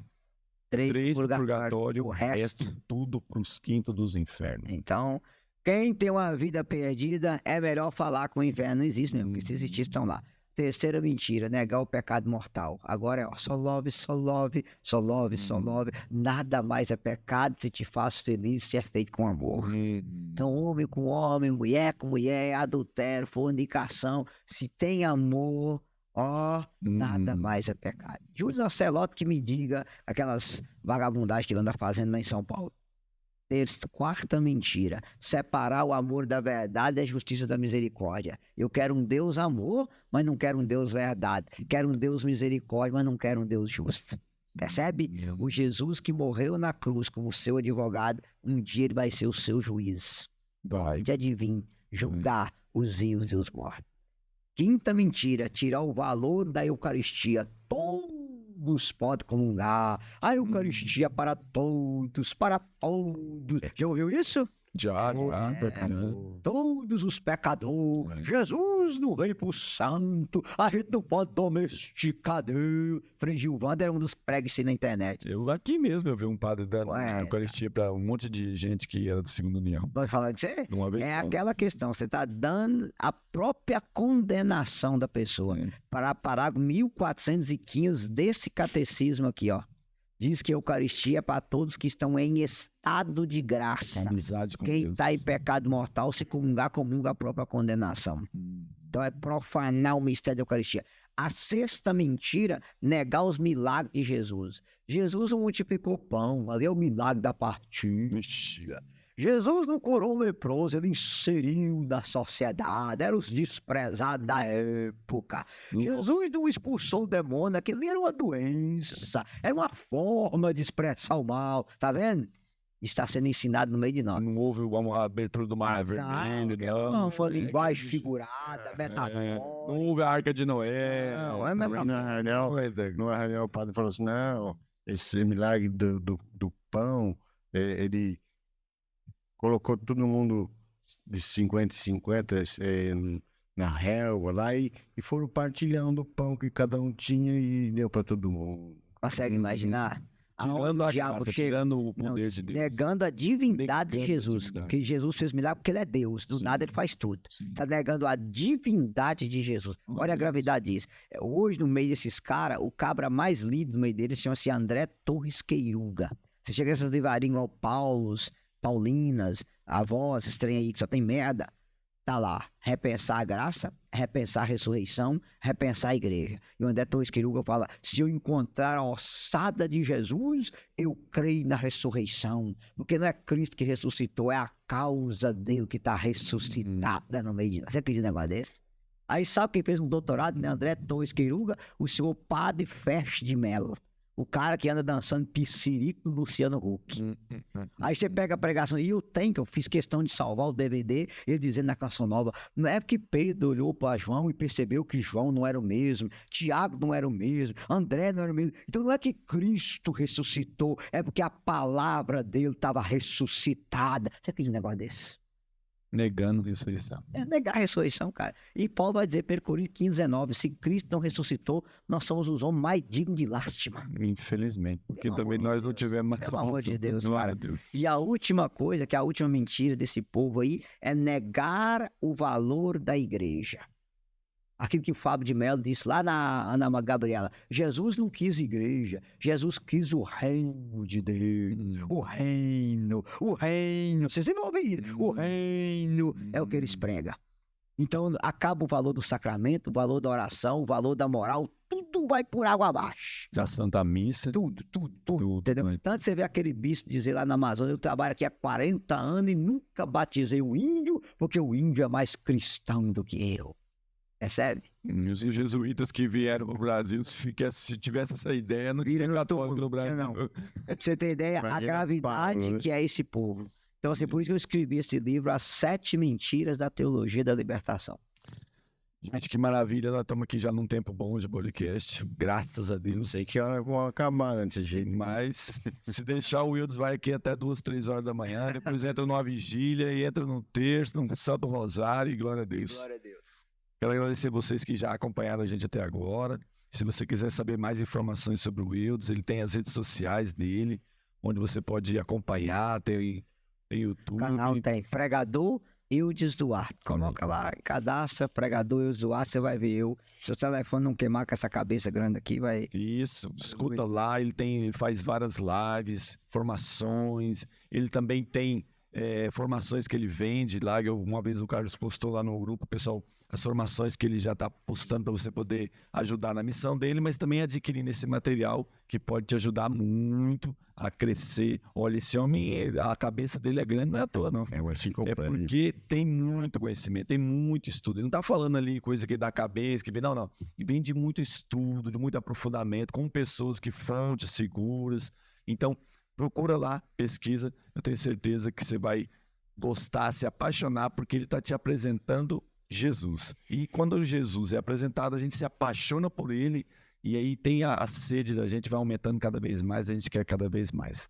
3 pro purgatório, o resto tudo pros quintos dos infernos. Então, quem tem uma vida perdida, é melhor falar que o inferno não existe mesmo, porque se existir, estão lá. Terceira mentira, negar o pecado mortal. Agora é, ó, só love, só love, só love, só love. Nada mais é pecado se te faz feliz, se é feito com amor. Então, homem com homem, mulher com mulher, adultério, fornicação. Se tem amor, ó, nada mais é pecado. Júlio Lancelotti que me diga aquelas vagabundagens que ele anda fazendo lá em São Paulo. Quarta mentira, separar o amor da verdade e a justiça da misericórdia. Eu quero um Deus amor, mas não quero um Deus verdade. Quero um Deus misericórdia, mas não quero um Deus justo. Percebe? O Jesus que morreu na cruz como seu advogado, um dia ele vai ser o seu juiz. Vai. De adivinhar, julgar os vivos e os mortos. Quinta mentira, tirar o valor da Eucaristia. Todos podem comungar. A Eucaristia para todos, para todos. Já ouviu isso? Já, caramba. Todos os pecadores. Jesus não veio pro santo. A gente não pode domesticar Deus. Frei Gilvando era um dos pregos na internet. Eu aqui mesmo eu vi um padre dando Ué, Eucaristia pra um monte de gente que era da Segunda União. Pode falar de você? De uma vez É só. aquela questão, você está dando a própria condenação da pessoa. Sim. Para parágrafo 1415 desse catecismo aqui, ó. Diz que a Eucaristia é para todos que estão em estado de graça. Amizade com Quem Deus. está em pecado mortal, se comungar, comunga a própria condenação. Então é profanar o mistério da Eucaristia. A sexta mentira, negar os milagres de Jesus. Jesus não multiplicou pão, ali é o milagre da partilha. Ixi. Jesus não curou o leproso, ele inseriu na sociedade, eram os desprezados da época. Jesus não expulsou o demônio, aquilo era uma doença, era uma forma de expressar o mal, tá vendo? Está sendo ensinado no meio de nós. Não houve a abertura do mar vermelho, Não, foi linguagem figurada, metafórica. Não houve a Arca de Noé. Não, é mesmo. No reunião, o padre falou assim, não, esse milagre do pão, ele colocou todo mundo de 50 em 50 na relva lá e foram partilhando o pão que cada um tinha e deu para todo mundo. Consegue imaginar? Tirando a Aonde o diabo graça, chega? tirando o poder de Deus. Negando a divindade de Negando a Jesus. divindade. Que Jesus fez milagre porque ele é Deus. Do Sim. nada ele faz tudo. Sim. Está negando a divindade de Jesus. Oh, Olha a Deus. gravidade disso. Hoje, no meio desses caras, o cabra mais lido no meio deles chama-se André Torres Queiruga. Você chega nessas livrarinhas igual Paulos, Paulinas, Avós, esses trem aí que só tem merda. Tá lá, repensar a graça, repensar a ressurreição, repensar a igreja. E o André Torres Queiruga fala, se eu encontrar a ossada de Jesus, eu creio na ressurreição. Porque não é Cristo que ressuscitou, é a causa dele que está ressuscitada no meio de nós. Você acredita num negócio desse? Aí sabe quem fez um doutorado, né? André Torres Queiruga? O senhor Padre Feste de Mello. O cara que anda dançando piscirico do Luciano Huck. Aí você pega a pregação, e eu fiz questão de salvar o DVD, ele dizendo na canção nova, não é porque Pedro olhou para João e percebeu que João não era o mesmo, Tiago não era o mesmo, André não era o mesmo. Então não é que Cristo ressuscitou, é porque a palavra dele estava ressuscitada. Você acredita um negócio desse? Negando ressurreição. É negar a ressurreição, cara. E Paulo vai dizer, 1 Coríntios 15:19, se Cristo não ressuscitou, nós somos os homens mais dignos de lástima. Infelizmente. Porque Pelo também amor de nós não Deus. tivemos mais Pelo amor de Deus, Glória cara. a Deus. E a última coisa, que é a última mentira desse povo aí, é negar o valor da igreja. Aquilo que o Fábio de Mello disse lá na Ana Gabriela. Jesus não quis igreja, Jesus quis o reino de Deus. O reino. Vocês sempre ouvem isso. O reino é o que eles pregam. Então, acaba o valor do sacramento, o valor da oração, o valor da moral, tudo vai por água abaixo. Da Santa Missa. Tudo. Tudo, Entendeu? né? Tanto você vê aquele bispo dizer lá na Amazônia, eu trabalho aqui há 40 anos e nunca batizei um índio, porque o índio é mais cristão do que eu. Percebe? E os jesuítas que vieram pro Brasil, se tivesse essa ideia, não tinha católico no Brasil. Não. Pra você ter ideia, a Imagina gravidade Paulo, né? que é esse povo. Então, assim, por isso que eu escrevi esse livro, As 7 Mentiras da Teologia da Libertação. Gente, que maravilha. Nós estamos aqui já num tempo bom de podcast. Graças a Não Deus. sei que hora vão acabar antes de... Mas se deixar o Wildes vai aqui até 2, 3 horas da manhã, depois entra numa vigília e entra no terço, no Santo Rosário e glória a Deus. Glória a Deus. Quero agradecer vocês que já acompanharam a gente até agora. Se você quiser saber mais informações sobre o Wildes, ele tem as redes sociais dele, onde você pode acompanhar, tem YouTube. O canal tem Pregador Wildes Duarte. Coloca lá, cadastra Pregador Wildes Duarte, você vai ver eu. Se o telefone não queimar com essa cabeça grande aqui, vai... Isso, escuta lá, ele faz várias lives, formações, ele também tem formações que ele vende lá, uma vez o Carlos postou lá no grupo, pessoal, as formações que ele já está postando para você poder ajudar na missão dele, mas também adquirindo esse material que pode te ajudar muito a crescer. Olha, esse homem, a cabeça dele é grande, não é à toa, não. É o assim É completo. porque tem muito conhecimento, tem muito estudo. Ele não tá falando ali coisa que dá cabeça, que vem, não. E vem de muito estudo, de muito aprofundamento, com pessoas que fontes seguras. Então, procura lá, pesquisa. Eu tenho certeza que você vai gostar, se apaixonar, porque ele está te apresentando Jesus. E quando Jesus é apresentado, a gente se apaixona por ele, e aí tem a sede da gente, vai aumentando cada vez mais, a gente quer cada vez mais.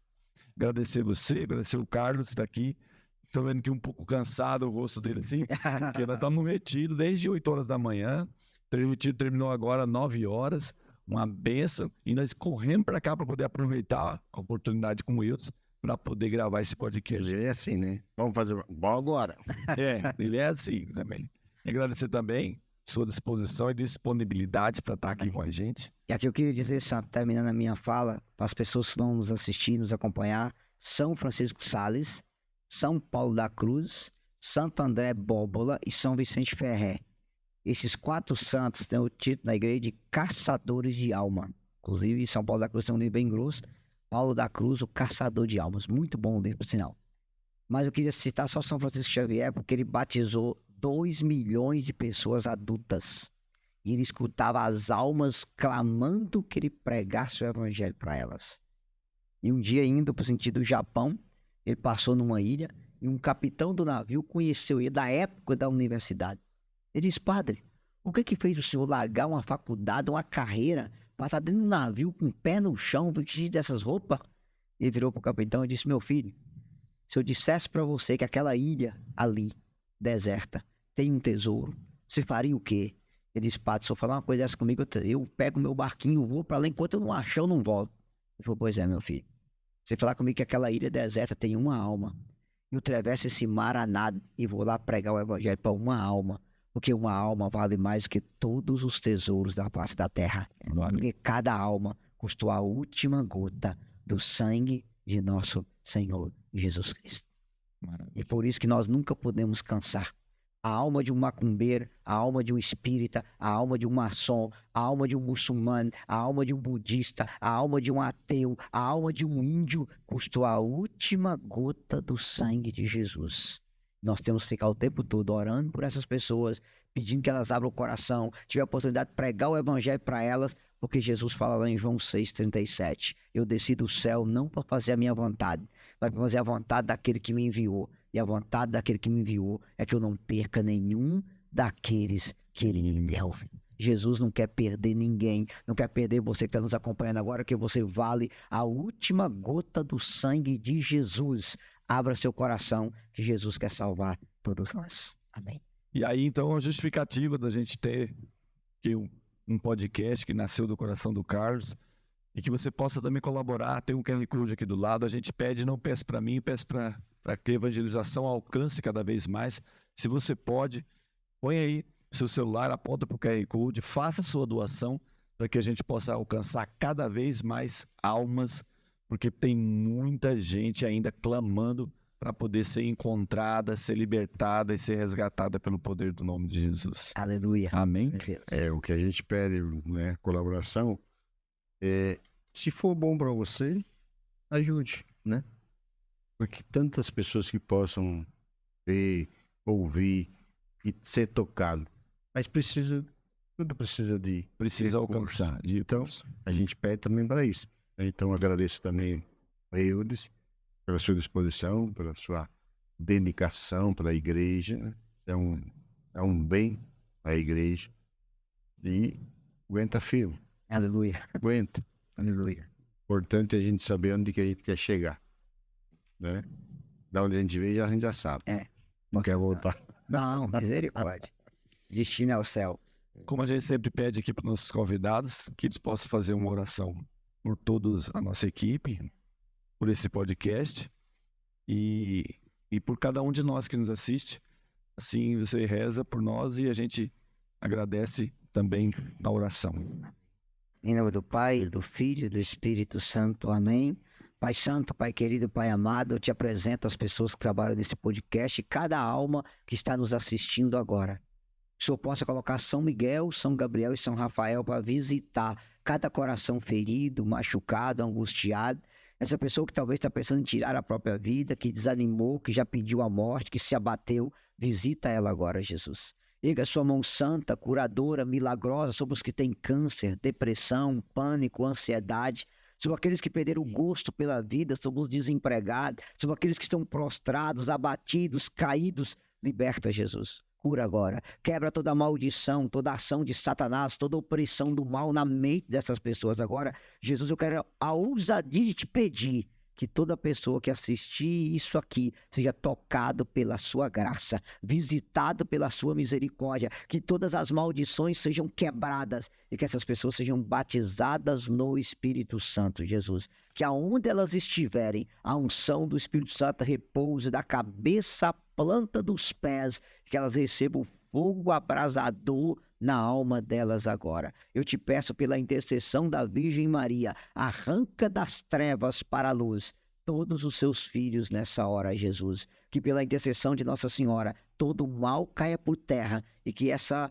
Agradecer você, agradecer o Carlos que está aqui. Estou vendo que um pouco cansado o rosto dele assim, porque nós estamos no retiro desde 8 horas da manhã. O retiro terminou agora 9 horas, uma benção, e nós corremos para cá para poder aproveitar a oportunidade com o Wilson para poder gravar esse podcast. Ele é assim, né? Vamos fazer... Bom agora. Ele é assim também. E agradecer também sua disposição e disponibilidade para estar aqui com a gente. E aqui eu queria dizer, sabe, terminando a minha fala, para as pessoas que vão nos assistir, nos acompanhar, São Francisco Sales, São Paulo da Cruz, Santo André Bóbola e São Vicente Ferré. Esses 4 santos têm o título na igreja de caçadores de alma. Inclusive, São Paulo da Cruz tem um livro bem grosso, Paulo da Cruz, o caçador de almas. Muito bom o livro, por sinal. Mas eu queria citar só São Francisco Xavier, porque ele batizou 2 milhões de pessoas adultas. E ele escutava as almas clamando que ele pregasse o evangelho para elas. E um dia, indo para o sentido do Japão, ele passou numa ilha e um capitão do navio conheceu ele da época da universidade. Ele disse: padre, o que fez o senhor largar uma faculdade, uma carreira, para estar dentro do navio com o pé no chão, vestido dessas roupas? Ele virou para o capitão e disse: meu filho, se eu dissesse para você que aquela ilha ali, deserta, tem um tesouro, você faria o quê? Ele disse: padre, se eu falar uma coisa dessa comigo, eu pego meu barquinho, vou para lá, enquanto eu não achar, eu não volto. Ele falou: pois é, meu filho. Você falar comigo que aquela ilha deserta tem uma alma, eu atravesso esse mar a nado e vou lá pregar o evangelho para uma alma, porque uma alma vale mais do que todos os tesouros da face da terra. Porque cada alma custou a última gota do sangue de nosso Senhor Jesus Cristo. E por isso que nós nunca podemos cansar. A alma de um macumbeiro, a alma de um espírita, a alma de um maçom, a alma de um muçulmano, a alma de um budista, a alma de um ateu, a alma de um índio, custou a última gota do sangue de Jesus. Nós temos que ficar o tempo todo orando por essas pessoas, pedindo que elas abram o coração, tiver a oportunidade de pregar o evangelho para elas, porque Jesus fala lá em João 6,37, eu desci do céu não para fazer a minha vontade, mas para fazer a vontade daquele que me enviou. E a vontade daquele que me enviou é que eu não perca nenhum daqueles que ele me deu. Jesus não quer perder ninguém, não quer perder você que está nos acompanhando agora, que você vale a última gota do sangue de Jesus. Abra seu coração, que Jesus quer salvar todos nós. Amém. E aí, então, a justificativa da gente ter aqui um podcast que nasceu do coração do Carlos e que você possa também colaborar. Tem um QR Code aqui do lado. A gente pede, não peço para mim, peço para que a evangelização alcance cada vez mais. Se você pode, põe aí seu celular, aponta para o QR Code, faça a sua doação para que a gente possa alcançar cada vez mais almas, porque tem muita gente ainda clamando para poder ser encontrada, ser libertada e ser resgatada pelo poder do nome de Jesus. Aleluia. Amém? O que a gente pede, né, colaboração, se for bom para você, ajude, né? Porque tantas pessoas que possam ver, ouvir e ser tocado, mas tudo precisa de Precisa recurso. alcançar. Então, a gente pede também para isso. Então, agradeço também a Eudes pela sua disposição, pela sua dedicação para a igreja. É um bem para a igreja. E aguenta firme. Aleluia. Aguenta. Aleluia. Importante é a gente saber onde que a gente quer chegar. Né? Da onde a gente veio, a gente já sabe. Não quer voltar. Não, misericórdia. Destino é o céu. Como a gente sempre pede aqui para os nossos convidados, que eles possam fazer uma oração por todos a nossa equipe, por esse podcast e por cada um de nós que nos assiste. Assim, você reza por nós e a gente agradece também na oração. Em nome do Pai, do Filho e do Espírito Santo. Amém. Pai Santo, Pai querido, Pai amado, eu te apresento as pessoas que trabalham nesse podcast e cada alma que está nos assistindo agora. Que o Senhor possa colocar São Miguel, São Gabriel e São Rafael para visitar cada coração ferido, machucado, angustiado. Essa pessoa que talvez está pensando em tirar a própria vida, que desanimou, que já pediu a morte, que se abateu, visita ela agora, Jesus. Erga sua mão santa, curadora, milagrosa sobre os que têm câncer, depressão, pânico, ansiedade, sobre aqueles que perderam o gosto pela vida, sobre os desempregados, sobre aqueles que estão prostrados, abatidos, caídos. Liberta, Jesus. Cura agora. Quebra toda maldição, toda ação de Satanás, toda opressão do mal na mente dessas pessoas agora. Jesus, eu quero a ousadia de te pedir que toda pessoa que assistir isso aqui seja tocado pela sua graça, visitado pela sua misericórdia, que todas as maldições sejam quebradas e que essas pessoas sejam batizadas no Espírito Santo, Jesus. Que aonde elas estiverem, a unção do Espírito Santo repouse da cabeça à planta dos pés, que elas recebam fogo abrasador na alma delas agora. Eu te peço pela intercessão da Virgem Maria, arranca das trevas para a luz todos os seus filhos nessa hora, Jesus. Que pela intercessão de Nossa Senhora, todo mal caia por terra e que essa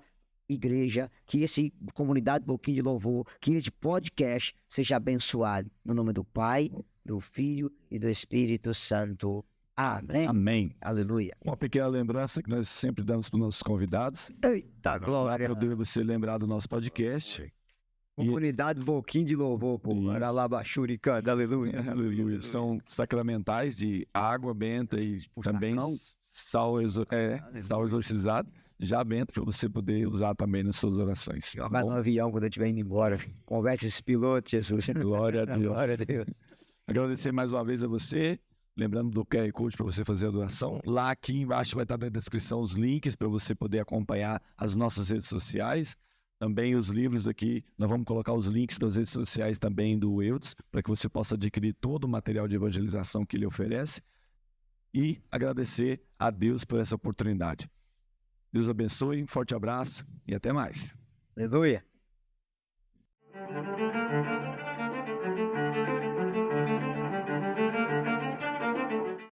igreja, que esse comunidade Boquinha de Louvor, que esse podcast seja abençoado. No nome do Pai, do Filho e do Espírito Santo. Amém. Amém. Aleluia. Uma pequena lembrança que nós sempre damos para os nossos convidados. Eita, glória. Poder você lembrar do nosso podcast. Comunidade Boquinha de Louvor, pô. Isso. Aralabachuricanda, aleluia. Aleluia. São sacramentais de água benta e também sal exorcizado, já bento, para você poder usar também nas suas orações. Tá Vai bom? no avião quando eu estiver indo embora. Converte esse piloto, Jesus. Glória a Deus. Glória a Deus. Agradecer mais uma vez a você. Lembrando do QR Code para você fazer a doação. Lá aqui embaixo vai estar na descrição os links para você poder acompanhar as nossas redes sociais. Também os livros aqui, nós vamos colocar os links das redes sociais também do Eudes, para que você possa adquirir todo o material de evangelização que ele oferece. E agradecer a Deus por essa oportunidade. Deus abençoe, um forte abraço e até mais. Aleluia.